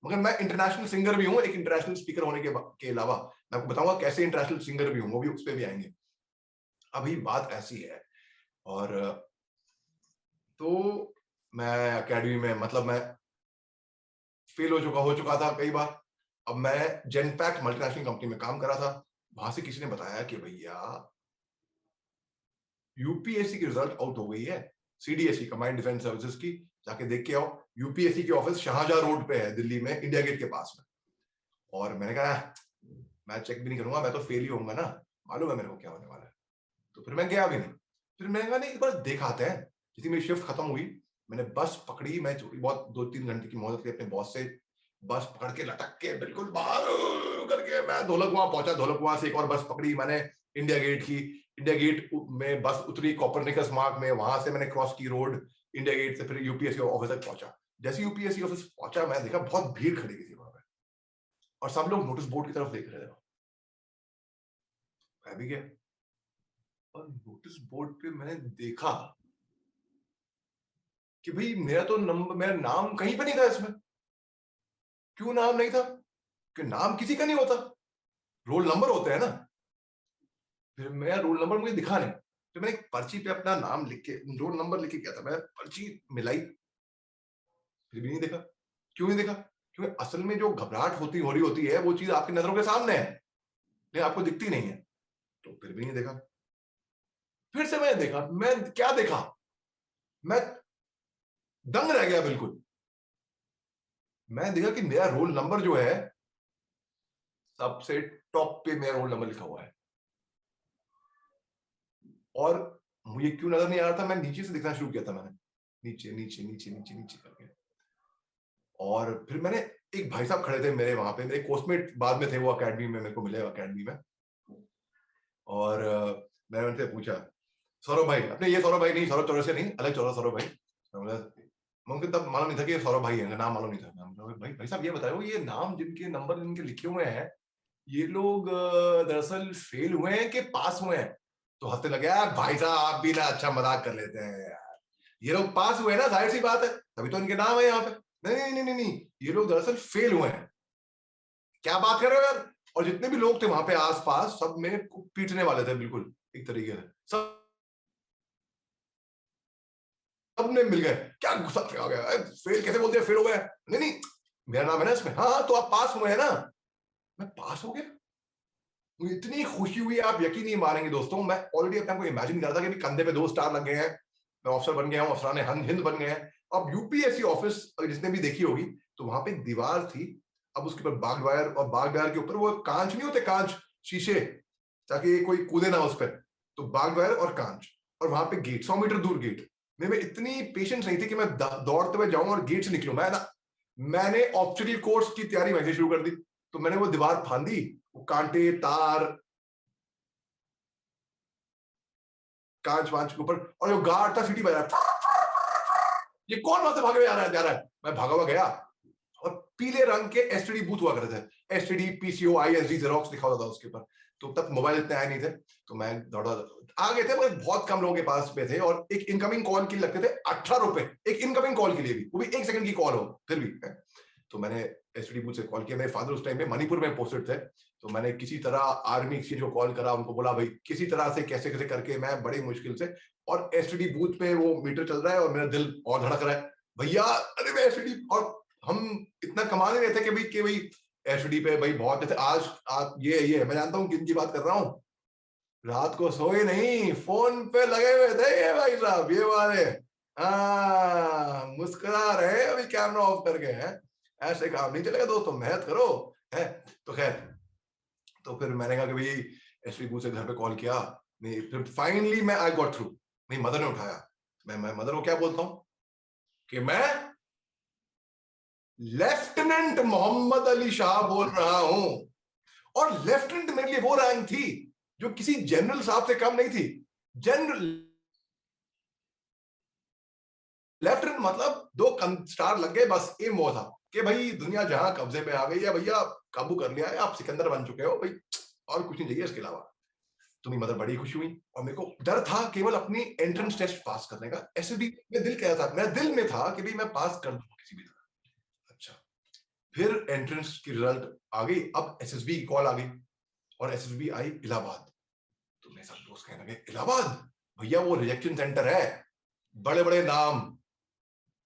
मगर मैं इंटरनेशनल सिंगर भी हूं, एक इंटरनेशनल स्पीकर होने के अलावा मैं आपको बताऊंगा कैसे इंटरनेशनल सिंगर भी हूं, वो भी उस पर भी आएंगे। अभी बात ऐसी है, और तो मैं एकेडमी में, मतलब मैं फेल हो चुका था कई बार। अब मैं जेनपैक्ट मल्टीनेशनल कंपनी में काम कर रहा था, वहां से किसी ने बताया कि भैया यूपीएससी की रिजल्ट आउट हो गई है, सीडीएससी कमांड डिफेंस सर्विसेज की, जाके देख के आओ। यूपीएससी की ऑफिस शाहजहां रोड पे है दिल्ली में, इंडिया गेट के पास में। और मैंने कहा मैं चेक भी नहीं करूंगा, मैं तो फेल ही होऊंगा ना, मालूम है मेरे को क्या होने वाला है। तो फिर मैं गया भी नहीं। फिर मैंने कहा नहीं, एक बार देखाते हैं। जितनी मेरी शिफ्ट खत्म हुई, मैंने बस पकड़ी, मैं बहुत 2-3 घंटे की मोहलत ली अपने बॉस से, बस पकड़ के लटक के बिल्कुल बाहर करके मैं ढोलकवां पहुंचा, ढोलकवां से एक और बस पकड़ी मैंने इंडिया गेट की, इंडिया गेट में बस उतरी कॉपरनिकस मार्ग में, वहां से मैंने क्रॉस की रोड इंडिया गेट से, फिर यूपीएससी ऑफिस तक पहुंचा। जैसे यूपीएससी ऑफिस पहुंचा, मैं देखा बहुत भीड़ खड़ी थी वहां पे, और सब लोग नोटिस बोर्ड की तरफ देख रहे थे। मैं भी गया, और नोटिस बोर्ड पे मैंने देखा कि भाई मेरा तो नंबर, मेरा नाम कहीं पे नहीं था इसमें। क्यों नाम नहीं था? कि नाम किसी का नहीं होता, रोल नंबर होते हैं ना। फिर मेरा रोल नंबर मुझे दिखा नहीं, फिर मैंने एक पर्ची पे अपना नाम लिख के, रोल नंबर लिख के गया था, मैं पर्ची मिलाई, फिर भी नहीं देखा। क्यों नहीं देखा? क्योंकि असल में जो घबराहट हो रही होती है, वो चीज आपकी नजरों के सामने है, लेकिन आपको दिखती नहीं है। तो फिर भी नहीं देखा। फिर से मैंने देखा, मैं क्या देखा, मैं दंग रह गया बिल्कुल। मैं देखा कि मेरा रोल नंबर जो है, सबसे टॉप पे मेरा रोल नंबर लिखा हुआ है, और मुझे क्यों नजर नहीं आ रहा था, मैं नीचे से देखना शुरू किया था मैंने, नीचे नीचे नीचे नीचे नीचे करके। और फिर मैंने, एक भाई साहब खड़े थे मेरे वहां पे, मेरे कोर्समेट बाद में थे, वो एकेडमी में मेरे को मिले अकेडमी में, और मैंने उनसे पूछा, सौरभ भाई, अपने ये सौरभ भाई नहीं, सौरभ चौरसिया नहीं, अलग सौरभ भाई। मुझे तब मालूम नहीं था कि ये सौरभ भाई है, नाम मालूम नहीं था। भाई साहब ये बताओ, ये नाम जिनके नंबर जिनके लिखे हुए हैं, ये लोग दरअसल फेल हुए हैं कि पास हुए हैं? तो हंसने लगे, यार भाई साहब आप भी ना अच्छा मजाक कर लेते हैं यार, ये लोग पास हुए ना, जाहिर सी बात है, तभी तो इनके नाम है यहाँ पे। नहीं नहीं नहीं नहीं, ये लोग दरअसल फेल हुए हैं। क्या बात कर रहे हो यार? और जितने भी लोग थे वहां पे आसपास, सब मेरे को पीटने वाले थे बिल्कुल एक तरीके से, सबने मिल गए, क्या गुस्सा आ गया, फेल कैसे बोलते हैं, फेल हो गया? नहीं नहीं, मेरा नाम है ना इसमें। हाँ तो आप पास हुए हैं ना। मैं पास हो गया, मुझे इतनी खुशी हुई, आप यकीन नहीं मानेंगे दोस्तों, मैं ऑलरेडी अपने को इमेजिन कर रहा था कि कंधे पे 2 स्टार लग गए हैं, मैं ऑफिसर बन गया हूँ, अफसरान हिंद बन गए हैं। अब यूपीएससी ऑफिस जिसने भी देखी होगी, तो वहां पे एक दीवार थी, अब उसके ऊपर बाग वायर, और बाग वायर के ऊपर वो कांच नहीं होते, कांच शीशे, ताकि कोई कूदे ना उस पर, तो बाग वायर और कांच, और वहां पे गेट 100 मीटर दूर गेट। मेरे में इतनी पेशेंस नहीं थी कि मैं दौड़ते हुए जाऊं और गेट से निकलूं। मैंने ऑब्स्टिकल कोर्स की तैयारी वैसे शुरू कर दी। तो मैंने वो दीवार फांदी, वो कांटे तार कांच वांच के ऊपर, और जो गार्ड था सीटी बजा, ये कौन वहां से भागे हुए जा रहा है। मैं भागा हुआ गया, और पीले रंग के एसटीडी बूथ हुआ करते थे, एसटीडी पीसीओ आईएसडी जेरोक्स लिखा होता था उसके ऊपर। तो तब मोबाइल इतने आए नहीं थे, तो मैं दौड़ा आ गए थे, मगर बहुत कम लोगों के पास पे थे, और एक इनकमिंग कॉल के लिए लगते थे 18 रुपए, एक इनकमिंग कॉल के लिए भी, वो भी 1 सेकंड की कॉल हो फिर भी। तो मैंने एसटीडी बूथ से कॉल किया, मेरे फादर उस टाइम पे मणिपुर में पोस्टेड थे, तो मैंने किसी तरह आर्मी एक्सचेंज को कॉल करा, उनको बोला भाई किसी तरह से कैसे कैसे करके, मैं बड़ी मुश्किल से, और एसटीडी बूथ पे वो मीटर चल रहा है और मेरा दिल और धड़क रहा है, भैया अरे मैं एसटीडी, और हम इतना कमा नहीं रहे थे कि भाई एसटीडी पे भाई बहुत, जैसे आज ये मैं जानता हूँ किन की बात कर रहा हूँ, रात को सोए नहीं, फोन पे लगे हुए थे ये भाई साहब, ये वाले। हाँ, मुस्कुरा रहे अभी कैमरा ऑफ करके हैं। ऐसे काम नहीं चलेगा दोस्तों, मेहनत करो है। तो खैर, तो फिर मैंने कहा कि भाई एसपी से घर पे कॉल किया, नहीं फिर फाइनली मैं आई गॉट थ्रू। मेरी मदर ने उठाया। मैं मदर को क्या बोलता हूँ कि मैं लेफ्टिनेंट मोहम्मद अली शाह बोल रहा हूं। और लेफ्टिनेंट मेरे लिए वो रैंक थी जो किसी जनरल साहब से कम नहीं थी। जनरल लेफ्टिनेंट मतलब 2 स्टार लग गए, बस एम वो था कि भाई दुनिया जहां कब्जे में आ गई है भैया, काबू कर लिया है, आप सिकंदर बन चुके हो भाई, और कुछ नहीं चाहिए इसके अलावा। तो मेरी मदर बड़ी खुश हुई और मेरे को डर था केवल अपनी एंट्रेंस टेस्ट पास करने का। एसएसबी में दिल कह रहा था, मेरा दिल में था कि भाई मैं पास कर दूंगा किसी भी तरह। अच्छा, फिर एंट्रेंस की रिजल्ट आ गई, अब एसएसबी की कॉल आ गई और एसएसबी आई इलाहाबाद। तो मेरे सब दोस्त कहने लगे इलाहाबाद भैया वो रिजेक्शन सेंटर है, बड़े बड़े नाम,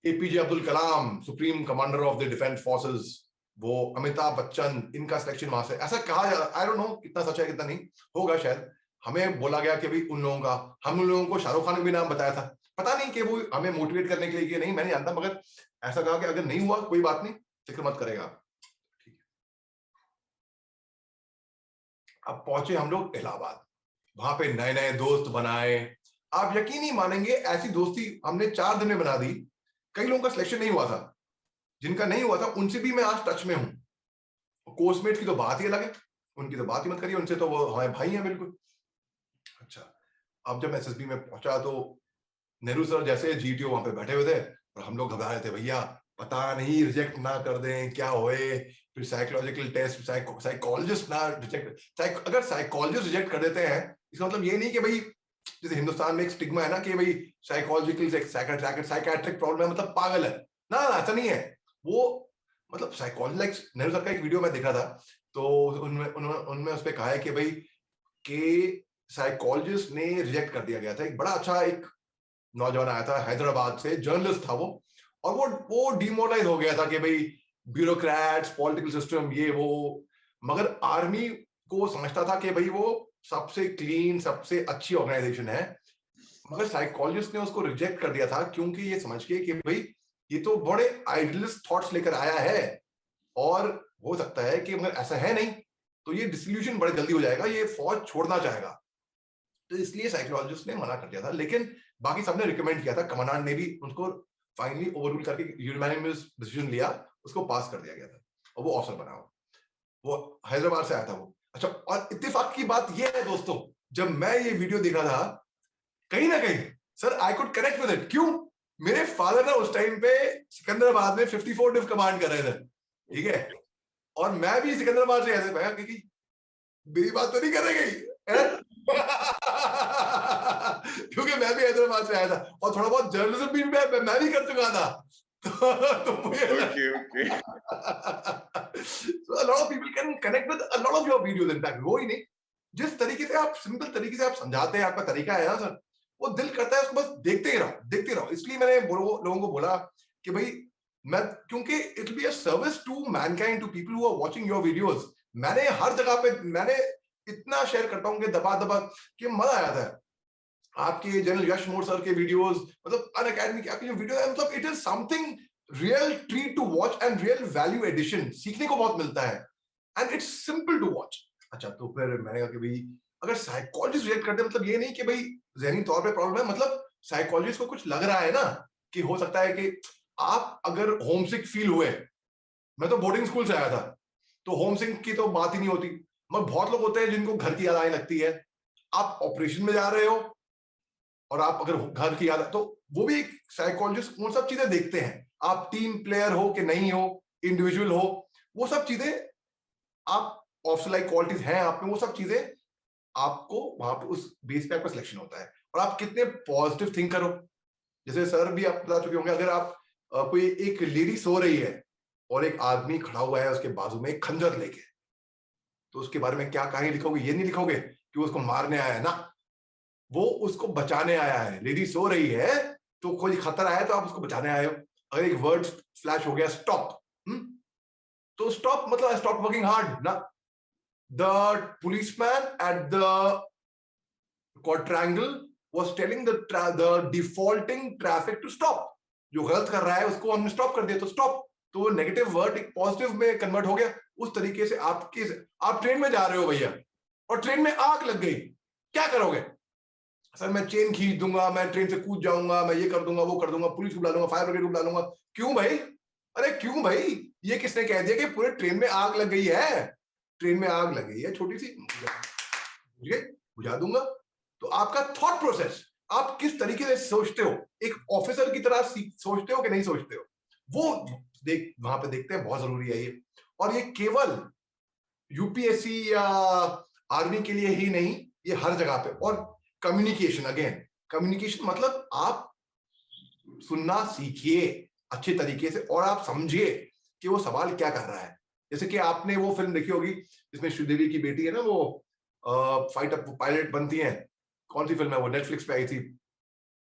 APJ Abdul Kalam supreme commander of the defence forces, वो अमिताभ बच्चन, इनका सिलेक्शन वहां से, ऐसा कहा, आई डोंट नो कितना सच है कितना नहीं होगा, शायद हमें बोला गया कि भाई उन लोगों का, हम उन लोगों को शाहरुख खान ने भी नाम बताया था, पता नहीं कि वो हमें मोटिवेट करने के लिए कि नहीं, मैं नहीं जानता, मगर ऐसा कहा कि अगर नहीं हुआ कोई बात नहीं, फिक्र मत करेगा। ठीक है, अब पहुंचे हम लोग इलाहाबाद, वहां पे नए नए दोस्त बनाए। आप यकीन नहीं मानेंगे, ऐसी दोस्ती हमने 4 दिन में बना दी। कई लोगों का सिलेक्शन नहीं हुआ था, जिनका नहीं हुआ था उनसे भी मैं आज टच में हूं। कोर्समेट की तो बात ही अलग है, उनकी तो बात ही मत करिए, उनसे तो वो हमारे भाई हैं बिल्कुल। अच्छा, अब जब एसएसबी में पहुंचा तो नेहरू सर जैसे जीटीओ वहां पे बैठे हुए थे और हम लोग घबरा रहे थे, भैया पता नहीं रिजेक्ट ना कर दें, क्या होए, फिर साइकोलॉजिकल टेस्ट, साइकोलॉजिस्ट ना रिजेक्ट, अगर साइकोलॉजिस्ट रिजेक्ट कर देते हैं इसका मतलब ये नहीं कि भाई, जैसे हिंदुस्तान में एक स्टिग्मा है ना कि भाई साइकोलॉजिकल साइकेट्रिक प्रॉब्लम है मतलब पागल है, ना ऐसा नहीं है। वो मतलब साइकोलॉजी, लाइक नेहरू सर का एक वीडियो मैं देखा था, तो उनमें उस पर कहा है कि भाई के साइकोलॉजिस्ट ने रिजेक्ट कर दिया गया था। एक बड़ा अच्छा एक नौजवान आया था हैदराबाद से, जर्नलिस्ट था वो, और वो डिमोरलाइज हो गया था कि भाई ब्यूरोक्रेट्स, पॉलिटिकल सिस्टम, ये वो, मगर आर्मी को समझता था कि भाई वो सबसे क्लीन, सबसे अच्छी ऑर्गेनाइजेशन है, मगर साइकोलॉजिस्ट ने उसको रिजेक्ट कर दिया था क्योंकि ये समझ के कि भाई ये तो बड़े आइडियलिस्ट थॉट्स लेकर आया है और हो सकता है कि अगर ऐसा है नहीं तो ये डिसल्यूशन बड़े जल्दी हो जाएगा, ये फौज छोड़ना चाहेगा, तो इसलिए साइकोलॉजिस्ट ने मना कर दिया था। लेकिन बाकी सबने रिकमेंड किया था, कमांडेंट ने भी उसको फाइनली ओवररूल करके यूनानिमस डिसीजन लिया, उसको पास कर दिया गया था और वो ऑफिसर बना। वो हैदराबाद से आया था वो। अच्छा, और इत्तेफाक की बात ये है दोस्तों, जब मैं ये वीडियो देख रहा था, कहीं ना कहीं sir I could connect with it. क्यों? मेरे फादर ना उस टाइम पे सिकंदराबाद में 54 डिव कमांड कर रहे थे, ठीक है, और मैं भी सिकंदराबाद से ऐसे भागा क्योंकि मेरी बात तो नहीं कर रही क्योंकि मैं भी हैदराबाद से आया था और थोड़ा बहुत जर्नलिज्म भी मैं भी कर चुका था, तो मुझे so a lot of people can connect with a lot of your videos, in fact वो ही नहीं, जिस तरीके से आप सिंपल तरीके से आप समझाते हैं, आपका तरीका है ना सर, वो दिल करता है उसको बस देखते ही रहो। इसलिए मैंने लोगों को बोला कि भाई मैं, क्योंकि it will be a service to mankind, to people who are watching your videos. मैंने हर जगह पे मैंने इतना शेयर करता हूँ कि दबा कि मजा आ जाता है। आपके जनरल यश मोर सर के वीडियोस, मतलब अन अकेडमी के आपके जो वीडियो है, मतलब it is something real treat to watch and real value addition, सीखने को बहुत मिलता है and it's simple to watch. अच्छा, तो फिर मैंने कहा कि भाई अगर साइकोलॉजिस्ट रिएक्ट करते, मतलब ये नहीं कि भाई ज़हनी तौर पे प्रॉब्लम है, मतलब साइकोलॉजिस्ट को कुछ लग रहा है ना कि हो सकता है कि आप अगर होमसिक फील हुए, मैं तो बोर्डिंग स्कूल से आया था तो होमसिक की तो बात ही नहीं होती, मगर बहुत लोग होते हैं जिनको घर की याद आने लगती है। आप ऑपरेशन में जा रहे हो और आप अगर घर की याद, तो वो भी एक साइकोलॉजिस्ट उन सब चीजें देखते हैं। आप टीम प्लेयर हो कि नहीं हो, इंडिविजुअल हो, वो सब चीजें आप ऑफिसर लाइक क्वालिटीज हैं आप में, वो सब चीजें आपको वहां पे उस बेस पे आपका सिलेक्शन होता है और आप कितने पॉजिटिव थिंक करो। जैसे सर भी आप बता चुके होंगे, अगर आप कोई एक लेडी सो रही है और एक आदमी खड़ा हुआ है उसके बाजू में एक खंजर लेके, तो उसके बारे में क्या कहानी लिखोगे? ये नहीं लिखोगे कि उसको मारने आया है ना, वो उसको बचाने आया है। लेडी सो रही है तो कोई खतरा है तो आप उसको बचाने आए हो। अगर एक वर्ड फ्लैश हो गया स्टॉप, तो स्टॉप मतलब स्टॉप वर्किंग हार्ड ना। The policeman at the quadrangle was telling the defaulting traffic to stop. जो गलत कर रहा है उसको हमने स्टॉप कर दिया, तो स्टॉप, तो वो नेगेटिव वर्ड एक पॉजिटिव में कन्वर्ट हो गया। उस तरीके से आप ट्रेन में जा रहे हो भैया और ट्रेन में आग लग गई, क्या करोगे? सर मैं चेन खींच दूंगा, मैं ट्रेन से कूद जाऊंगा, मैं ये कर दूंगा, वो कर दूंगा, पुलिस को बुला लूंगा, फायर ब्रिगेड को बुला लूंगा। क्यों भाई? अरे क्यों भाई? ये किसने कह दिया कि पूरे ट्रेन में आग लग गई है? ट्रेन में आग लग गई है छोटी सी, बुझा दूंगा। तो आपका थॉट प्रोसेस, आप किस तरीके से सोचते हो, एक ऑफिसर की तरह सोचते हो कि नहीं सोचते हो, वो वहां पे देखते हैं, बहुत जरूरी है ये। और ये केवल यूपीएससी या आर्मी के लिए ही नहीं, ये हर जगह पे। और कम्युनिकेशन, अगेन कम्युनिकेशन मतलब आप सुनना सीखिए अच्छे तरीके से और आप समझिए कि वो सवाल क्या कर रहा है। जैसे कि आपने वो फिल्म देखी होगी जिसमें श्रीदेवी की बेटी है ना, वो फाइट अप पायलट बनती है, कौन सी फिल्म है वो? नेटफ्लिक्स पे आई थी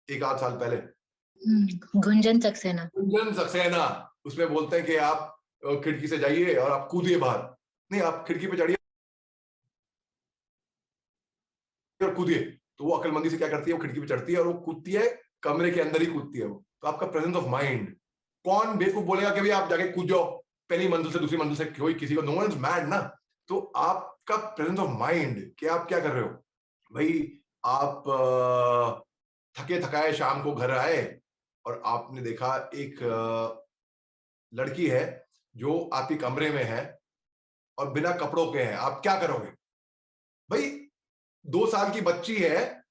1-8 साल पहले, गुंजन सक्सेना। गुंजन सक्सेना। उसमें बोलते हैं कि आप खिड़की से जाइए और आप कूदिए बाहर, नहीं आप खिड़की पे चढ़िए और कूदिए। तो वो अकलमंदी से क्या करती है, वो खिड़की पे चढ़ती है और वो कूदती है, कमरे के अंदर ही कूदती है वो। तो आपका प्रेजेंस ऑफ माइंड, कौन बेवकूफ बोलेगा कि भाई आप जाके कूद जाओ पहली मंजिल से दूसरी मंजिल से, कोई किसी को, नो वन इज मैड ना। तो आपका प्रेजेंस ऑफ माइंड कि आप क्या कर रहे हो भाई। आप थके थकाए शाम को घर आए और आपने देखा एक लड़की है जो आपके कमरे में है और बिना कपड़ों के है, आप क्या करोगे भाई? 2 साल की बच्ची है,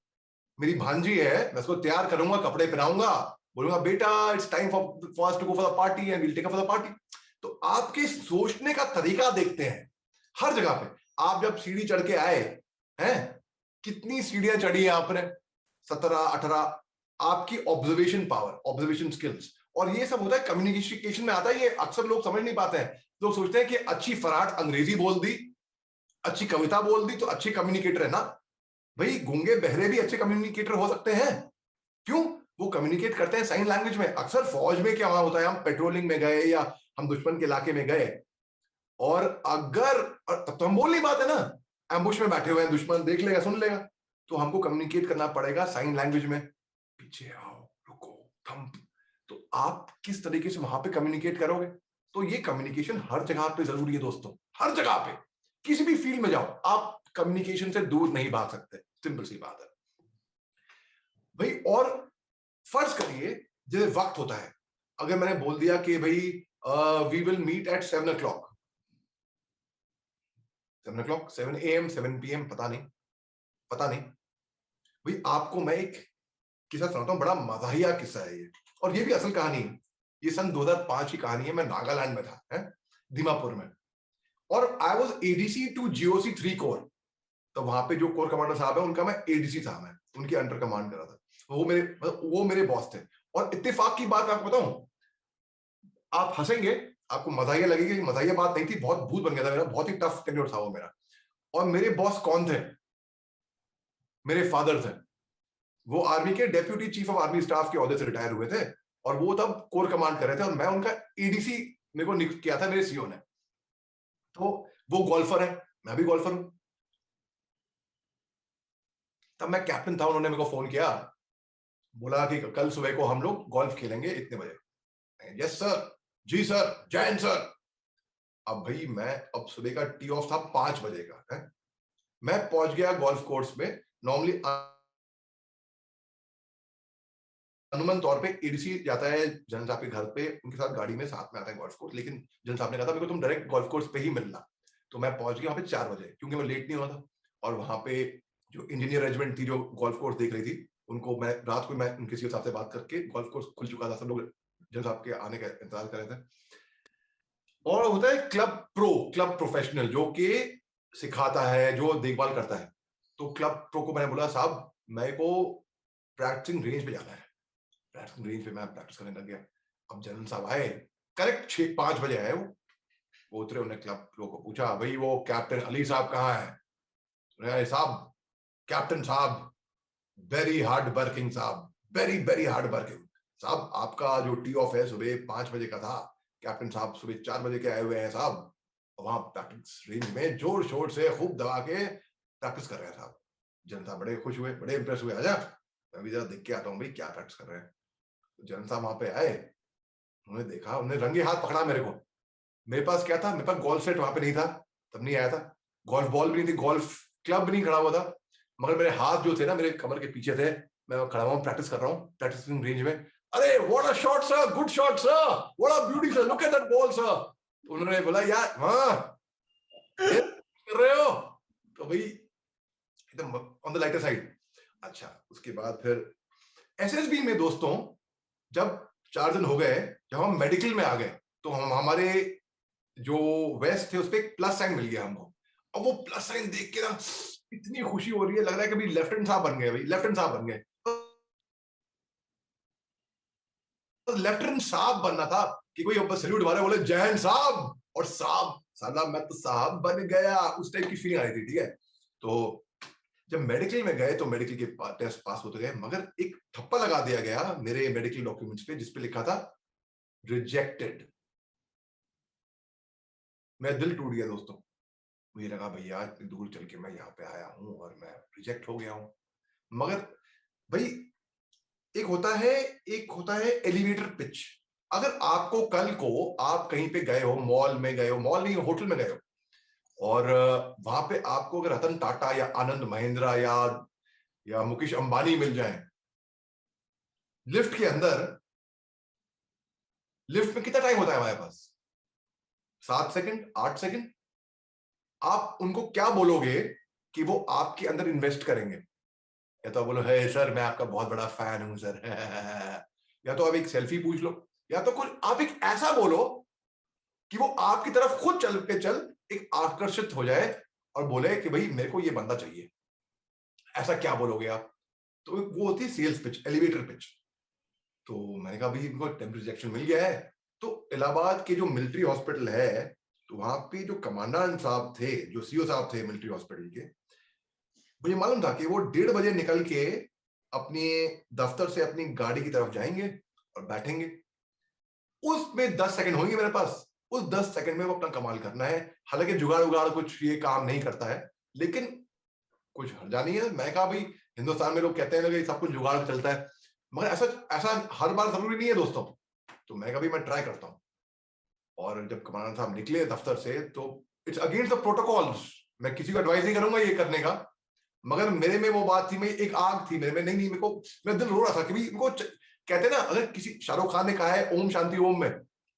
मेरी भांजी है, मैं उसको तैयार करूंगा, कपड़े पहनाऊंगा, बोलूंगा बेटा it's time for us to go for the party and we'll take for the party. तो आपके सोचने का तरीका देखते हैं हर जगह पे। आप जब सीढ़ी चढ़ के आए हैं, कितनी सीढ़ियां चढ़ी है आपने? 17-18। आपकी ऑब्जर्वेशन पावर, ऑब्जर्वेशन स्किल्स, और ये सब होता है कम्युनिकेशन में आता है। ये अक्सर लोग समझ नहीं पाते हैं। लोग सोचते हैं कि अच्छी फराट अंग्रेजी बोल दी, अच्छी कविता बोल दी तो अच्छे कम्युनिकेटर है ना। भाई गूंगे बहरे भी अच्छे कम्युनिकेटर हो सकते हैं। क्यों? वो कम्युनिकेट करते हैं साइन लैंग्वेज में। अक्सर फौज में क्या होता है, हम पेट्रोलिंग में गए या हम दुश्मन के इलाके में गए और अगर, तब तो हम बोल नहीं पाते ना, एम्बुश में बैठे हुए हैं, दुश्मन देख लेगा, सुन लेगा, तो हमको कम्युनिकेट करना पड़ेगा साइन लैंग्वेज में, पीछे आओ, रुको, थम। तो आप किस तरीके से वहां पे कम्युनिकेट करोगे? तो ये कम्युनिकेशन हर जगह पे जरूरी है दोस्तों, हर जगह पे। किसी भी फील्ड में जाओ, आप कम्युनिकेशन से दूर नहीं भाग सकते, सिंपल सी बात है भाई। और फर्ज करिए जैसे वक्त होता है, अगर मैंने बोल दिया कि भाई we will meet at 7 o'clock, 7 AM 7 PM, पता नहीं भाई। आपको मैं एक किस्सा सुनाता हूं, बड़ा मजाहिया किस्सा है ये, और ये भी असल कहानी है। ये सन 2005 की कहानी है। मैं नागालैंड में था, दीमापुर में, और I was ADC to GOC 3 corps. तो वहां पे जो कोर कमांडर साहब है उनका मैं एडीसी था, मैं उनके अंडर कमांड कर रहा था। वो मेरे बॉस थे। और इत्तेफाक की बात आपको बताऊं, आप हंसेंगे, आपको मजाहिया लगेगी, मजाहिया बात नहीं थी, बहुत भूत बन गया था मेरा, बहुत ही टफ टेन्योर था वो मेरा। और मेरे बॉस कौन थे? मेरे फादर थे। वो आर्मी के deputy chief of army staff के ओहदे से रिटायर हुए थे और वो तब कोर कमांड कर रहे थे, और मैं उनका एडीसी मेरे को नियुक्त किया था मेरे सीओ ने। तो वो गोल्फर है, मैं भी गोल्फर हूं। तब मैं कैप्टन था, उन्होंने मेरे को फोन किया, बोला कि कल सुबह को हम लोग गोल्फ खेलेंगे इतने बजे। यस सर, जी सर, जय हिंद सर। अब भाई अब सुबह का टी ऑफ था 5 बजे का है। मैं पहुंच गया गोल्फ कोर्स में। नॉर्मली अनुमान तौर पे एडीसी जाता है जनरल साहब के घर पे, उनके साथ गाड़ी में साथ में आता है गोल्फ कोर्स, लेकिन जनरल साहब ने कहा था मेरे को तुम डायरेक्ट गोल्फ कोर्स पे ही मिलना। तो मैं पहुंच गया वहां पे 4 बजे, क्योंकि मैं लेट नहीं हुआ था। और वहां पे जो इंजीनियर रेजिमेंट थी जो गोल्फ कोर्स देख रही थी, उनको मैं रात को उनके सीओ साहब से बात करके, गोल्फ कोर्स खुल चुका था, सब लोग जनरल साहब के आने का इंतजार कर रहे थे। और होता है क्लब प्रोफेशनल जो कि सिखाता है, जो देखभाल करता है। तो क्लब प्रो को मैंने बोला साहब मेरे को प्रैक्टिसिंग रेंज पे जाना है। प्रैक्टिसिंग रेंज पे मैं प्रैक्टिस करने लग गया। अब जनरल साहब आए, करेक्ट 5 बजे आए। वो उतरे, उन्हें क्लब प्रो को पूछा भाई वो कैप्टन अली साहब कहाँ है? साहब, कैप्टन साहब वेरी हार्ड वर्किंग साहब, वेरी वेरी हार्ड वर्किंग साहब। आपका जो टी ऑफ है सुबह 5 बजे का था, कैप्टन साहब सुबह 4 बजे के आए हुए हैं साहब। वहां प्रैक्टिस रेंज में जोर शोर से खूब दबा के प्रैक्टिस कर रहे हैं साहब। जन साहब बड़े खुश हुए, बड़े इंप्रेस हुए, आजा मैं भी जरा देख के आता हूँ भाई क्या प्रैक्टिस कर रहे हैं। तो जन साहब वहां पे आए, उन्होंने देखा, उन्होंने रंगे हाथ पकड़ा मेरे को। मेरे पास क्या था, मेरे पास गोल्फ सेट वहां पे नहीं था, तब नहीं आया था, गोल्फ बॉल भी नहीं थी, गोल्फ क्लब भी नहीं खड़ा हुआ था, मगर मेरे हाथ जो थे ना मेरे कमर के पीछे थे, मैं खड़ा हुआ प्रैक्टिस कर रहा हूँ, प्रैक्टिसिंग रेंज में। अरे what a shot sir, good shot sir, what a beauty sir, look at that ball sir. तो उन्होंने बोला यार हाँ कर रहे हो, तो भाई एकदम ऑन द लाइटर साइड। अच्छा, उसके बाद फिर एसएसबी में दोस्तों जब 4 दिन हो गए, जब हम मेडिकल में आ गए, तो हम हमारे जो वेस्ट थे उस पर एक प्लस साइन मिल गया हमको। और वो प्लस साइन देख के ना इतनी खुशी हो रही है, लग रहा है कि भाई लेफ्टिनेंट साहब बन गए, भाई लेफ्टिनेंट साहब बन गए। तो लेफ्टिनेंट साहब बनना था कि कोई ऊपर सैल्यूट मारे, बोले जय हिंद साहब, और साहब साला मैं तो साहब बन गया, उस टाइप की फीलिंग आ रही थी। ठीक है, तो जब मेडिकल में गए तो मेडिकल के टेस्ट पास होते गए, मगर एक ठप्पा लगा दिया गया मेरे मेडिकल डॉक्यूमेंट्स पे, जिसपे लिखा था रिजेक्टेड। मेरा दिल टूट गया दोस्तों, मुझे लगा भैया इतनी दूर चल के मैं यहाँ पे आया हूँ और मैं रिजेक्ट हो गया हूँ। मगर भाई एक होता है एलिवेटर पिच। अगर आपको कल को आप कहीं पे गए हो, मॉल में गए हो, मॉल नहीं होटल में गए हो, और वहां पे आपको अगर रतन टाटा या आनंद महिंद्रा या मुकेश अंबानी मिल जाए लिफ्ट के अंदर, लिफ्ट में कितना टाइम होता है हमारे पास, 7 सेकंड 8 सेकंड। आप उनको क्या बोलोगे कि वो आपके अंदर इन्वेस्ट करेंगे? या तो बोलो है सर मैं आपका बहुत बड़ा फैन हूं सर या तो आप एक सेल्फी पूछ लो, या तो कुछ आप एक ऐसा बोलो कि वो आपकी तरफ खुद चल एक आकर्षित हो जाए और बोले कि भाई मेरे को ये बंदा चाहिए। ऐसा क्या बोलोगे आप? तो वो होती है सेल्स पिच, एलिवेटर पिच। तो मैंने कहा भाई इनको टेम्परेरी रिजेक्शन मिल गया है। तो इलाहाबाद के जो मिलिट्री हॉस्पिटल है, तो वहां पे जो कमांडेंट साहब थे, जो सीओ साहब थे मिलिट्री हॉस्पिटल के, मुझे मालूम था कि वो 1:30 बजे निकल के अपने दफ्तर से अपनी गाड़ी की तरफ जाएंगे और बैठेंगे। उसमें 10 सेकंड होंगे मेरे पास, उस 10 सेकंड में वो अपना कमाल करना है। हालांकि जुगाड़ उगाड़ कुछ ये काम नहीं करता है, लेकिन कुछ हर्जा नहीं है। मैं कहा भाई हिंदुस्तान में लोग कहते हैं कि सब कुछ जुगाड़ चलता है, मगर ऐसा हर बार जरूरी नहीं है दोस्तों। तो मैं कहा भाई मैं ट्राई करता हूँ। और जब कमांडेंट साहब निकले दफ्तर से, तो इट्स अगेंस्ट द प्रोटोकॉल्स, मैं किसी को एडवाइस नहीं करूंगा ये करने का, मगर मेरे में वो बात थी, मैं एक आग थी मेरे में, नहीं मेरे को, मेरा दिल रो रहा था कि भाई मेरे को कहते ना, अगर किसी, शाहरुख खान ने कहा है ओम शांति ओम में,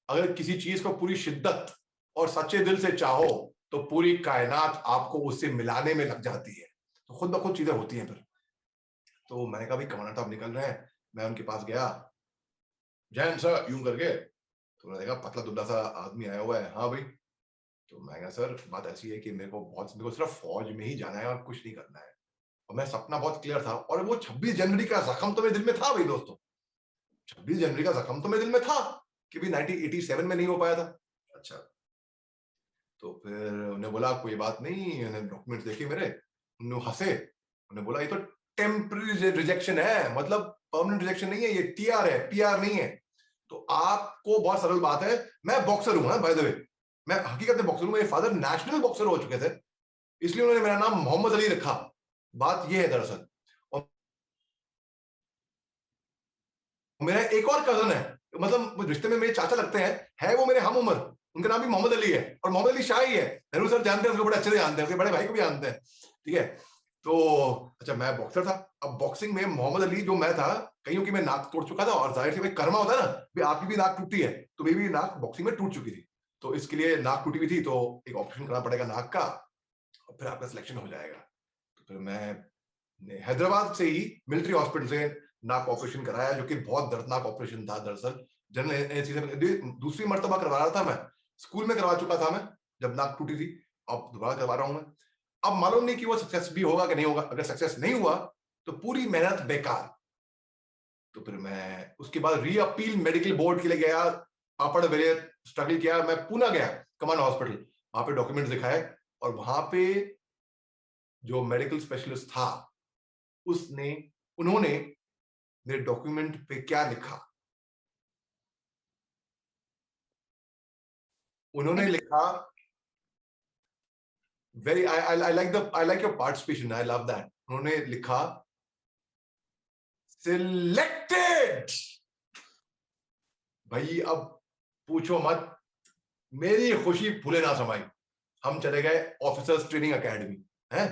अगर किसी चीज को पूरी शिद्दत और सच्चे दिल से चाहो तो पूरी कायनात आपको उससे मिलाने में लग जाती है, तो खुद ब खुद चीजें होती हैं फिर। तो मैंने कहा भाई कमांडर साहब निकल रहे हैं, मैं उनके पास गया, जैन सर यूं करके, तो मैंने देखा पतला दुबला सा आदमी आया हुआ है। हाँ भाई, तो मैं कहा सर बात ऐसी है कि मेरे को सिर्फ फौज में ही जाना है और कुछ नहीं करना है, और मेरा सपना बहुत क्लियर था, और वो 26 जनवरी का जख्म तो मेरे दिल में था भाई दोस्तों, 26 जनवरी का जख्म तो मेरे दिल में था कि भाई 1987 में नहीं हो पाया था। अच्छा, तो फिर उन्होंने बोला कोई बात नहीं, उन्होंने डॉक्यूमेंट देखे मेरे, उन्होंने हंसे, उन्होंने बोला ये तो टेम्पररी रिजेक्शन है, मतलब परमानेंट रिजेक्शन नहीं है, ये टीआर है, पीआर नहीं है। तो आपको बहुत सरल बात है, मैं बॉक्सर हूं बाय द वे, मैं हकीकत में बॉक्सर हूं, मेरे फादर नेशनल बॉक्सर हो चुके थे, इसलिए उन्होंने मेरा नाम मोहम्मद अली रखा। बात यह है दरअसल, और मेरा एक और कजन है, मतलब रिश्ते में मेरे चाचा लगते हैं, है वो मेरे हम उम्र, उनका नाम भी मोहम्मद अली है, और मोहम्मद अली शाह ही है। नेहरू सर जानते हैं उसको, बड़े अच्छे से जानते हैं, उसके बड़े भाई को भी जानते हैं। ठीक है, तो अच्छा मैं बॉक्सर था। अब बॉक्सिंग में मोहम्मद अली जो मैं था, कहीं कि मैं नाक तोड़ चुका था, और जाहिर सी भाई कर्मा होता है ना, भी आपकी भी नाक टूटी है, तो मेरी भी नाक बॉक्सिंग में टूट चुकी थी, तो इसके लिए नाक टूटी हुई थी, तो एक ऑपरेशन करना पड़ेगा नाक का, और फिर आपका सिलेक्शन हो जाएगा। तो फिर मैं हैदराबाद से ही मिलिट्री हॉस्पिटल से नाक ऑपरेशन कराया, जो कि बहुत दर्दनाक ऑपरेशन था दरअसल, जनरल एनेस्थीसिया दूसरी मर्तबा करवा रहा था मैं, स्कूल में करवा चुका था मैं जब नाक टूटी थी, अब दोबारा करवा रहा हूं मैं। अब मालूम नहीं कि वो सक्सेस भी होगा कि नहीं होगा, अगर सक्सेस नहीं हुआ तो पूरी मेहनत बेकार। तो फिर मैं उसके बाद री अपील मेडिकल बोर्ड के लिए गया, पापड़ बेले स्ट्रगल किया, मैं पुणे गया कमांड हॉस्पिटल, वहां पे डॉक्यूमेंट दिखाए, और वहां पे जो मेडिकल स्पेशलिस्ट था उन्होंने मेरे डॉक्यूमेंट पे क्या लिखा, उन्होंने लिखा very, I like your participation, I love that. उन्होंने लिखा सिलेक्टेड। भाई अब पूछो मत, मेरी खुशी फूले ना समाई। हम चले गए ऑफिसर्स ट्रेनिंग एकेडमी है।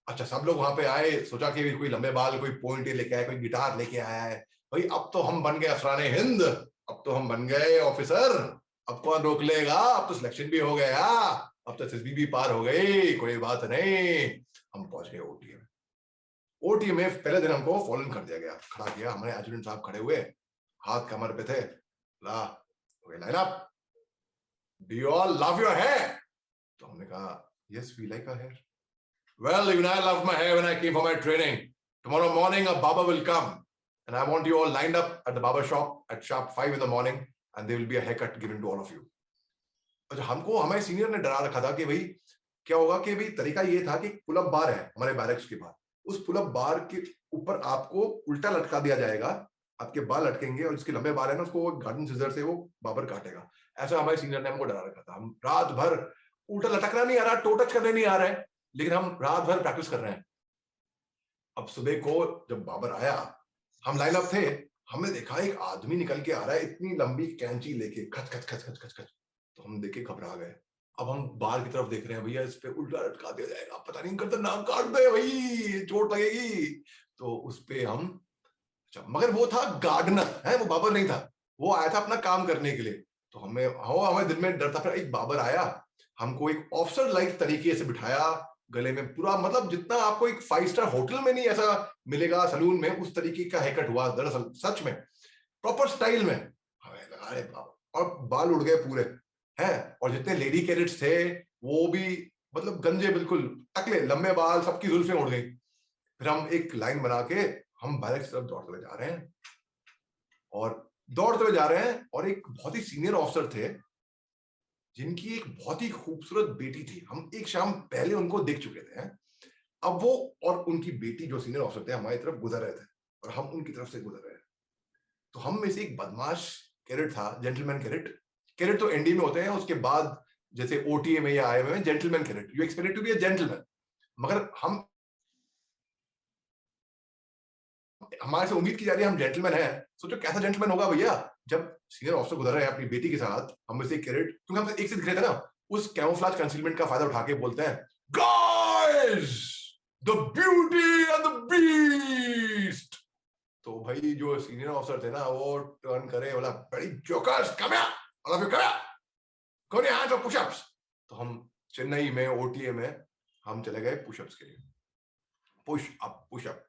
अच्छा, सब लोग वहां पे आए, सोचा कि कोई लंबे बाल, कोई पॉइंट लेके आया, कोई गिटार लेके आया है। भाई अब तो हम बन गए अफसराने हिंद, अब तो हम बन गए ऑफिसर, अब कौन रोक लेगा, अब तो सिलेक्शन भी हो गया, अब तो एसएसबी भी पार हो गई, कोई बात नहीं। हम पहुंच गए ओटी में। ओटी में पहले दिन हमको फॉलोन कर दिया गया, खड़ा किया, हमारे एजुडेंट साहब खड़े हुए, हाथ कमर पे थे, ला line up, do you all love your hair? तो हमने कहा yes we like our hair. Well, even I loved my hair when I came for my training. Tomorrow morning, a barber will come, and I want you all lined up at the barber shop at sharp 5 in the morning, and there will be a haircut given to all of you. अच्छा, हमको हमारे senior ने डरा रखा था कि भाई क्या होगा कि भाई तरीका ये था कि पुल-अप बार है हमारे बैरक्स के बाहर, उस पुल-अप बार के ऊपर आपको उल्टा लटका दिया जाएगा, आपके बाल लटकेंगे और जिसके लंबे बाल है ना उसको गार्डन सीजर से वो बाबर काटेगा। ऐसा हमारे सीनियर ने हमको डरा रखा था। हम रात भर उल्टा लटकना नहीं आ रहा, टो टच करने नहीं आ रहा है, लेकिन हम रात भर प्रैक्टिस कर रहे हैं। अब सुबह को जब बाबर आया, हम लाइन अप थे, हमने देखा एक आदमी निकल के आ रहा है इतनी लंबी कैंची लेके, खच खच खच खच खच खच। तो हम देख के घबरा गए। अब हम बाहर की तरफ देख रहे हैं, भैया इस पे उल्टा लटका दिया जाएगा, पता नहीं करता नाक काट दे भाई, चोट लगेगी। तो उस पे हम, अच्छा, मगर वो था गार्डनर है, वो बाबर नहीं था, वो आया था अपना काम करने के लिए। तो हमें दिल में डर था। फिर एक बाबर आया, हमको एक ऑफिसर लाइक तरीके से बिठाया, गले में पूरा, मतलब जितना आपको एक 5 स्टार होटल में नहीं ऐसा मिलेगा सलून में, उस तरीके का हेयरकट हुआ। दरअसल सच में प्रॉपर स्टाइल में हमें लगा, अरे बाप, और बाल उड़ गए पूरे हैं। और जितने लेडी कैडेट्स थे वो भी मतलब गंजे, बिल्कुल टकले, लंबे बाल, सबकी जुल्फें उड़ गई। फिर हम एक लाइन बना के हम बैरक्स तरफ दौड़ते हुए जा रहे हैं, और एक बहुत ही सीनियर ऑफिसर थे जिनकी एक बहुत ही खूबसूरत बेटी थी। हम एक शाम पहले उनको देख चुके थे। अब वो और उनकी बेटी जो सीनियर ऑफिसर थे हमारी तरफ गुजर रहे थे और हम उनकी तरफ से गुजर रहे थे। तो हम में से एक बदमाश कैडेट था, जेंटलमैन कैडेट तो एनडी में होते हैं, उसके बाद जैसे ओटीए में या आईएमए में gentleman cadet, you expected to be a gentleman. मगर हमारे से उम्मीद की जा रही है हम जेंटलमैन है। सोचो कैसा जेंटलमैन होगा भैया, जब सीनियर ऑफिसर गुजर रहे हैं अपनी बेटी के साथ, हम में से एक कैडेट, क्योंकि हम एक से दिख रहे थे ना, उस कैमोफ्लेज कंसीलमेंट का फायदा उठा के बोलते हैं, guys the beauty and the beast. तो भाई जो सीनियर ऑफिसर थे ना, वो टर्न करे, बोला बड़ी jokers, come here, all of you come here, go your hands for pushups. तो हम चेन्नई में ओटीए में हम चले गए पुशअप्स के लिए, पुशअप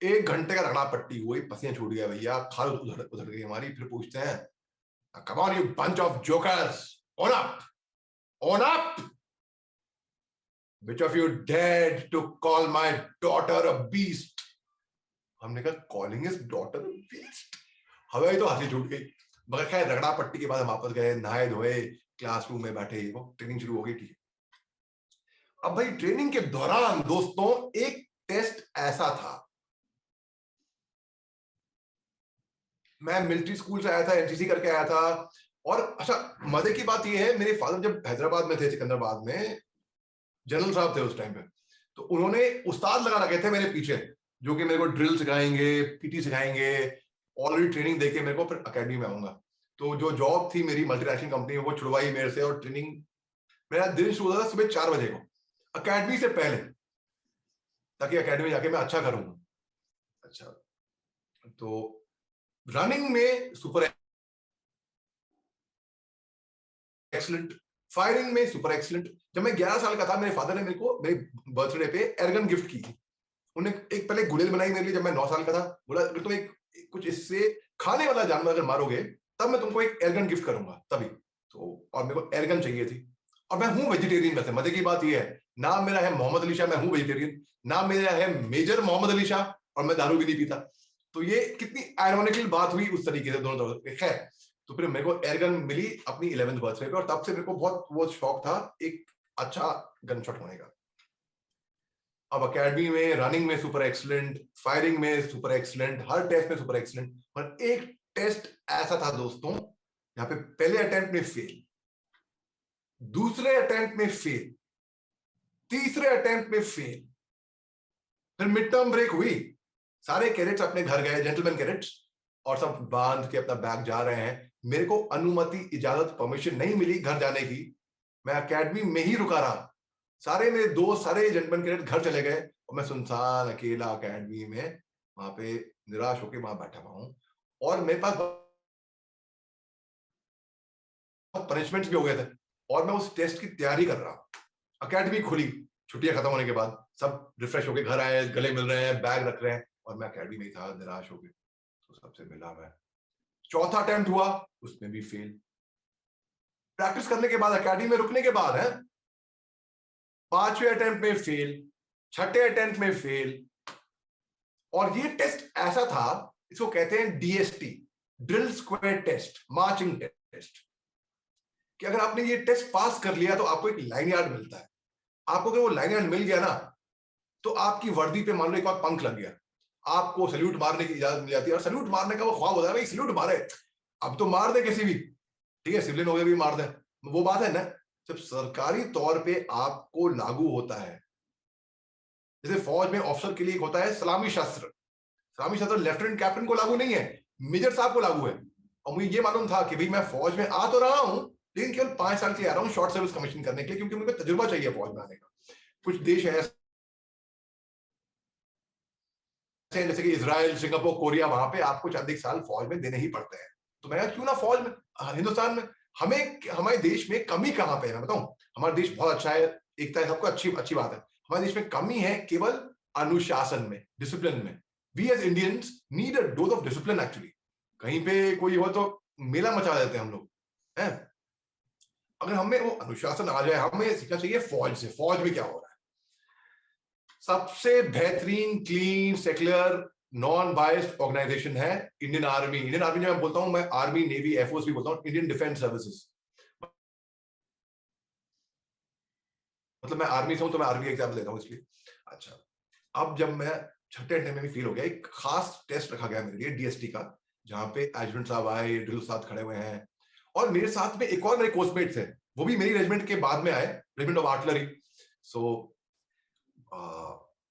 1 घंटे का रगड़ा पट्टी हुई, पसीने छूट गया भैया, खाल उधर गई हमारी। फिर पूछते हैं, come on you bunch of jokers, on up, which of you dared to call my daughter a beast? हमने कहा calling his daughter a beast, हमें तो हंसी छूट गई। मगर खैर रगड़ा पट्टी के बाद हम वापस गए, नहाए धोए, क्लासरूम में बैठे, वो ट्रेनिंग शुरू हो गई। ठीक है। अब भाई ट्रेनिंग के दौरान दोस्तों एक टेस्ट ऐसा था, मैं मिलिट्री स्कूल से आया था, एनसीसी करके आया था। और अच्छा मजे की बात यह है, मेरे फादर जब हैदराबाद में थे, सिकंदराबाद में जनरल साहब थे उस टाइम पे, तो उन्होंने उस्ताद लगा रखे थे मेरे पीछे, जो कि मेरे को ड्रिल सिखाएंगे, पीटी सिखाएंगे, ऑलरेडी ट्रेनिंग देके मेरे को फिर अकेडमी में आऊंगा। तो जो जॉब थी मेरी मल्टीनेशनल कंपनी में, वो छुड़वाई मेरे से, और ट्रेनिंग मेरा दिन शुरू होता था सुबह 4 बजे को, अकेडमी से पहले, ताकि अकेडमी जाके मैं अच्छा करूंगा। अच्छा, तो रनिंग में सुपर एक्सीलेंट, फायरिंग में सुपर एक्सीलेंट। जब मैं 11 साल का था, मेरे फादर ने मेरे को मेरे बर्थडे पे एयरगन गिफ्ट की थी। उन्होंने एक पहले गुलेल बनाई मेरे लिए जब मैं 9 साल का था, बोला अगर तुम एक कुछ इससे खाने वाला जानवर अगर मारोगे तब मैं तुमको एक एयरगन गिफ्ट करूंगा, तभी। तो और मेरे को एयरगन चाहिए थी, और मैं हूं वेजिटेरियन। वैसे मजे की बात यह है, नाम मेरा है मोहम्मद अली शाह, मैं हूं वेजिटेरियन। नाम मेरा है मेजर मोहम्मद अली शाह, और मैं दारू भी नहीं पीता। तो ये कितनी आयरॉनिकल बात हुई उस तरीके से दोनों तरफ। खैर, तो फिर मेरे को एयरगन मिली अपनी 11th बर्थडे पे, और तब से मेरे को बहुत वो शौक था एक अच्छा गन शॉट होने का। अब अकेडमी में रनिंग में सुपर एक्सीलेंट, फायरिंग में सुपर एक्सीलेंट, हर टेस्ट में सुपर एक्सीलेंट। पर एक टेस्ट ऐसा था दोस्तों, यहाँ पे पहले अटेम्प्ट में फेल, दूसरे अटेम्प्ट में फेल, तीसरे अटेम्प्ट में फेल, फिर मिड टर्म ब्रेक हुई, सारे कैडेट्स अपने घर गए, जेंटलमैन कैडेट्स, और सब बांध के अपना बैग जा रहे हैं। मेरे को अनुमति, इजाजत, परमिशन नहीं मिली घर जाने की। मैं एकेडमी में ही रुका रहा। सारे मेरे दोस्त, सारे जेंटलमैन कैडेट घर चले गए और मैं सुनसान अकेला एकेडमी में वहां पे निराश होकर वहां बैठा हुआ हूं। और मेरे पास पनिशमेंट्स भी हो गए थे और मैं उस टेस्ट की तैयारी कर रहा हूं। एकेडमी खुली, छुट्टियां खत्म होने के बाद सब रिफ्रेश होके घर आए, गले मिल रहे हैं, बैग रख रहे हैं, और मैं एकेडमी में ही था, निराश हो गए। तो सबसे मिला मैं। चौथा अटेम्प्ट हुआ, उसमें भी फेल। प्रैक्टिस करने के बाद, एकेडमी में रुकने के बाद है, पांचवें अटेम्प्ट में फेल, छठे अटेम्प्ट में फेल। और ये टेस्ट ऐसा था, इसको कहते हैं DST, drill square test, marching test, कि अगर आपने ये टेस्ट पास कर लिया तो आपको एक लाइन यार्ड मिलता है। आपको अगर वो लाइन यार्ड मिल गया ना, तो आपकी वर्दी पे मान लो एक बार पंख लग गया, आपको सल्यूट मारने की इजाजत मिल जाती है। और सल्यूट मारने का वो ख्वाब होता है, भाई सल्यूट मारे, अब तो मार दे किसी भी, ठीक है, सिविलियन हो गए भी मार दे, वो बात है ना। जब सरकारी तौर पे आपको लागू होता है, जैसे फौज में ऑफिसर के लिए एक होता है सलामी शस्त्र। सलामी शस्त्र लेफ्टिनेंट कैप्टन को लागू नहीं है, मेजर साहब को लागू है। और मुझे ये मालूम था कि भाई मैं फौज में आ तो रहा हूं, लेकिन केवल 5 साल के लिए आ रहा हूं शॉर्ट सर्विस कमीशन करने के लिए, क्योंकि मुझे तजुर्बा चाहिए फौज में आने का। कुछ देश ऐसे जैसे कि इजराइल, सिंगापुर, कोरिया, वहां पे आपको 4 साल फौज में देने ही पड़ते हैं। तो मैं क्यों ना फौज में, हिंदुस्तान में हमारे देश में कमी कहां पे है मैं बताऊं। हमारा देश बहुत अच्छा है, एकता है, सबको अच्छी बात है। हमारे देश में कमी है केवल अनुशासन में, डिसिप्लिन में। We as Indians need a dose of discipline actually. कहीं पे कोई हो तो मेला मचा देते हैं हम लोग, हैं। अगर हमें वो अनुशासन आ जाए, हमें सीखना चाहिए फौज से, फौज में क्या हो रहा है। सबसे बेहतरीन, clean, secular, non biased organisation है इंडियन आर्मी। इंडियन आर्मी जो मैं बोलता हूं, मैं आर्मी, नेवी, एयरफोर्स भी बोलता हूं, इंडियन डिफेंस सर्विसेज। मतलब मैं आर्मी से हूं तो मैं आर्मी एग्जाम देता हूं इसलिए। अच्छा, अब जब मैं छठे अटेम्प्ट में भी फेल हो गया, एक खास टेस्ट रखा गया मेरे लिए डीएसटी का, जहां पे एडजुटेंट साहब आए, ड्रिल साथ खड़े हुए हैं, और मेरे साथ में एक और मेरे कोर्समेट थे, वो भी मेरी रेजिमेंट के बाद में आए, रेजिमेंट ऑफ आर्टिलरी। सो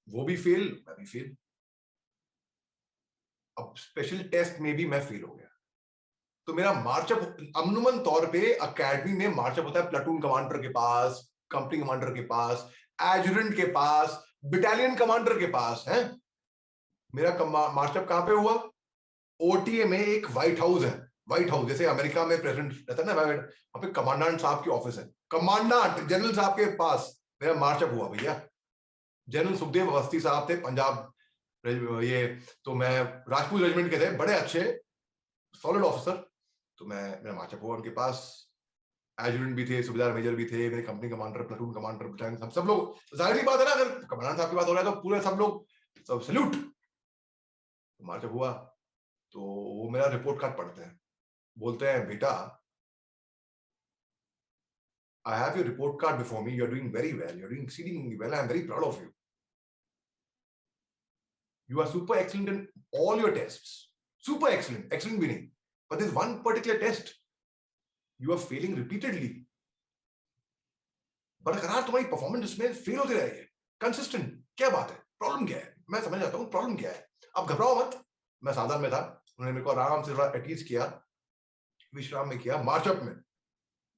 वो भी फेल, मैं भी फेल। अब स्पेशल टेस्ट में भी मैं फेल हो गया। तो मेरा मार्चअप अमूमन तौर पे एकेडमी में मार्चअप होता है प्लाटून कमांडर के पास, कंपनी कमांडर के पास, एडजुटेंट के पास, बटालियन कमांडर के पास है। मेरा मार्चअप कहां पे हुआ? ओटीए में एक व्हाइट हाउस है, व्हाइट हाउस जैसे अमेरिका में प्रेसिडेंट रहता है ना, वहां पे कमांडेंट साहब की ऑफिस है, कमांडेंट जनरल साहब के पास मेरा मार्चअप हुआ भैया। जनरल सुखदेव अवस्थी साहब थे पंजाब, ये तो मैं राजपूत रेजिमेंट के थे, बड़े अच्छे सॉलिड ऑफिसर। तो मेरा मार्चअप हुआ उनके पास। एडजुटेंट भी थे, सूबेदार मेजर भी थे, मेरे company commander, platoon commander, battalion, सब लोग। जाहिर सी बात है ना, अगर कमांडेंट साहब की बात हो रहा है तो पूरे सब लोग सब सैल्यूट। मार्चअप हुआ तो वो मेरा रिपोर्ट कार्ड पढ़ते हैं, बोलते हैं बेटा, I have your report card before me. You're doing very well. You're doing exceedingly well. I'm very proud of you. You are super excellent in all your tests. Super excellent. Excellent winning. But there's one particular test. You are failing repeatedly. बरकरार तुम्हारी performance इसमें fail होती रही है, consistent. क्या बात है? Problem क्या है? मैं समझ जाता हूँ प्रॉब्लम क्या है। अब घबराओ मत। मैं सावधान में था। उन्होंने मेरे को आराम से थोड़ा एटीज किया, विश्राम में किया, मार्चअप में,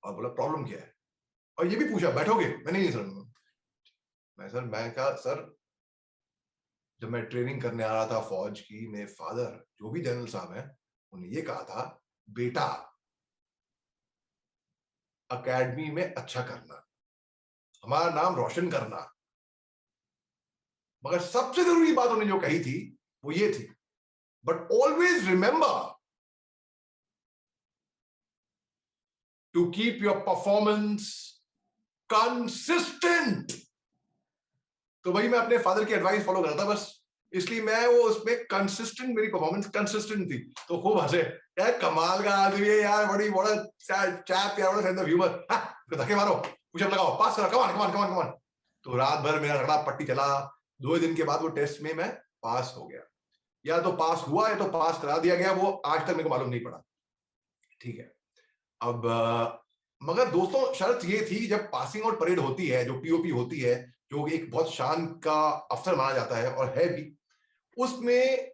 और बोला प्रॉब्लम क्या है। और ये भी पूछा बैठोगे? मैंने नहीं सर, मैं कहा सर, जब मैं ट्रेनिंग करने आ रहा था फौज की, मेरे फादर जो भी जनरल साहब हैं, उन्होंने ये कहा था, बेटा एकेडमी में अच्छा करना, हमारा नाम रोशन करना। मगर सबसे जरूरी बात उन्होंने जो कही थी वो ये थी, but always remember to keep your performance consistent. तो वही मैं अपने फादर की एडवाइस फॉलो करता बस, इसलिए मैं वो उसमें कंसिस्टेंट, मेरी परफॉर्मेंस कंसिस्टेंट थी। तो खूब हंसे, यार कमाल का आदमी है यार, बड़ा चैप यार, बड़ा सेंस ऑफ ह्यूमर, धक्के मारो, पुशअप लगाओ, पास करो, कमान कमान कमान कमान। तो रात भर मेरा रगड़ा पट्टी चला। 2 दिन के बाद वो टेस्ट में मैं पास हो गया, या तो पास हुआ या तो पास करा दिया गया, वो आज तक मेरे को मालूम नहीं पड़ा। ठीक है, अब मगर दोस्तों शर्त ये थी, जब पासिंग आउट परेड होती है, जो पीओपी होती है, जो एक बहुत शान का अवसर माना जाता है और है भी, उसमें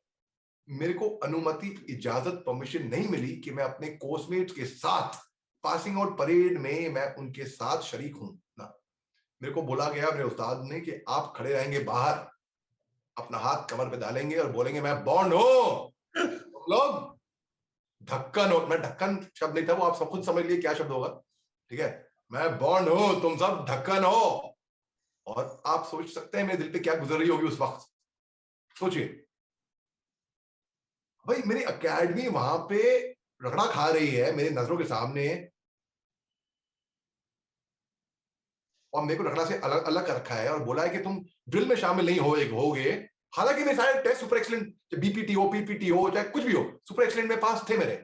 मेरे को अनुमति, इजाजत, परमिशन नहीं मिली कि मैं अपने कोर्समेट्स के साथ पासिंग आउट परेड में मैं उनके साथ शरीक हूं ना। मेरे को बोला गया मेरे उस्ताद ने कि आप खड़े रहेंगे बाहर, अपना हाथ कमर पे डालेंगे और बोलेंगे मैं बॉन्ड हूं। लोग ढक्कन हो, मैं ढक्कन शब्द नहीं था वो, आप सब खुद समझ लिए क्या शब्द होगा, ठीक है। मैं बॉन्ड हूं, तुम सब ढक्कन हो। और आप सोच सकते हैं मेरे दिल पे क्या गुजर रही होगी उस वक्त। सोचिए भाई, मेरी एकेडमी वहां पे रगड़ा खा रही है मेरे नजरों के सामने, और मेरे को रगड़ा से अलग अलग कर रखा है और बोला है कि तुम ड्रिल में शामिल नहीं होगे। हालांकि मेरे सारे टेस्ट सुपर एक्सीलेंट, बीपीटी हो, पीपीटी हो, चाहे कुछ भी हो, सुपर एक्सीलेंट में पास थे मेरे।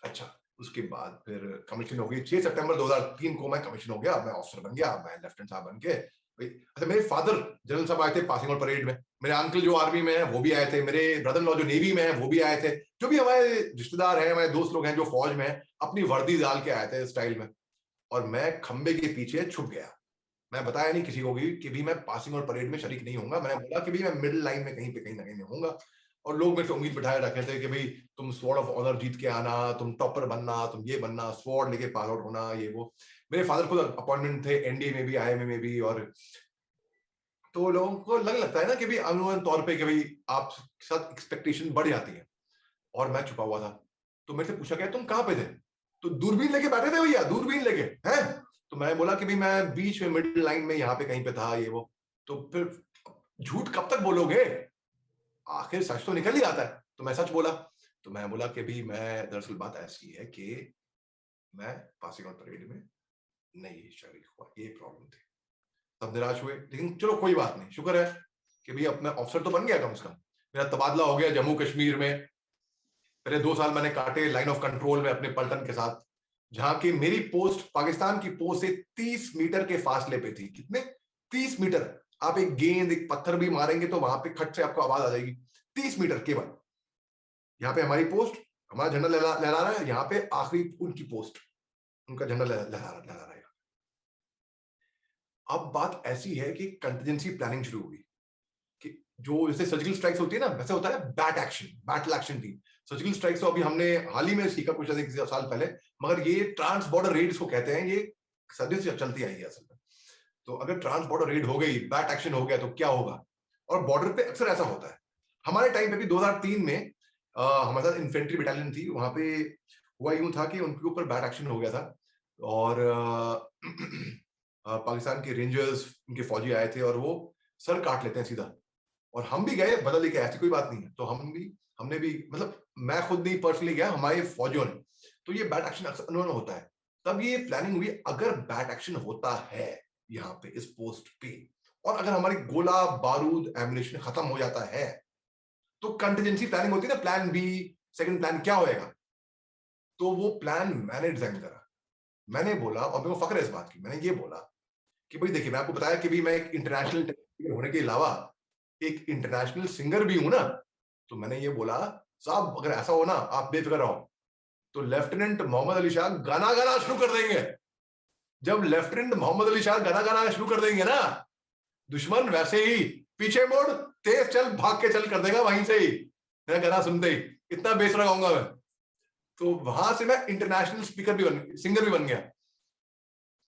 अच्छा, उसके बाद फिर कमीशन हो गई। 6 सितंबर 2003 को मैं कमीशन हो गया, मैं ऑफिसर बन गया, मैं लेफ्टिनेंट साहब बन के। अच्छा, मेरे फादर जनरल साहब आए थे पासिंग आउट परेड में, मेरे अंकल जो आर्मी में है वो भी आए थे, मेरे ब्रदर इन लॉ जो नेवी में है वो भी आए थे, जो भी हमारे रिश्तेदार हैं, हमारे दोस्त लोग हैं जो फौज में है, अपनी वर्दी डाल के आए थे स्टाइल में। और मैं खंबे के पीछे छुप गया। मैं बताया नहीं किसी को भी कि भी मैं पासिंग आउट परेड में शरीक नहीं होऊंगा। मैंने बोला कि भी मैं मिडिल लाइन में कहीं पे कहीं ना कहीं होऊंगा। और लोग मेरे से उम्मीद बिठाए रखे थे कि भाई तुम स्वॉर्ड ऑफ ऑनर जीत के आना, तुम टॉपर बनना, तुम ये बनना, स्वॉर्ड लेके पास आउट होना, ये वो। मेरे फादर खुद अपॉइंटमेंट थे एनडीए में भी, आईएमए में भी। और तो लोगों को लगता है ना कि भाई अमूमन तौर पे कि भाई आप साथ एक्सपेक्टेशन बढ़ जाती है। और मैं छुपा हुआ था, तो मेरे से पूछा गया तुम कहाँ पे थे? तो दूरबीन लेके बैठे थे भैया, दूरबीन लेके हैं। तो मैं बोला कि भाई मैं बीच में मिडिल लाइन में यहाँ पे कहीं पे था, ये वो। तो फिर झूठ कब तक बोलोगे, आखिर सच तो निकल ही आता है। तो मैं सच बोला। तो मैं बोला कि भी मैं, दरअसल बात ऐसी है कि मैं पासिंग आउट परेड में नहीं शरीक हुआ, ये प्रॉब्लम थी। तब निराश हुए, लेकिन चलो कोई बात नहीं, शुक्र है कि भाई अपना ऑफिसर तो बन गया कम से कम। मेरा तबादला हो गया जम्मू कश्मीर में। पहले 2 साल मैंने काटे लाइन ऑफ कंट्रोल में अपने पलटन के साथ, जहां की मेरी पोस्ट पाकिस्तान की पोस्ट से 30 मीटर के फासले पे थी। कितने? 30 मीटर। आप एक गेंद, एक पत्थर भी मारेंगे तो वहां पे खट से आपको आवाज आ जाएगी। 30 मीटर केवल। यहाँ पे हमारी पोस्ट, हमारा झंडा लहरा रहा है, यहाँ पे आखिरी उनकी पोस्ट, उनका झंडा लहरा रहा है। अब बात ऐसी है कि कंटिजेंसी प्लानिंग शुरू हुई कि जो जैसे सर्जिकल स्ट्राइक्स होती है ना, वैसे होता है bat action, battle action team. Surgical strikes तो अभी हमने हाल ही में सीखा कुछ किसी साल पहले, मगर ये ट्रांस बॉर्डर रेड्स को कहते हैं, ये सदियों से चलती आई है असल में। तो अगर ट्रांस बॉर्डर रेड हो गई, बैट एक्शन हो गया, तो क्या होगा? और बॉर्डर पे अक्सर ऐसा होता है। हमारे टाइम पे भी 2003 में हमारे साथ इन्फेंट्री बटालियन थी, वहां पे हुआ यूं था कि उनके ऊपर बैट एक्शन हो गया था। और पाकिस्तान के रेंजर्स, उनके फौजी आए थे और वो सर काट लेते हैं सीधा। और हम भी गए बदल के, ऐसी कोई बात नहीं है। तो हमने भी, मतलब मैं खुद नहीं पर्सनली गया, हमारे फौजियों ने। तो ये बैट एक्शन अक्सर उन्होंने होता है। तब ये प्लानिंग हुई, अगर बैट एक्शन होता है यहाँ पे इस पोस्ट पे, और अगर हमारी गोला बारूद एम्युनिशन खत्म हो जाता है, तो कंटिजेंसी प्लानिंग होती है ना, प्लान बी, सेकंड प्लान क्या होएगा। तो वो प्लान मैंने डिजाइन करा। मैंने बोला, और मेरे को फक्र है इस बात की, मैंने ये बोला कि भाई देखिए, मैं आपको बताया कि भी मैं एक इंटरनेशनल होने के अलावा एक इंटरनेशनल सिंगर भी हूं ना। तो मैंने ये बोला, साहब अगर ऐसा हो ना, आप बेफिक्र रहो, तो लेफ्टिनेंट मोहम्मद अली शाह गाना गाना शुरू कर देंगे। जब लेफ्टिनेंट मोहम्मद अली शाह गाना गाना शुरू कर देंगे ना, दुश्मन वैसे ही पीछे मुड़, तेज चल, भाग के चल कर देगा वहीं से ही, मेरा गाना सुनते ही। इतना बेस लगाऊंगा मैं। तो वहां से मैं इंटरनेशनल स्पीकर भी सिंगर भी बन गया।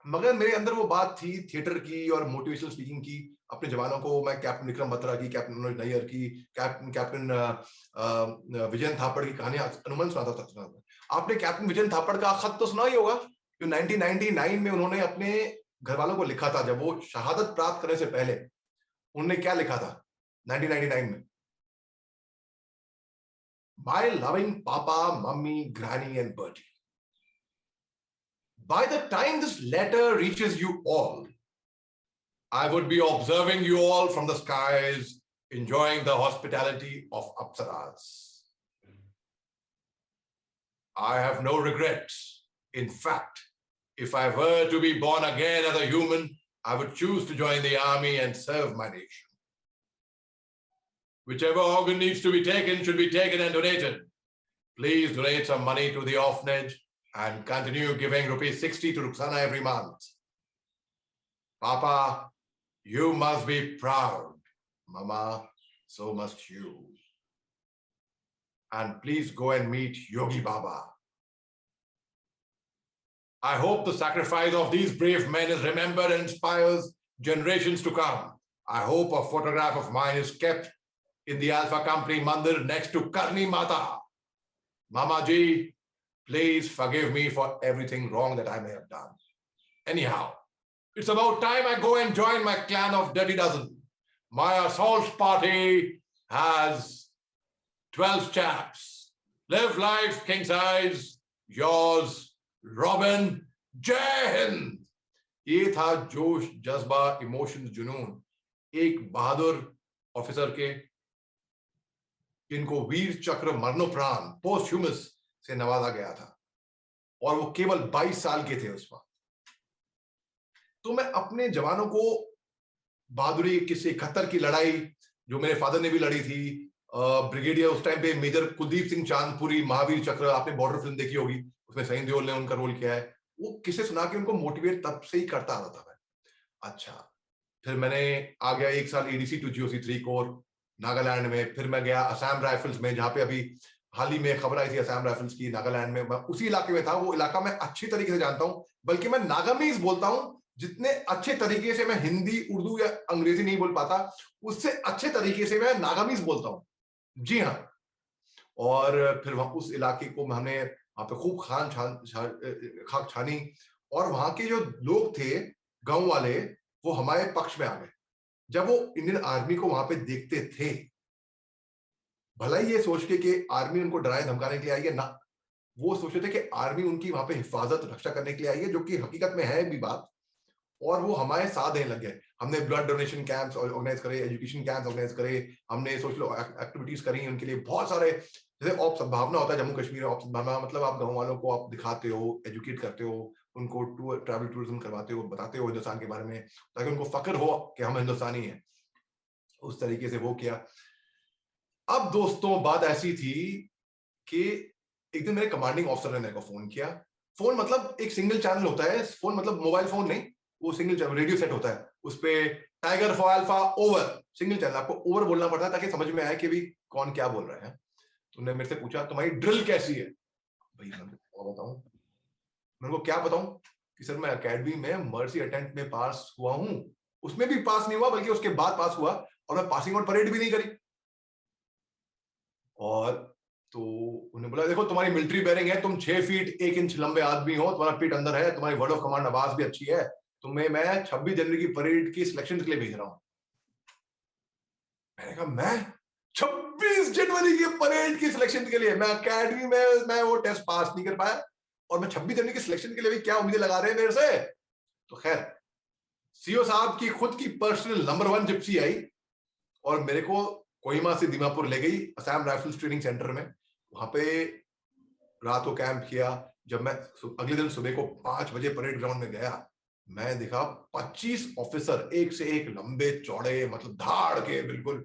मगर मेरे अंदर वो बात थी थिएटर की और मोटिवेशनल स्पीकिंग की। अपने जवानों को मैं कैप्टन विक्रम बत्रा की, कैप्टन मनोज नैयर की, कैप्टन विजयन थापड़ की कहानियां अनुमान सुनाता था। आपने कैप्टन विजयन थापड़ का खत तो सुना ही होगा, जो 1999 में उन्होंने अपने घर वालों को लिखा था, जब वो शहादत प्राप्त करने से पहले। उन्होंने क्या लिखा था 1999 में? माय लविंग पापा, mummy, granny and Bertie, by the time this letter reaches you all, I would be observing you all from the skies, enjoying the hospitality of Apsaras. I have no regrets. In fact, if I were to be born again as a human, I would choose to join the army and serve my nation. Whichever organ needs to be taken should be taken and donated. Please donate some money to the orphanage and continue giving ₹60 to Ruxana every month. Papa, You must be proud, Mama. So must you. And please go and meet Yogi Baba. I hope the sacrifice of these brave men is remembered and inspires generations to come. I hope a photograph of mine is kept in the Alpha Company Mandir next to Karni Mata. Mama ji, please forgive me for everything wrong that I may have done. Anyhow, it's about time I go and join my clan of Dirty Dozen. My assault party has 12 chaps. Live life king size. Yours, Robin. जय हिंद। ये था जोश, जज्बा, emotions, जुनून एक बहादुर officer के, जिनको वीर चक्र मरणोपरांत पोस्टह्यूमस से नवाजा गया था, और वो केवल 22 साल के थे उस वक्त। तो मैं अपने जवानों को बहादुरी किस 71 की लड़ाई जो मेरे फादर ने भी लड़ी थी, ब्रिगेडियर उस टाइम पे मेजर कुलदीप सिंह चांदपुरी, महावीर चक्र, आपने बॉर्डर फिल्म देखी होगी, उसमें सनी देओल ने उनका रोल किया है, वो किसे सुना के उनको मोटिवेट तब से ही करता आ रहा था मैं। अच्छा, फिर मैंने आ गया 1 साल ADC to GOC 3 corps Nagaland में, फिर मैं गया असम राइफल्स में, जहां पे अभी हाल ही में खबर आई थी असम राइफल्स की, नागालैंड में, मैं उसी इलाके में था। वो इलाका मैं अच्छी तरीके से जानता हूं, बल्कि मैं नागामीज बोलता हूं। जितने अच्छे तरीके से मैं हिंदी, उर्दू या अंग्रेजी नहीं बोल पाता, उससे अच्छे तरीके से मैं नागामीज बोलता हूं। जी हाँ। और फिर वहां उस इलाके को हमने वहां पे खूब खाक छानी, और वहां के जो लोग थे गांव वाले, वो हमारे पक्ष में आ गए। जब वो इंडियन आर्मी को वहां पे देखते थे, भला ही ये सोच के कि आर्मी उनको डराए धमकाने के लिए आई है, ना, वो सोचते थे कि आर्मी उनकी वहां पे हिफाजत रक्षा करने के लिए आई है, जो कि हकीकत में है भी बात। और वो हमारे साथ देने लग गए। हमने ब्लड डोनेशन कैंप्स ऑर्गेनाइज करे, एजुकेशन कैंप्स ऑर्गेनाइज करे, हमने सोशल एक्टिविटीज करी उनके लिए बहुत सारे। जैसे ऑप सद्भावना होता है जम्मू कश्मीर में, ऑप सद्भावना मतलब आप गाँव वालों को आप दिखाते हो, एजुकेट करते हो, उनको ट्रैवल टूरिज्म करवाते हो, बताते हो हिंदुस्तान के बारे में, ताकि उनको फक्र हो कि हम हिंदुस्तानी हैं। उस तरीके से वो किया। अब दोस्तों बात ऐसी थी कि एक दिन मेरे कमांडिंग ऑफिसर ने मेरे को फोन किया। फोन मतलब एक सिंगल चैनल होता है, फोन मतलब मोबाइल फोन नहीं, वो सिंगल चैनल रेडियो सेट होता है, उस पे tiger for alpha over, single channel, आपको ओवर बोलना पड़ता है ताकि समझ में आए कि भी कौन क्या बोल रहा है। तो उन्होंने मेरे से पूछा तुम्हारी ड्रिल कैसी है? भाई मैं बताऊं, मेरे को क्या बताऊं कि सर मैं एकेडमी में मर्सी अटेम्प्ट में पास हुआ हूं, उसमें भी पास नहीं हुआ, बल्कि उसके बाद पास हुआ, और मैं पासिंग आउट परेड भी नहीं करी। और तो उन्होंने बोला देखो तुम्हारी मिलिट्री बेयरिंग है, तुम 6 फीट 1 इंच लंबे आदमी हो, तुम्हारा पीठ अंदर है, तुम्हारी वर्ड ऑफ कमांड आवाज भी अच्छी है, तुम्हें मैं 26 जनवरी की परेड की सिलेक्शन के लिए भेज रहा हूं। मैंने कहा मैं 26 जनवरी की परेड की सिलेक्शन के लिए? मैं अकेडमी में मैं वो टेस्ट पास नहीं कर पाया, और मैं 26 जनवरी की सिलेक्शन के लिए भी क्या उम्मीदें लगा रहे हैं मेरे से? तो खैर, सीओ साहब की खुद की पर्सनल नंबर 1 जिप्सी आई और मेरे को कोहिमा से दीमापुर ले गई असम राइफल्स ट्रेनिंग सेंटर में। वहां पे रात को कैंप किया। जब मैं अगले दिन सुबह को 5 बजे परेड ग्राउंड में गया, मैं देखा 25 ऑफिसर, एक से एक लंबे चौड़े, मतलब धाड़ के, बिल्कुल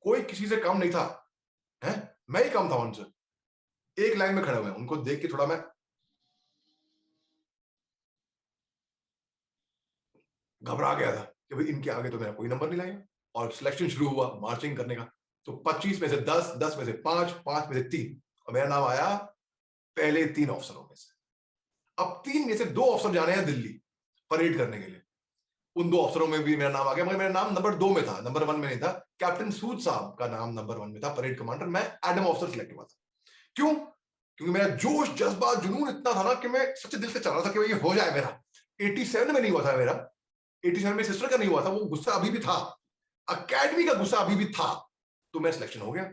कोई किसी से कम नहीं था, है? मैं ही कम था उनसे। एक लाइन में खड़े हुए, उनको देख के थोड़ा मैं घबरा गया था कि भाई इनके आगे तो मेरा कोई नंबर नहीं लाएगा। और सिलेक्शन शुरू हुआ मार्चिंग करने का। तो 25 में से 10, 10 में से 5, 5 में से 3, और मेरा नाम आया पहले 3 अफसरों में से। अब 3 में से 2 अफसर जाने हैं दिल्ली परेड करने के लिए। उन 2 अफसरों में भी मेरा नाम आ गया, मगर मेरा नाम नंबर 2 में था, नंबर 1 में नहीं था। कैप्टन सूद साहब का नाम नंबर 1 में था, परेड कमांडर। मैं एडम ऑफिसर सिलेक्ट हुआ था। क्यों? क्योंकि मेरा जोश, जज्बा, जुनून इतना था ना कि मैं सच्चे दिल से चाह रहा था कि ये हो जाए मेरा। 87 में नहीं हुआ था मेरा, 87 में सिस्टर का नहीं हुआ था, वो गुस्सा अभी भी था, अकेडमी का गुस्सा अभी भी था। तो मैं सिलेक्शन हो गया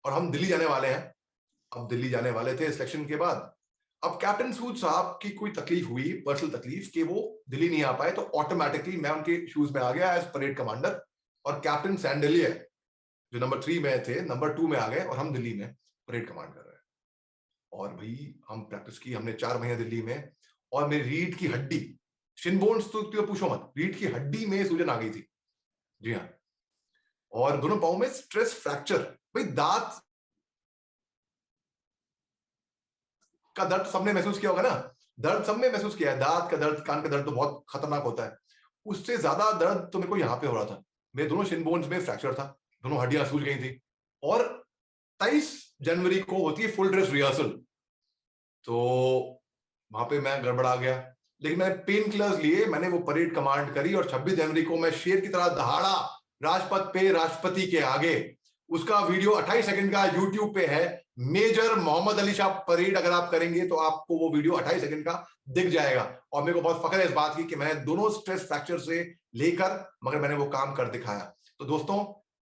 और हम दिल्ली जाने वाले हैं। अब दिल्ली जाने वाले थे सिलेक्शन के बाद। अब कैप्टन सूद साहब की कोई तकलीफ हुई, पर्सनल तकलीफ, कि वो दिल्ली नहीं आ पाए, तो ऑटोमेटिकली मैं उनके शूज में आ गया एज परेड कमांडर। और कैप्टन सैंडलियर जो नंबर 3 में थे, नंबर 2 में आ गए, और हम दिल्ली में परेड कमांड कर रहे हैं। और भाई हम प्रैक्टिस की हमने 4 महीने दिल्ली में, और मेरी रीढ़ की हड्डी, शिनबोन्स तो पूछो मत, रीढ़ की हड्डी में सूजन आ गई थी। जी हाँ। और दोनों पांव में स्ट्रेस फ्रैक्चर। भाई दांत का दर्द सबने महसूस किया होगा ना, दर्द सबने महसूस किया है, दांत का दर्द, कान का दर्द तो बहुत खतरनाक होता है। उससे ज्यादा दर्द तो मेरे को यहाँ पे हो रहा था। मेरे दोनों शिन बोन्स में फ्रैक्चर था, दोनों हड्डियां सूज गई थी, और 23 जनवरी को होती है फुल ड्रेस रिहर्सल। तो वहां पे मैं गड़बड़ा गया, लेकिन मैंने पेन किलर्स लिए, मैंने वो परेड कमांड करी, और 26 जनवरी को मैं शेर की तरह दहाड़ा राजपथ पे राष्ट्रपति के आगे। उसका वीडियो 28 सेकंड का यूट्यूब पे है, मेजर मोहम्मद अली शाह परेड। अगर आप करेंगे तो आपको वो वीडियो 28 सेकंड का दिख जाएगा। और मेरे को बहुत फख्र है इस बात की कि मैंने दोनों स्ट्रेस फ्रैक्चर से लेकर, मगर मैंने वो काम कर दिखाया। तो दोस्तों,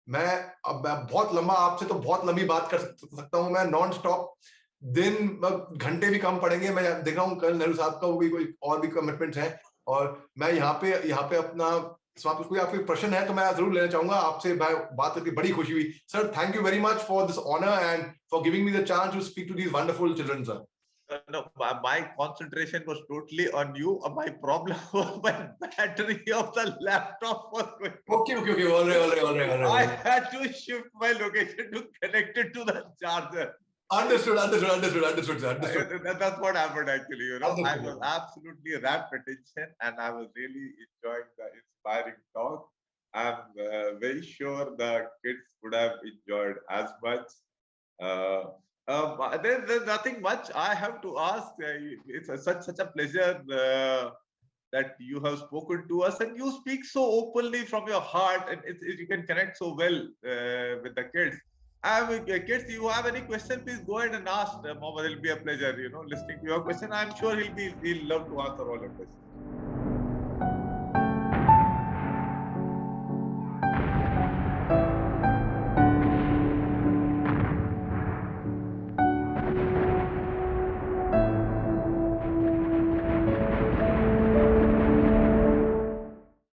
मैं बहुत लंबा, आपसे तो बहुत लंबी बात कर सकता हूं मैं, नॉन स्टॉप, दिन घंटे भी कम पड़ेंगे। मैं देख रहा हूँ कल नेहरू साहब का वो भी कोई और भी कमिटमेंट्स है, और मैं यहाँ पे अपना समाप्त। कोई आपके प्रश्न है तो मैं जरूर लेना चाहूंगा आपसे। बात करके बड़ी खुशी हुई sir. Thank you very much for this honour and for giving me the chance to speak to these wonderful children sir. No, my concentration was totally on you. My problem was my battery of the laptop was going. Okay. All right. I had to shift my location to connect it to the charger. Understood, sir. Understood. That's what happened actually. You know, I Understood. was absolutely rapt attention, and I was really enjoying the inspiring talk. I'm very sure the kids would have enjoyed as much. There's nothing much I have to ask. It's such a pleasure that you have spoken to us, and you speak so openly from your heart, and you can connect so well with the kids. Kids, you have any question, please go ahead and ask. Mohammed, it'll be a pleasure, listening to your question. I'm sure he'll love to answer all your questions.